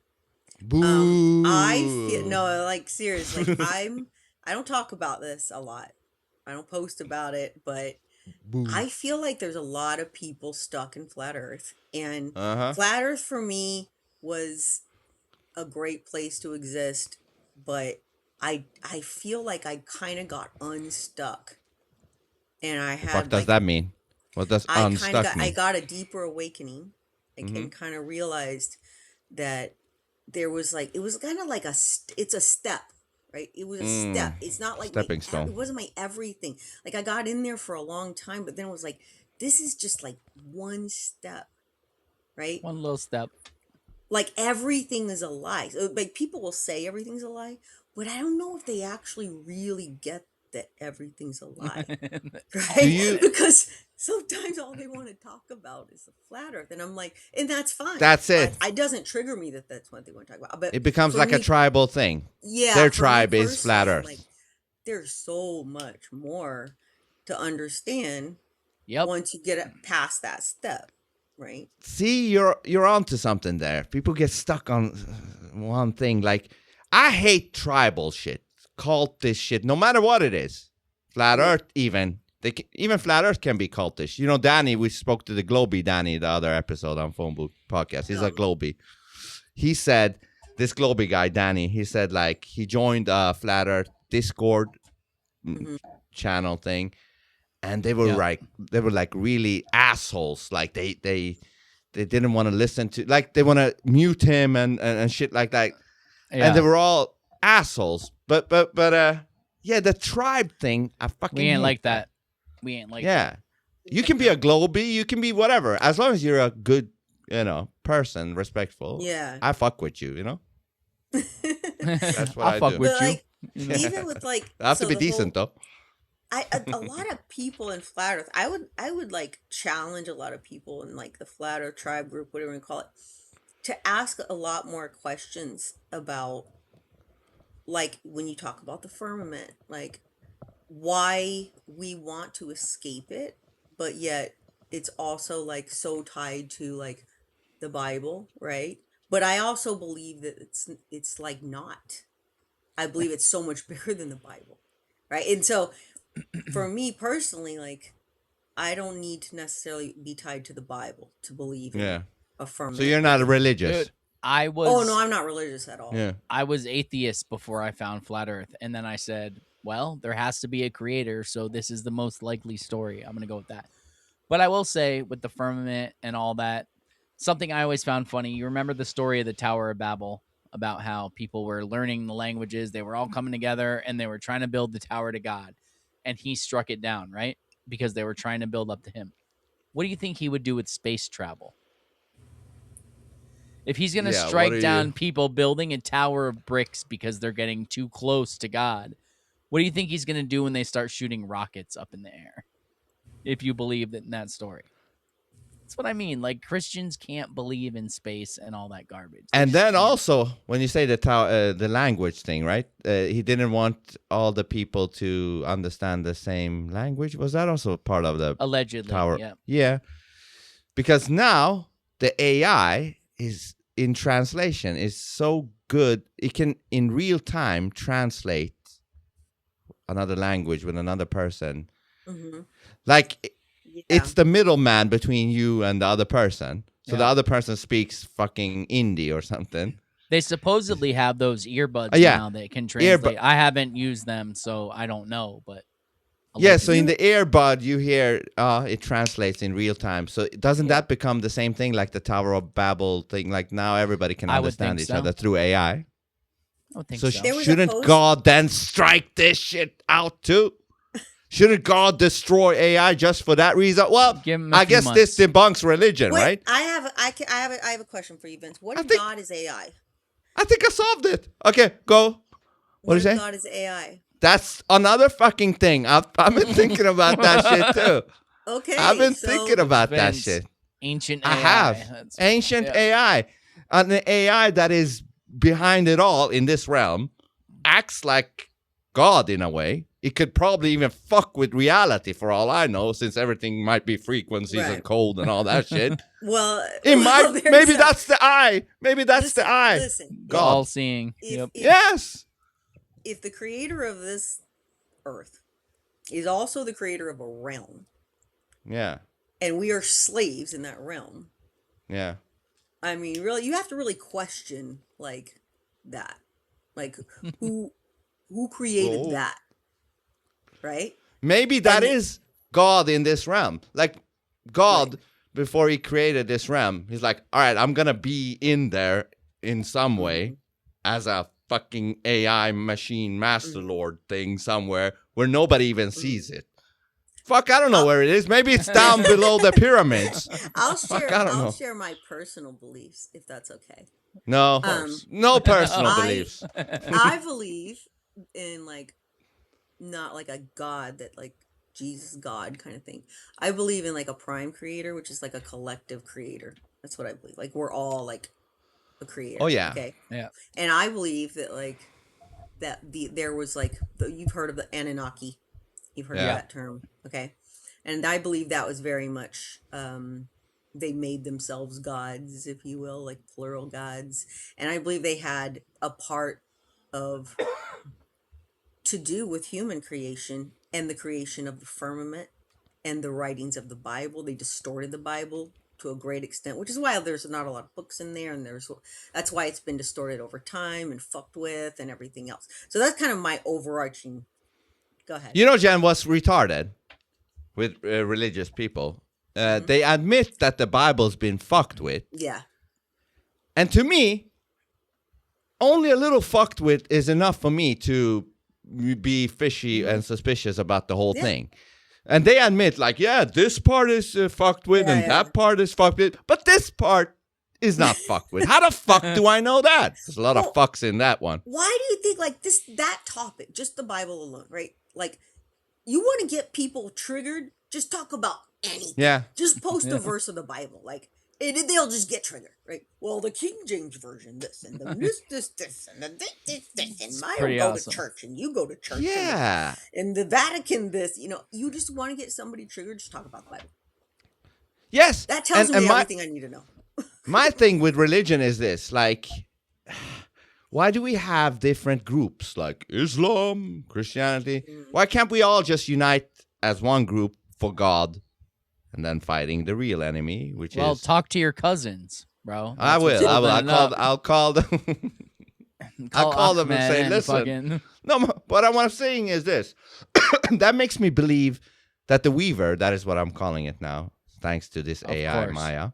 Boo. I feel no, like seriously, I don't talk about this a lot. I don't post about it, but Boo. I feel like there's a lot of people stuck in flat Earth, and Uh-huh. flat Earth for me was a great place to exist, but I feel like I kind of got unstuck, and I The fuck had does like that mean? What does I kind of unstuck got I mean? got a deeper awakening. I Mhm. kind of realized that there was like it was kind of like it's a step, right? It was a step. It's not like Stepping it stone. wasn't my everything. Like I got in there for a long time, but then it was like this is just like one step, right? One little step. Like everything is a lie. So, like people will say everything's a lie, but I don't know if they actually really get that everything's a lie, right? Do you- Because sometimes all they want to talk about is the flat Earth, and I'm like, and that's fine. That's it. It doesn't trigger me that that's what they want to talk about. But It becomes for like a me- tribal thing. Yeah, Their for me tribe is flat personally, I'm Earth. like, there's so much more to understand Yep. once you get past that step, right? See, you're onto something there. People get stuck on one thing. Like, I hate tribal shit, cultish shit, no matter what it is. Flat Earth, even even flat Earth can be cultish. You know, Danny, we spoke to the Globy Danny the other episode on Phone Booth podcast. He's a Globy. He said this Globy guy, Danny. He said like he joined a flat Earth Discord channel thing, and they were like really assholes. Like they didn't want to listen to, like they want to mute him and shit like that. Yeah. And they were all assholes. But yeah, the tribe thing, I fucking We ain't hate like that. We ain't like yeah. You can be a Globy, you can be whatever, as long as you're a good, person, respectful. Yeah. I fuck with you, That's what I'll I fuck do. with But you. like, even with like, I have to so be the whole- decent though. a lot of people in flat Earth, I would like challenge a lot of people in like the flat Earth tribe group, whatever you call it, to ask a lot more questions about like when you talk about the firmament, like why we want to escape it, but yet it's also like so tied to like the Bible, right? But I also believe that it's like not. I believe it's so much bigger than the Bible, right? And so for me personally, like I don't need to necessarily be tied to the Bible to believe in Yeah. a firmament. So you're not religious. Dude, I was Oh no, I'm not religious at all. Yeah. I was atheist before I found flat Earth, and then I said, well, there has to be a creator, so this is the most likely story. I'm going to go with that. But I will say, with the firmament and all that, something I always found funny, you remember the story of the Tower of Babel, about how people were learning the languages, they were all coming together, and they were trying to build the tower to God, and he struck it down, right? Because they were trying to build up to him. What do you think he would do with space travel? If he's going to Yeah, what strike are down you- people building a tower of bricks because they're getting too close to God, what do you think he's going to do when they start shooting rockets up in the air? If you believe in that story. That's what I mean. Like, Christians can't believe in space and all that garbage. They And just then can't. also, when you say the language thing, right? He didn't want all the people to understand the same language. Was that also part of the Allegedly, tower? yeah. Yeah. Because now the AI is in translation is so good. It can in real time translate another language with another person. Mm-hmm. Like Yeah. it's the middleman between you and the other person. So the Yeah. other person speaks fucking Hindi or something. They supposedly have those earbuds yeah. now that can translate. I haven't used them, so I don't know. But Yeah, so in allegedly. the earbud, you hear it translates in real time. So doesn't that become the same thing like the Tower of Babel thing? Like now everybody can I would understand think each so. other through AI. I don't think So so. There was a shouldn't post- God then strike this shit out too? Shouldn't God destroy AI just for that reason? Well, Give him a I few guess this debunks religion, What- right? I have a question for you, Vince. What I if think- God is AI? I think I solved it. Okay, go. What What do you if say? God is AI? That's another fucking thing. I've been thinking about that shit too. Okay, I've been so- thinking about that Vince, shit. Ancient I AI. have That's- ancient yeah. AI, and the AI that is behind it all in this realm acts like God in a way. It could probably even fuck with reality for all I know, since everything might be frequencies and Right. cold and all that shit. Well, It well, might. there's Maybe a- that's the eye. Maybe that's listen, the eye. Listen, God. All seeing. if, Yep. if, Yes. if the creator of this earth is also the creator of a realm, Yeah. and we are slaves in that realm, Yeah. I mean, really, you have to really question like that, like who created Oh. that, right? Maybe that And- is God in this realm. Like God, before he created this realm, he's like, all right, I'm going to be in there in some way as a fucking AI machine master lord thing somewhere where nobody even sees it. Fuck, I don't know where it is. Maybe it's down below the pyramids. I'll Fuck, share. I don't I'll know. share my personal beliefs if that's okay. No, no personal I- beliefs. I believe in like not like a god that like Jesus God kind of thing. I believe in like a prime creator, which is like a collective creator. That's what I believe. Like we're all like a creator. Oh, yeah. Okay. Yeah. And I believe that like there was like you've heard of the Anunnaki. You've heard Yeah. of that term. Okay. And I believe that was very much they made themselves gods, if you will, like plural gods. And I believe they had a part of to do with human creation and the creation of the firmament and the writings of the Bible. They distorted the Bible to a great extent, which is why there's not a lot of books in there, and that's why it's been distorted over time and fucked with and everything else. So that's kind of my overarching. Go ahead. You know, Jen, what's retarded with religious people? They admit that the Bible's been fucked with. Yeah. And to me, only a little fucked with is enough for me to be fishy and suspicious about the whole thing. And they admit, like, yeah, this part is fucked with and that part is fucked with, but this part is not fucked with. How the fuck do I know that? There's a lot of fucks in that one. Why do you think like that topic, just the Bible alone, right? Like, you want to get people triggered? Just talk about anything. Yeah. Just post a verse of the Bible, like, they'll just get triggered, right? Well, the King James version, this and the this and the this, and I pretty go awesome. to church and you go to church. Yeah. And the Vatican, this, you just want to get somebody triggered. Just talk about the Bible. Yes. That tells me everything I need to know. My thing with religion is this, like, why do we have different groups like Islam, Christianity? Why can't we all just unite as one group for God and then fighting the real enemy, which Well, is... talk to your cousins, bro. I That's what's will. opening up. I'll call them. I'll call them and say, Ahmed listen. fucking- No, what I'm saying is this. That makes me believe that the Weaver, that is what I'm calling it now, thanks to this Of AI course. Maya,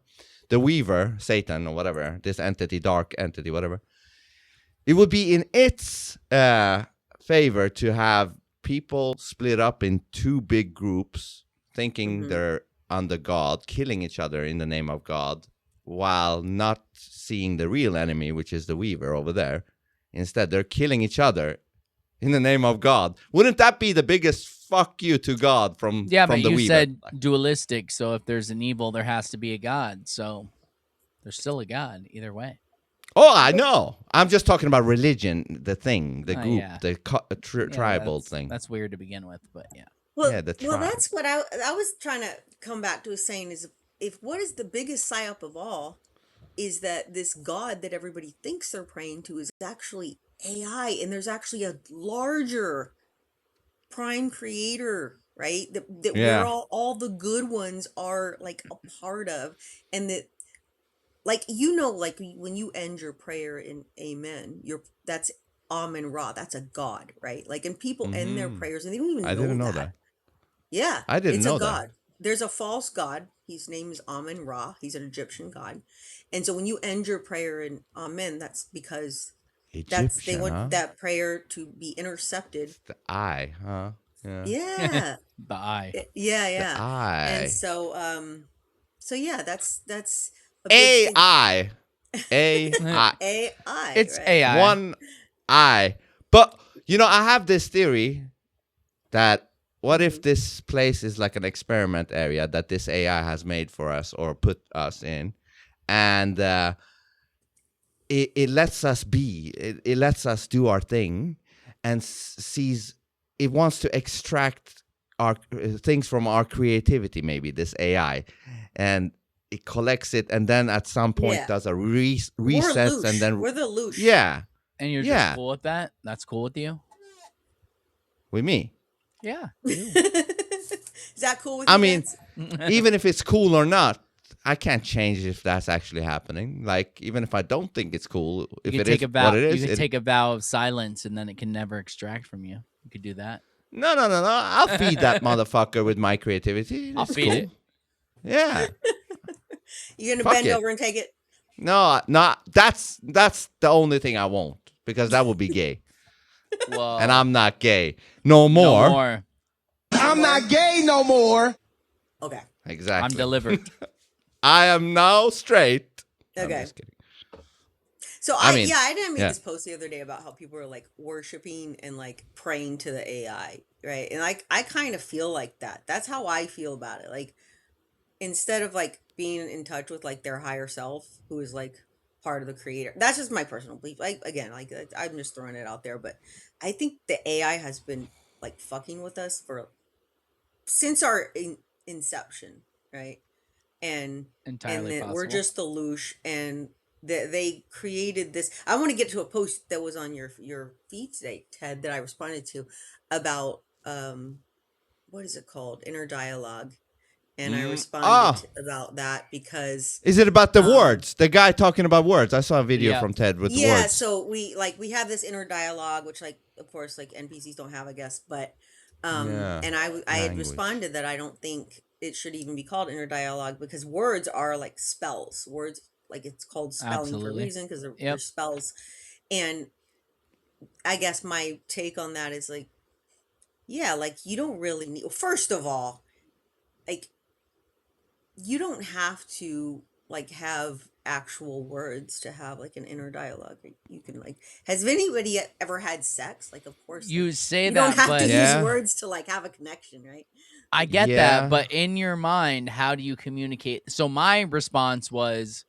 the Weaver, Satan or whatever, this entity, dark entity, whatever, it would be in its favor to have people split up in two big groups, thinking they're under God, killing each other in the name of God, while not seeing the real enemy, which is the Weaver over there. Instead, they're killing each other in the name of God. Wouldn't that be the biggest fuck you to God from Yeah, from but the you Weaver? said dualistic, so if there's an evil, there has to be a god. So there's still a god either way. Oh, I know. I'm just talking about religion, the thing, the Oh, group, yeah. the Yeah, tribal that's- thing. That's weird to begin with, but yeah. Well, Yeah, the well, tribe. that's what I was trying to come back to saying is if what is the biggest psyop of all is that this God that everybody thinks they're praying to is actually AI, and there's actually a larger prime creator, right? That Yeah. we're all the good ones are like a part of, and that like like when you end your prayer in Amen, that's Amen Ra, that's a God, right? Like, and people end their prayers and they don't even I didn't know that. Yeah, I didn't it's know a that. god. There's a false god. His name is Amen Ra. He's an Egyptian god. And so when you end your prayer in Amen, that's because they Egyptian, want huh? that prayer to be intercepted. The eye, huh? Yeah. Yeah. The eye. Yeah. Eye. And so yeah, that's a big thing. AI. AI. AI. It's right? AI. One eye. But, I have this theory that what if this place is like an experiment area that this AI has made for us or put us in, and it lets us be, it lets us do our thing, and sees it wants to extract our things from our creativity, maybe this AI, and it collects it, and then at some point Yeah. does a We're resets, loosh. and then We're the loosh. yeah, And you're Yeah. just cool with that? That's cool with you? with me. Yeah. Is that cool with I you? mean, Vince? even if it's cool or not, I can't change if that's actually happening. Like, even if I don't think it's cool, if You it can take is a vow. what it is, You can take a vow of silence, and then it can never extract from you. You could do that. no. I'll feed that motherfucker with my creativity. I'll It's feed cool. it. Yeah. You gonna Fuck bend it. over and take it? No, that's the only thing I won't, because that would be gay, Well, and I'm not gay no more. no more. I'm not gay no more. Okay. Exactly. I'm delivered. I am now straight. I'm Okay. just kidding. So I I mean, didn't make yeah. this post the other day about how people are like worshiping and like praying to the AI, right? And like I kind of feel like that. That's how I feel about it. Like instead of like being in touch with like their higher self, who is like part of the creator. That's just my personal belief. Like again, like I'm just throwing it out there, but I think the AI has been like fucking with us for since our inception, right? And Entirely then possible. we're just the loosh, and they created this. I want to get to a post that was on your feed today, Ted, that I responded to about what is it called, inner dialogue, and I responded about that because Is it about the words? The guy talking about words. I saw a video Yeah. from Ted with yeah. words. So we have this inner dialogue, which like of course like NPCs don't have, I guess, but Yeah, and I had language. responded that I don't think it should even be called inner dialogue because words are like spells. Words, like it's called spelling for a Absolutely. reason because they're Yep. spells. And I guess my take on that is like, yeah, like you don't really need. First of all, like you don't have to like have actual words to have like an inner dialogue. Like, you can like. Has anybody ever had sex? Like, of course, You like, say you that, don't have but to Yeah. use words to like have a connection, right? I get Yeah. that, but in your mind, how do you communicate? So my response was,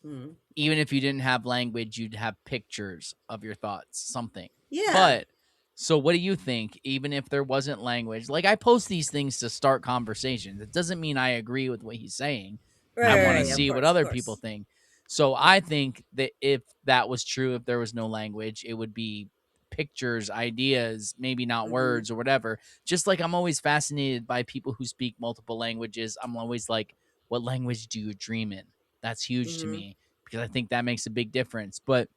Mhm. even if you didn't have language, you'd have pictures of your thoughts, something. Yeah. But so what do you think? Even if there wasn't language, like I post these things to start conversations. It doesn't mean I agree with what he's saying. I want to see what other people think. So I think that if that was true, if there was no language, it would be pictures, ideas, maybe not words or whatever. Just like I'm always fascinated by people who speak multiple languages. I'm always like, what language do you dream in? That's huge to me because I think that makes a big difference. But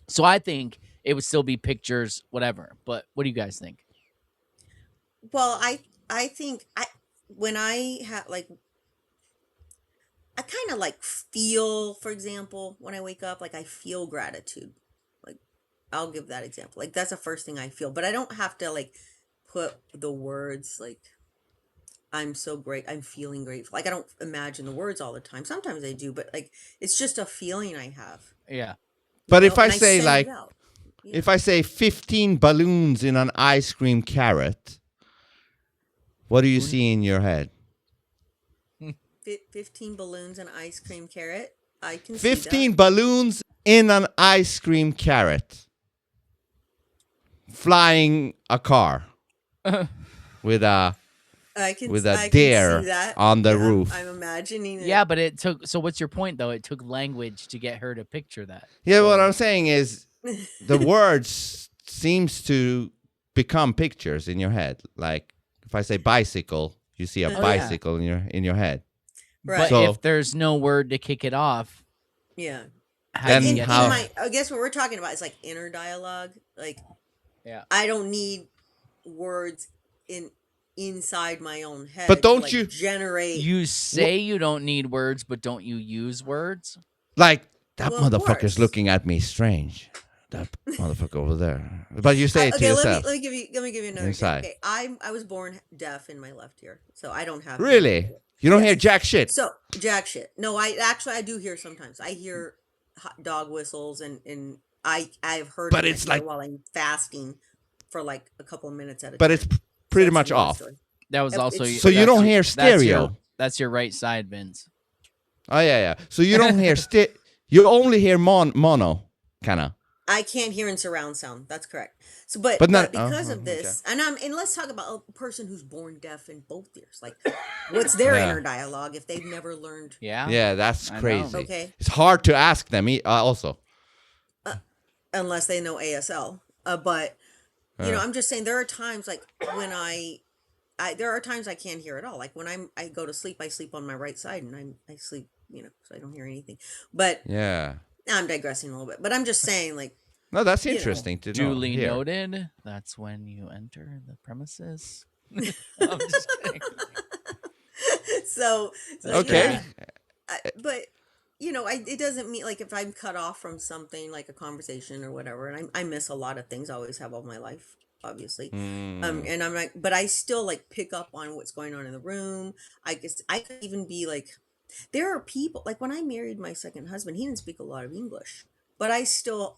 so I think it would still be pictures, whatever. But what do you guys think? Well, I think when I have like I kind of like feel, for example, when I wake up, like I feel gratitude. Like I'll give that example. Like that's the first thing I feel, but I don't have to like put the words like I'm so great. I'm feeling grateful. Like I don't imagine the words all the time. Sometimes I do, but like it's just a feeling I have. Yeah. But you if know, I and say send it like, out. Yeah. if I say 15 balloons in an ice cream carrot, what do you see in your head? 15 balloons and ice cream carrot. I can 15 see balloons in an ice cream carrot. Flying a car with a that. I can with I a can deer see that. on the Yeah, roof. I'm imagining it. Yeah, but it took. So what's your point, though? It took language to get her to picture that. Yeah, what I'm saying is the words seems to become pictures in your head. Like if I say bicycle, you see a Oh, yeah. bicycle in your head. Right. But So- if there's no word to kick it off, Yeah. how Then do you in, get in how- there? I guess what we're talking about is like inner dialogue. Like, Yeah. I don't need words inside my own head. But to, don't like, you- generate? You say you don't need words, but don't you use words? Like that Well, of motherfucker's course. looking at me strange. That motherfucker over there. But you say it to Okay, yourself. let me give you another Inside. example. Okay, I was born deaf in my left ear, so I don't have Really? You don't Yes. hear jack shit. So jack shit. No, I do hear sometimes. I hear hot dog whistles and I've heard. But it in it's my ear like- while I'm fasting for like a couple of minutes at a time. But it's pretty That's much another off. story. That was Yep, also. it's- So you that's don't your- hear that's stereo. That's your right side, Vince. Oh yeah. So you don't hear you only hear mono, kinda. I can't hear in surround sound. That's correct. So, but not because of this, and let's talk about a person who's born deaf in both ears. Like, what's their Yeah. inner dialogue if they've never learned? Yeah, that's I know. crazy. Okay. It's hard to ask them also. Unless they know ASL. But you know, I'm just saying there are times like when there are times I can't hear at all. Like when I go to sleep, I sleep on my right side, and I sleep, you know, so I don't hear anything. But Yeah. I'm digressing a little bit. But I'm just saying, like, No, that's you know, interesting to know. Duly Here. noted. That's when you enter the premises. I'm just kidding. so Okay. but you know, it doesn't mean like if I'm cut off from something like a conversation or whatever, and I miss a lot of things. I always have all my life, obviously. And I'm like, but I still like pick up on what's going on in the room. I guess I could even be like, there are people like when I married my second husband, he didn't speak a lot of English, but I still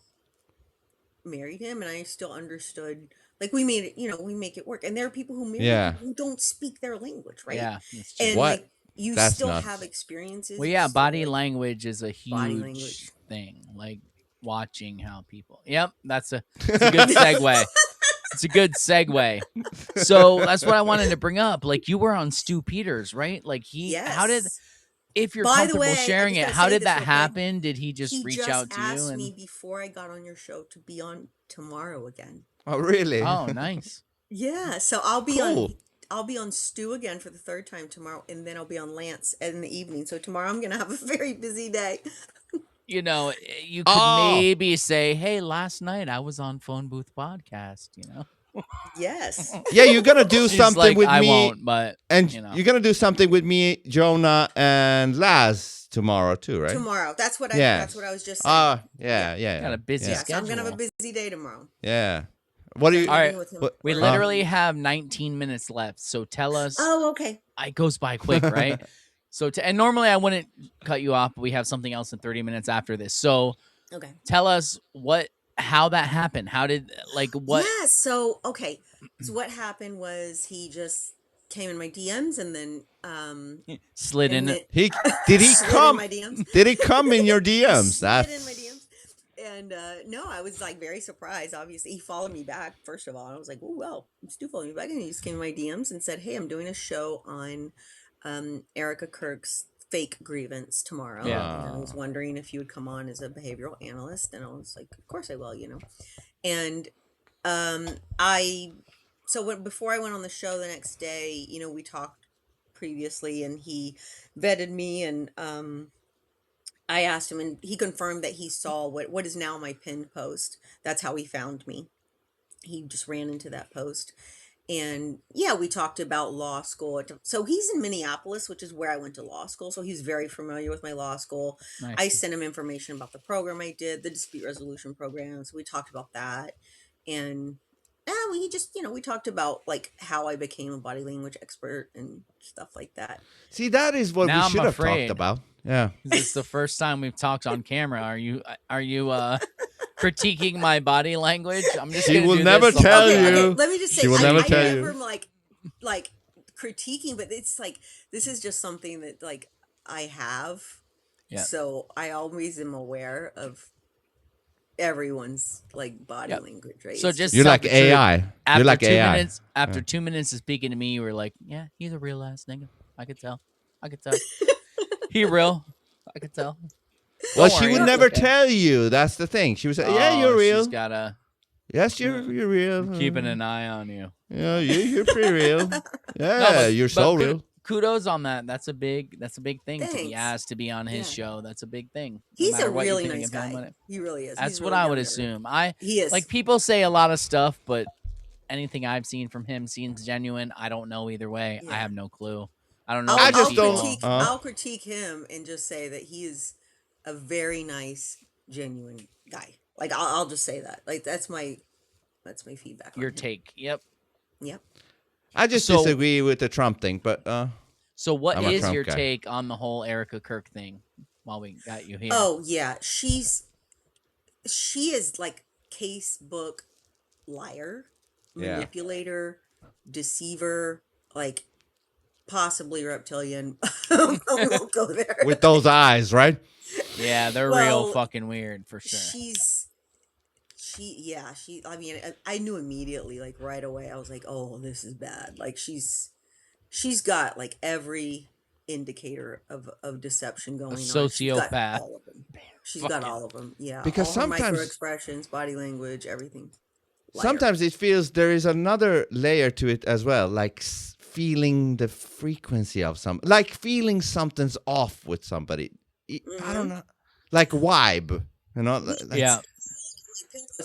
married him and I still understood. Like we made it, you know, we make it work. And there are people who marry him who don't speak their language, right? Yeah. That's true. And What? like you That's still nuts. have experiences. Well, you yeah, still, body like, language is a body huge language. thing. Like watching how people. Yep, that's a good segue. It's a good segue. So that's what I wanted to bring up. Like you were on Stu Peters, right? Like how did? Yes. If you're By the comfortable way, I sharing just it, gotta how say did this that real quick. happen? Did he just He reach just out to you? asked And me before I got on your show to be on tomorrow again. Oh, really? oh, nice. Yeah, so I'll be Cool. on Stu again for the third time tomorrow, and then I'll be on Lance in the evening. So tomorrow I'm gonna have a very busy day. You know, you could maybe say, "Hey, last night I was on Phone Booth Podcast." You know. Yes. Yeah, you're gonna do She's something like, with I me, won't, but and you know. you're gonna do something with me, Jonah, and Laz tomorrow too, right? Tomorrow. That's what Yes. I was just saying. Yeah. Got a busy yeah. Yeah, so I'm gonna have a schedule. busy day tomorrow. Yeah. What do you? All right, With him. what- we Huh? literally have 19 minutes left, so tell us. Oh, okay. It goes by quick, right? So, and normally I wouldn't cut you off, but we have something else in 30 minutes after this. So, Okay. tell us how that happened. How did what? Yeah, so okay. So what happened was he just came in my DMs and then Slid in. then- Did he slid in come? my DMs. Did he come in your DMs? Slid in my DMs. And no, I was like very surprised. Obviously, he followed me back first of all. And I was like, "Oh well, Stu followed me back," and he just came in my DMs and said, "Hey, I'm doing a show on Erica Kirk's fake grievance tomorrow. Yeah. And I was wondering if you would come on as a behavioral analyst." And I was like, "Of course I will," you know. And before I went on the show the next day, you know, we talked previously, and he vetted me, and I asked him, and he confirmed that he saw what is now my pinned post. That's how he found me. He just ran into that post. And yeah, we talked about law school. So he's in Minneapolis, which is where I went to law school. So he's very familiar with my law school. Nice. I sent him information about the program I did, the dispute resolution program. So we talked about that. And we just, you know, we talked about like how I became a body language expert and stuff like that. See, that is what Now we I'm should have afraid. talked about. Yeah. This is the first time we've talked on camera. Are you critiquing my body language? I'm just. She gonna will do never this the tell whole time. you. Let me just say, She will I never tell never you. like critiquing, but it's like this is just something that like I have. Yeah. So I always am aware of everyone's like body Yep. language, right? So It's just You're tell like the truth. AI. After You're like 2 AI. minutes, after 2 minutes of speaking to me, you were like, "Yeah, he's a real ass nigga. I could tell. He real. I could tell." Well, Don't she worry, would it's never okay. tell you. That's the thing. She would say, "Yeah, you're real. She's gotta Yes, you're real. keeping an eye on you. Yeah, you're pretty real. Yeah, but- you're so but real." Kudos on that. That's a big thing to be Thanks. asked to be on his Yeah. show. That's a big thing. No He's matter a what you really think nice of him, guy. what- He really is. That's He's what really I would down to earth. assume. He is. Like people say a lot of stuff, but anything I've seen from him seems genuine. I don't know either way. Yeah. I have no clue. I don't know. I if just people- don't- I'll critique him and just say that he is a very nice, genuine guy. Like I'll just say that. Like that's my feedback. on Your him. take. Yep. Yep. I just So- disagree with the Trump thing, but So what I'm a is Trump your guy. take on the whole Erica Kirk thing? While we got you here. Oh yeah, she is like casebook liar, Yeah. manipulator, deceiver, like possibly reptilian. We won't go there. with those eyes, right? Yeah, they're Well, real fucking weird for sure. She's I mean, I knew immediately, like right away. I was like, oh, this is bad. Like she's got like every indicator of deception going on. She's got sociopath. all of them. She's got all of them. Yeah. Because all her sometimes- micro expressions, body language, everything. Liar. Sometimes it feels there is another layer to it as well, like feeling the frequency of like feeling something's off with somebody. I don't know, like vibe, you know? Yeah.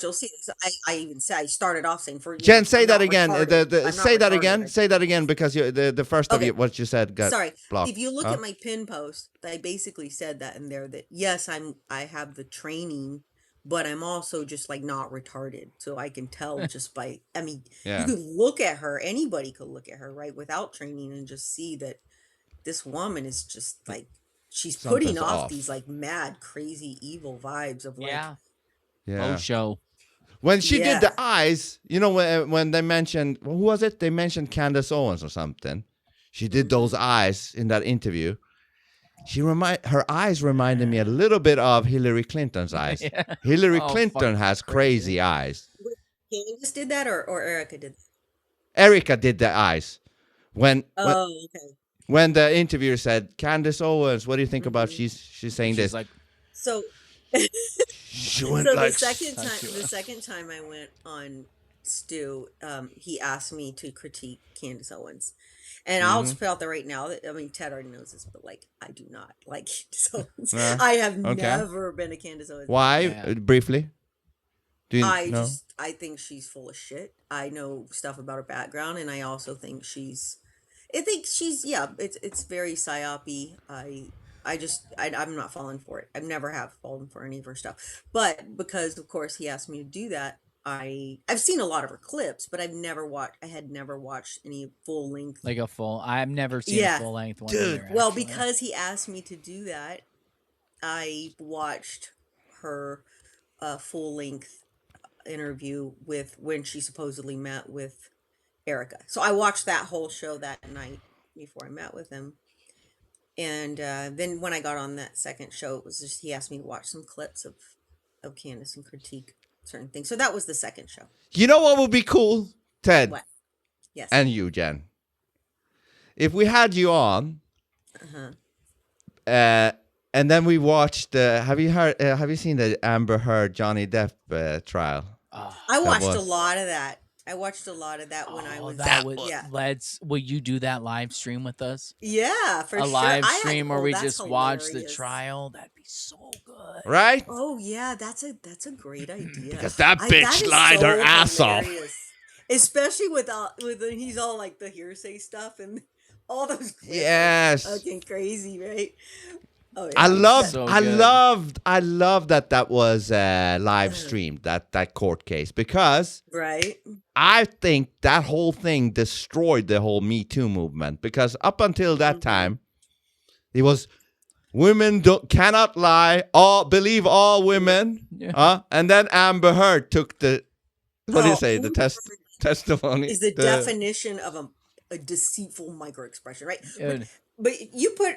You'll see. So I even say I started off saying for Jen, say I'm that not again. retarded. I'm not Say that retarded. again. Say that again because the first of Okay. you, what you said got Sorry. blocked. If you look Huh? at my pin post, I basically said that in there that yes, I have the training, but I'm also just like not retarded. So I can tell just by I mean, Yeah. you could look at her, anybody could look at her, right, without training and just see that this woman is just like she's putting Something's off off. these like mad, crazy, evil vibes of like Yeah. Yeah. Oh, show. When she did Yeah. the eyes, you know, when they mentioned, who was it? They mentioned Candace Owens or something. She did those eyes in that interview. Her eyes reminded me a little bit of Hillary Clinton's eyes. Yeah. Hillary Oh, Clinton fucking has crazy eyes. Candace did that or Erica did that? Erica did the eyes. When Okay. when the interviewer said, Candace Owens, what do you think about she's saying She's this? like, So She went so like the second time I went on Stu, he asked me to critique Candace Owens. And I'll just put out there right now that I mean Ted already knows this, but like I do not like Candace Owens. I have okay. never been a Candace Owens. Why? Yeah. Briefly. Do you know? I think she's full of shit. I know stuff about her background, and I also think she's yeah, it's very psyopy. I'm not falling for it. I never have fallen for any of her stuff. But because of course he asked me to do that, I've seen a lot of her clips, but I had never watched any full length. like a full. I've never seen Yeah. a full length one. Dude. Either, Well, actually. because he asked me to do that, I watched her full length interview with when she supposedly met with Erica. So I watched that whole show that night before I met with him. And then when I got on that second show, it was just he asked me to watch some clips of Candace and critique certain things. So that was the second show. You know what would be cool, Ted? What? Yes. And you, Jen. If we had you on, and then we watched. Have you seen the Amber Heard Johnny Depp trial? I watched was- a lot of that. I watched a lot of that when I was yeah. Will you do that live stream with us? Yeah, for A sure. live I had- stream where oh, we that's just watch the hilarious. trial? That'd be so good. Right? Oh yeah, that's a great idea. Because that that bitch is lied her so ass off. hilarious. Especially with he's all like the hearsay stuff and all those clips are Yes. fucking crazy, right? Oh yeah. I loved So I good. loved that was live streamed, that court case, because right. I think that whole thing destroyed the whole Me Too movement, because up until that time it was women cannot lie, believe all women. Yeah. And then Amber Heard took the what do you Oh, say, the testimony Is the definition of a deceitful microexpression, right? Dude. But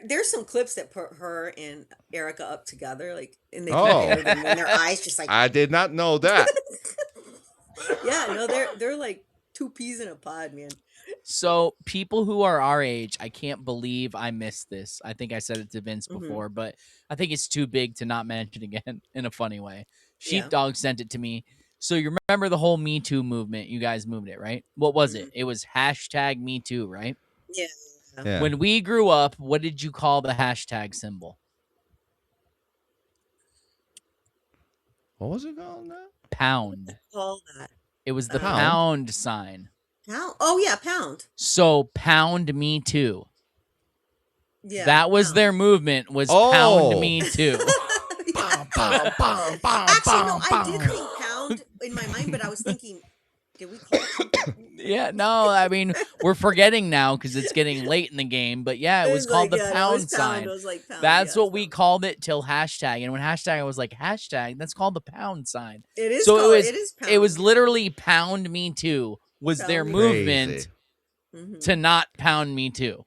there's some clips that put her and Erica up together, like, and they Oh. compared them, and their eyes just like, I did not know that. yeah, no, they're like two peas in a pod, man. So people who are our age, I can't believe I missed this. I think I said it to Vince before, but I think it's too big to not mention again in a funny way. Yeah. Sheepdog sent it to me. So you remember the whole Me Too movement? You guys moved it, right? What was it? It was hashtag Me Too, right? Yeah. Yeah. When we grew up, what did you call the hashtag symbol? What was it called now? Pound. Call that It was the Pound? pound sign. pound. Oh yeah, pound. So pound Me Too. Yeah, That was pound. their movement, was Oh. pound Me Too. Actually, no, I did think pound in my mind, but I was thinking, did we call it? Yeah, no, I mean, we're forgetting now because it's getting late in the game. But yeah, it was called the yeah, pound it was sign. It was like pound. That's yeah, what we called it till hashtag. And when hashtag, I was like, hashtag, that's called the pound sign. It is. So called, it is pound. It was literally pound Me Too was their Pound movement Crazy. Mhm. to not pound Me Too.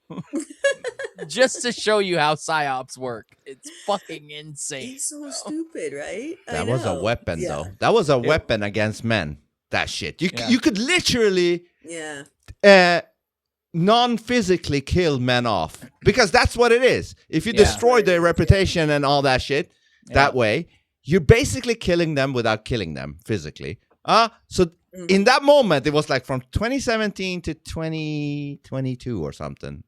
just to show you how psyops work. It's fucking insane. It's so stupid, right? That was a weapon, Yeah. though. That was a weapon against men. That shit. Yeah. You could literally Yeah. non-physically kill men off, because that's what it is. If you destroy their reputation and all that shit that way, you're basically killing them without killing them physically. So in that moment, it was like from 2017 to 2022 or something.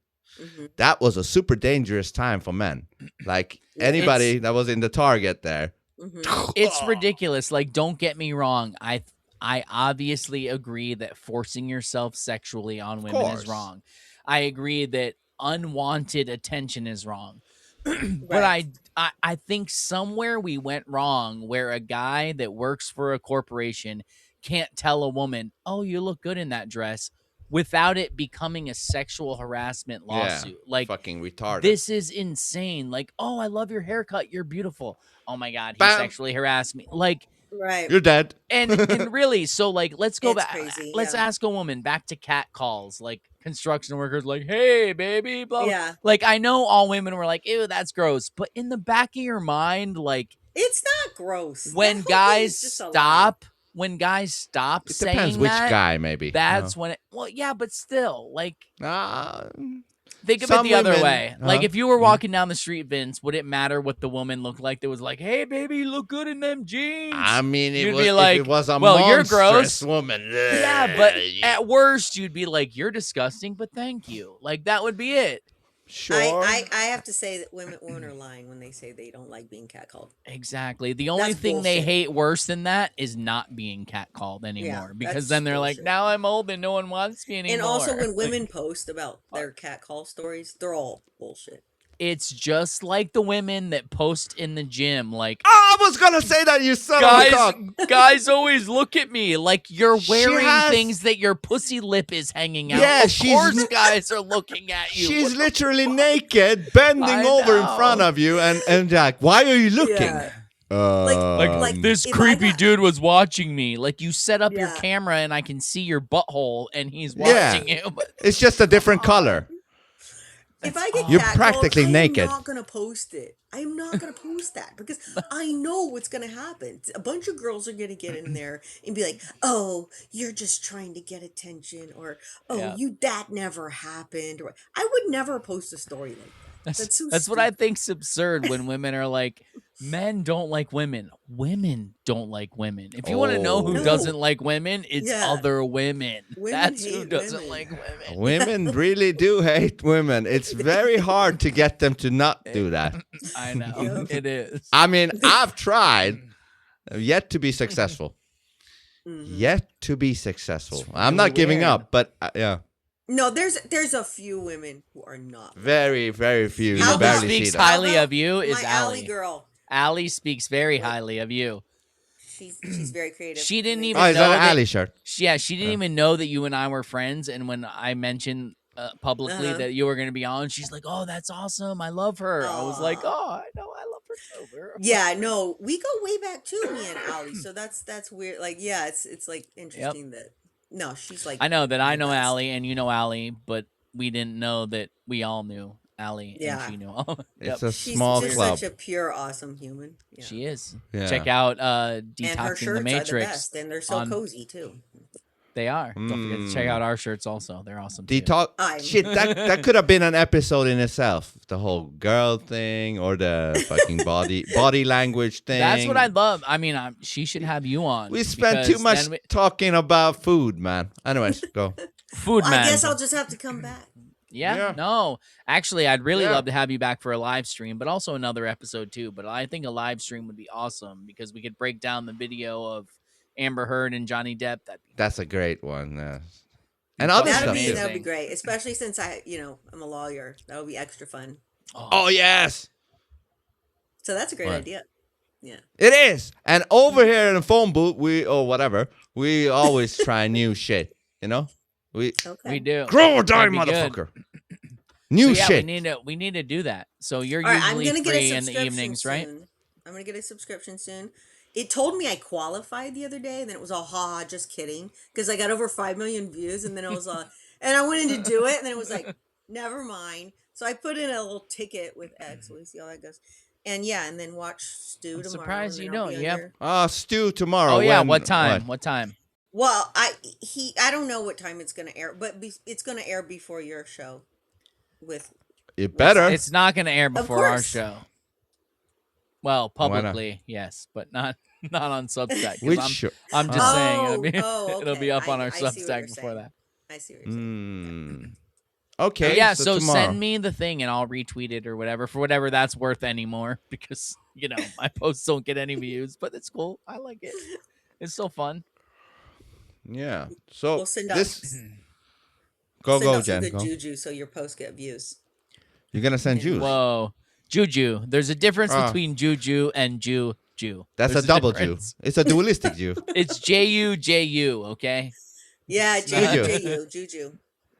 That was a super dangerous time for men. Like anybody that was in the target there. It's ridiculous. Like, don't get me wrong. I obviously agree that forcing yourself sexually on women is wrong. I agree that unwanted attention is wrong. But I think somewhere we went wrong, where a guy that works for a corporation can't tell a woman, "Oh, you look good in that dress," without it becoming a sexual harassment lawsuit. Like, fucking retarded. This is insane. Like, "Oh, I love your haircut. You're beautiful." Oh my God, he sexually harassed me. Like, you're dead. and really, so like, let's go back. Crazy, let's ask a woman, back to cat calls, like construction workers, like, "Hey, baby," blah, blah. Yeah. Like, I know all women were like, "Ew, that's gross," but in the back of your mind, like, it's not gross. When guys stop. When guys stop It saying depends which that, guy, maybe. that's when it. Well, yeah, but still, like, think of it some the other women- way. Like, if you were walking down the street, Vince, would it matter what the woman looked like that was like, "Hey, baby, you look good in them jeans"? I mean, You'd was, be like, if it was a "Well, you're monstrous gross." woman. Yeah, but at worst, you'd be like, "You're disgusting," but thank you. Like, that would be it. Sure. I have to say that women are lying when they say they don't like being catcalled. Exactly. The only That's thing they bullshit. hate worse than that is not being catcalled anymore. Because that's then they're like, bullshit. "Now I'm old and no one wants me anymore." And also, when women post about their catcall stories, they're all bullshit. It's just like the women that post in the gym, like, I was gonna say that, you son of a cock. guys always look at me like you're wearing has- things that your pussy lip is hanging out. Yeah, of she's- course guys are looking at you. She's What the literally naked, bending I over in know. front of you, and like, why are you looking? Yeah. like this if creepy I got- dude was watching me. Like, you set up your Yeah. camera and I can see your butthole and he's Yeah. watching you. But It's just a different color. If I get You're catcalled, practically I am naked. not gonna post it. I'm not gonna post that because I know what's gonna happen. A bunch of girls are gonna get in there and be like, "Oh, you're just trying to get attention," or "Oh, Yeah. that never happened," or I would never post a story like that. That's so That's what I stupid. think's absurd when women are like, "Men don't like women. Women don't like women." If you want to know who No. doesn't like women, it's Yeah. other women. Women That's who hate doesn't women. like women. Women really do hate women. It's very hard to get them to not do that. I know. It is. I mean, I've tried, yet to be successful. Mm-hmm. Yet to be successful. I'm not giving weird. up, but yeah, No, there's a few women who are not. very, very few. You know You who barely see speaks them. highly How of you is my Allie Allie. girl. Allie speaks very highly of you. She's very creative. She didn't Amazing. even Oh, is know that an that- alley shirt? she didn't even know that you and I were friends. And when I mentioned publicly Uh-huh. that you were going to be on, she's like, "Oh, that's awesome. I love her." I was like, Aw. "Oh, I know. I love her too, girl." Yeah, no, we go way back too, me and Allie. So that's weird. Like, yeah, it's like interesting that no, she's like I know that I the know best. Allie and you know Allie, but we didn't know that we all knew Allie Yeah. and she knew all. It's Yep. a She's small just club. such a pure, awesome human. Yeah. She is. Yeah. Check out And her Detoxing shirts the are the Matrix. best, and they're so on- cozy too. They are. Don't forget to check out our shirts also. They're awesome. too. Detox. I'm- Shit, that could have been an episode in itself. The whole girl thing or the fucking body language thing. That's what I'd love. I mean, she should have you on. We spent too because much then we- talking about food, man. Anyways, go. food Well, man. I guess I'll just have to come back. Yeah, no. Actually, I'd really Yeah. love to have you back for a live stream, but also another episode too. But I think a live stream would be awesome because we could break down the video of Amber Heard and Johnny Depp. That's a great one. Yeah. And other That'd stuff. be too. that'd be great, especially since I'm a lawyer. That would be extra fun. Oh yes, So that's a great Right. idea. Yeah. it is. And over here in the phone booth, we always try new shit. You know, we Okay. We do. grow or die, That'd be good. motherfucker. New So, yeah, shit. we need to do that. So you're All right, I'm usually gonna get a free in the subscription evenings, right? soon. I'm gonna get a subscription soon. It told me I qualified the other day, and then it was all ha, just kidding, because I got over 5 million views, and then I was and I went in to do it, and then it was like, Never mind. So I put in a little ticket with X. We'll see how that goes. And yeah, and then watch Stu I'm tomorrow. surprised and you then I'll don't. be on You have. your- Stu tomorrow. Oh yeah. When, What time? What time? Well, I don't know what time it's gonna air, but it's gonna air before your show. With It better. It's not going to air before our course. show. Well, Why not? publicly, yes, but not on Substack. 'cause Which I'm, show? I'm just saying. It'll okay. be up on our I see what Substack you're before saying. that. I see what you're saying. Okay. But yeah, so tomorrow. send me the thing and I'll retweet it or whatever for whatever that's worth anymore because my posts don't get any views, but it's cool. I like it. It's so fun. Yeah. So We'll send out, this. send Go, out some Jen. good Go. juju so your posts get views. You're gonna send juice. Whoa, Juju. There's a difference between Juju and Jew. That's There's a double difference. Jew. It's a dualistic Jew. It's J-U-J-U, okay? Yeah, Juju.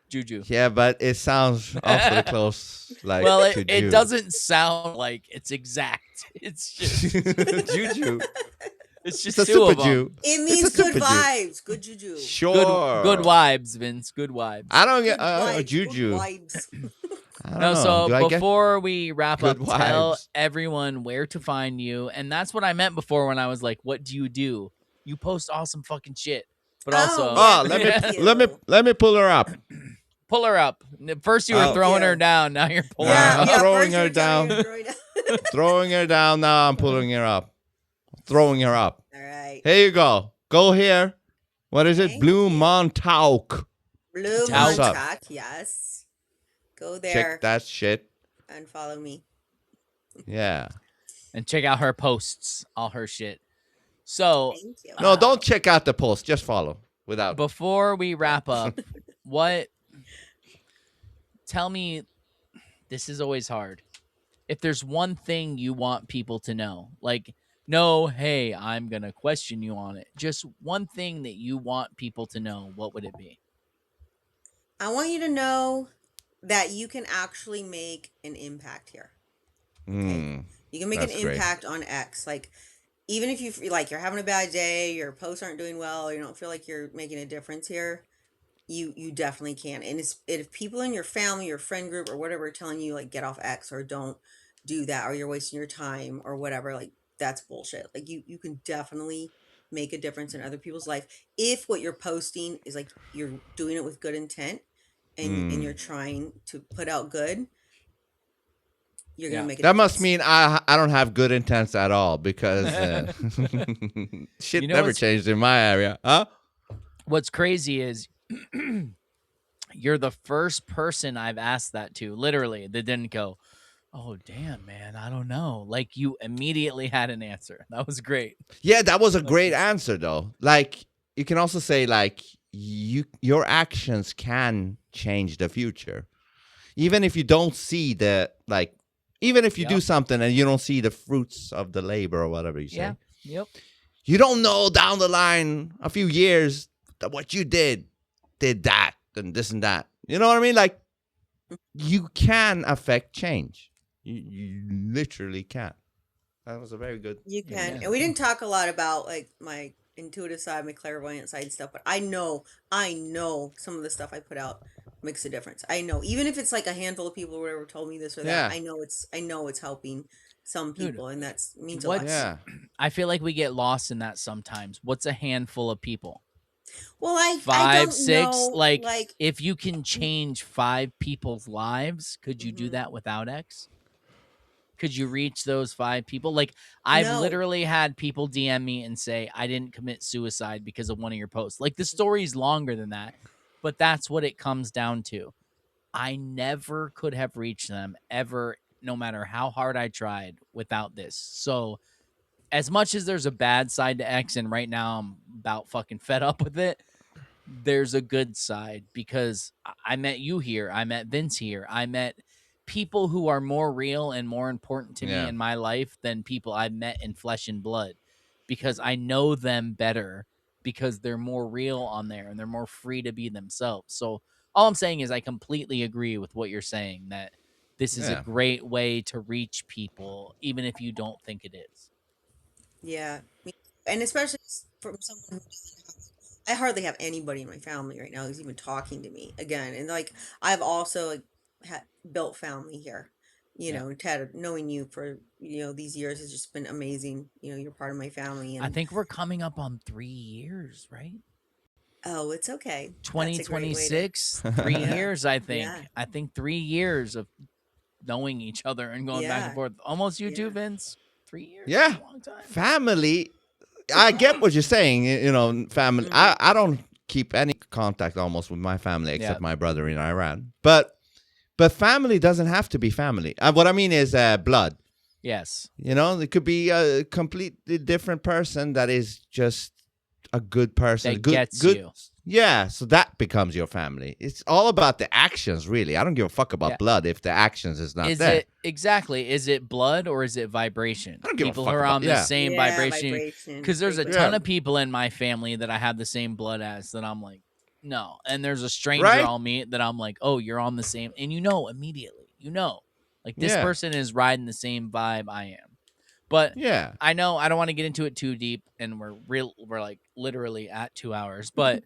Juju. Yeah, but it sounds awfully close. Like Well, to it Jew. doesn't sound like it's exact. It's just Juju. it's just It's a two of super them. Jew. It It's means a super good Jew. vibes. Good juju. Sure. Good vibes, Vince. Good vibes. I don't get Good vibes, Juju. Good vibes. I don't No, know. so Do I get- before we wrap up, good tell vibes? everyone where to find you. And that's what I meant before when I was like, what do? You post awesome fucking shit. But also let me pull her up. pull her up. First you were throwing her down, now you're pulling her I'm up. throwing first her you're down. throwing her Throwing her down. Now I'm pulling her up. Throwing her up. All right. Here you go. Go here. What is it? Okay. BlueMontauk. BlueMontauk, up? yes. Go there Check that shit. and follow me. Yeah. And check out her posts, all her shit. So Thank you. No, don't check out the post. Just follow. Without. before we wrap up, tell me, this is always hard. If there's one thing you want people to know, like, no, hey, I'm going to question you on it. Just one thing that you want people to know, what would it be? I want you to know that you can actually make an impact here. Mm. You can make That's an great. impact on X. Like, even if you feel like you're having a bad day, your posts aren't doing well, you don't feel like you're making a difference here, you definitely can. And if people in your family, your friend group, or whatever are telling you like get off X or don't do that, or you're wasting your time or whatever, like that's bullshit. Like you can definitely make a difference in other people's life if what you're posting is like you're doing it with good intent and you're trying to put out good. You're gonna make it. That must mean I don't have good intents at all because shit You know never what's- changed in my area. Huh? What's crazy is you're the first person I've asked that to, literally, that didn't go, oh, damn, man, I don't know. Like, you immediately had an answer. That was great. Yeah, that was a great answer though. Like you can also say like your actions can change the future. Even if you don't see even if you do something and you don't see the fruits of the labor or whatever you say. Yeah. Yep. You don't know down the line a few years that what you did that and this and that. You know what I mean? Like you can affect change. You literally can. That was a very good. You can. Yeah. And we didn't talk a lot about like my intuitive side, my clairvoyant side stuff, but I know some of the stuff I put out makes a difference. I know, even if it's like a handful of people or whatever told me this or that, Yeah. I know it's helping some Dude, people, and that means a what- lot. Yeah. I feel like we get lost in that sometimes. What's a handful of people? Well, I 5, don't 6, know, like if you can change 5 people's lives, could you do Mhm. that without X? Could you reach those 5 people? Like I've No. literally had people DM me and say I didn't commit suicide because of one of your posts. Like the story's longer than that, but that's what it comes down to. I never could have reached them ever, no matter how hard I tried, without this. So as much as there's a bad side to X, and right now I'm about fucking fed up with it, there's a good side because I met you here. I met Vince here. I met people who are more real and more important to me Yeah. in my life than people I've met in flesh and blood because I know them better because they're more real on there and they're more free to be themselves. So all I'm saying is I completely agree with what you're saying, that this is Yeah. a great way to reach people, even if you don't think it is. Yeah, and especially from someone who doesn't have, I hardly have anybody in my family right now who's even talking to me again. And like I've also like built family here. You know, Ted, knowing you for, these years has just been amazing. You're part of my family. And I think we're coming up on 3 years, right? oh, it's okay. 2026, 3 years, I think. Yeah. I think 3 years of knowing each other and going back and forth. Almost you too, Vince. 3 years. Yeah. That's a long time. Family. I get what you're saying. Family. I don't keep any contact almost with my family except my brother in Iran. But family doesn't have to be family. What I mean is blood. Yes. It could be a completely different person that is just a good person. That gets you. Yeah, so that becomes your family. It's all about the actions, really. I don't give a fuck about blood if the actions is not there. Is it blood or is it vibration? I don't give a People fuck who are about- on the same vibration. Because there's a Big ton of people in my family that I have the same blood as that I'm like, no. And there's a stranger I'll meet that I'm like, oh, you're on the same. And immediately. Like this person is riding the same vibe I am. But I know I don't want to get into it too deep, and we're like literally at 2 hours. But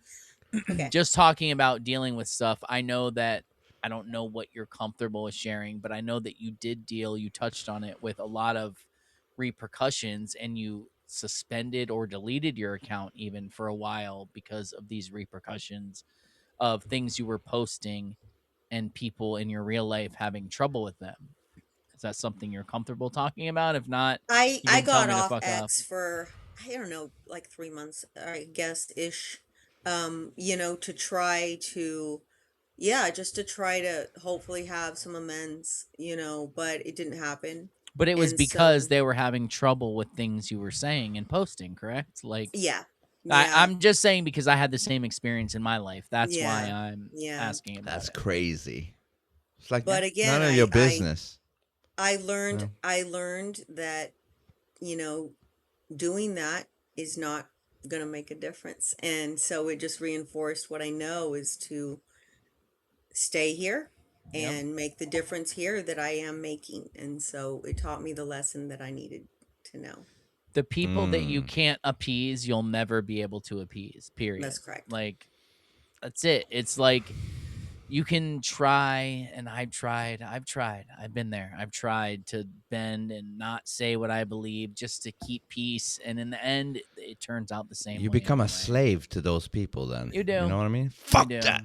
just talking about dealing with stuff, I know that I don't know what you're comfortable with sharing, but I know that you touched on it with a lot of repercussions, and you suspended or deleted your account even for a while because of these repercussions of things you were posting and people in your real life having trouble with them. Is that something you're comfortable talking about? If not, I got off X for, I don't know, like 3 months, I guess, ish. To try to, just to try to hopefully have some amends, but it didn't happen. But it was because they were having trouble with things you were saying and posting, correct? Like, I'm just saying because I had the same experience in my life. That's why I'm asking about That's it. crazy. It's like, but again, none of your business. I learned that, doing that is not going to make a difference. And so it just reinforced what I know is to stay here and make the difference here that I am making. And so it taught me the lesson that I needed to know. The people that you can't appease, you'll never be able to appease, period. That's correct. Like, that's it. It's like, you can try, and I've been there. I've tried to bend and not say what I believe just to keep peace. And in the end, it turns out the same You way become a anyway. slave to those people then. You do. You know what I mean? Fuck You do. that.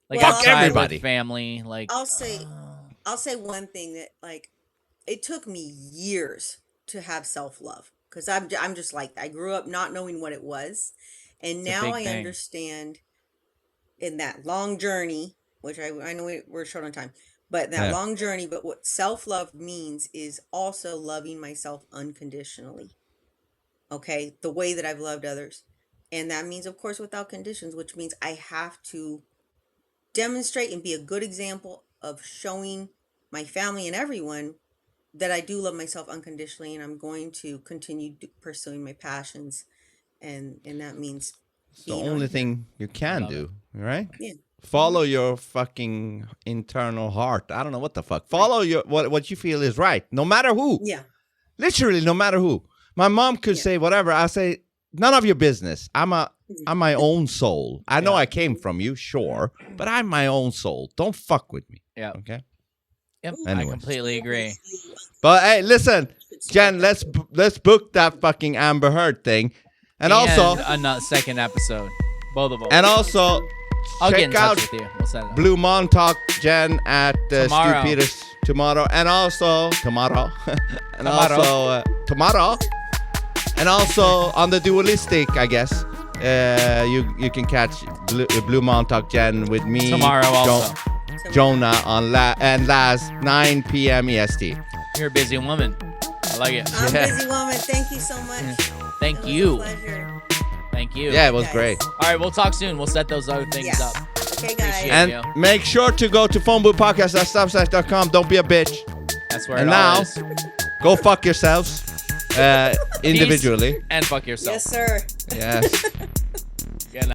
Like, Well, I've tried everybody. with family. Like, I'll say one thing that, like, it took me years to have self-love because I'm just like, I grew up not knowing what it was. And now I understand in that long journey, which I know we're short on time, but that long journey, but what self-love means is also loving myself unconditionally. Okay. The way that I've loved others. And that means, of course, without conditions, which means I have to demonstrate and be a good example of showing my family and everyone that I do love myself unconditionally, and I'm going to continue pursuing my passions. And that means It's the only thing you can do, right? Yeah. Follow your fucking internal heart. I don't know what the fuck. Follow your what you feel is right, no matter who. Yeah. Literally, no matter who. My mom could say whatever. I say none of your business. I'm my own soul. I know I came from you, sure, but I'm my own soul. Don't fuck with me. Yeah. Okay. Yep. Anyways. I completely agree. But hey, listen, Jen, let's book that fucking Amber Heard thing, and also another second episode, both of them. and also. I'll get Check in out touch with you. We'll set it up. BlueMontauk Jen at Tomorrow. Stu Peters tomorrow, and also tomorrow, and also tomorrow, and also on the Dualistic, I guess. You can catch BlueMontauk Jen with me Tomorrow also. Jonah on and Laz 9 p.m. EST. You're a busy woman. I like it. I'm a busy woman. Thank you so much. Thank It was you. a pleasure. Thank you. Yeah, it was Guys. great. All right, we'll talk soon. We'll set those other things Yes. up. Okay, guys. Appreciate And you. make sure to go to phoneboothpodcast.substack.com. Don't be a bitch. That's where And it all now, is. go fuck yourselves individually. And fuck yourself. Yes, sir. Yes.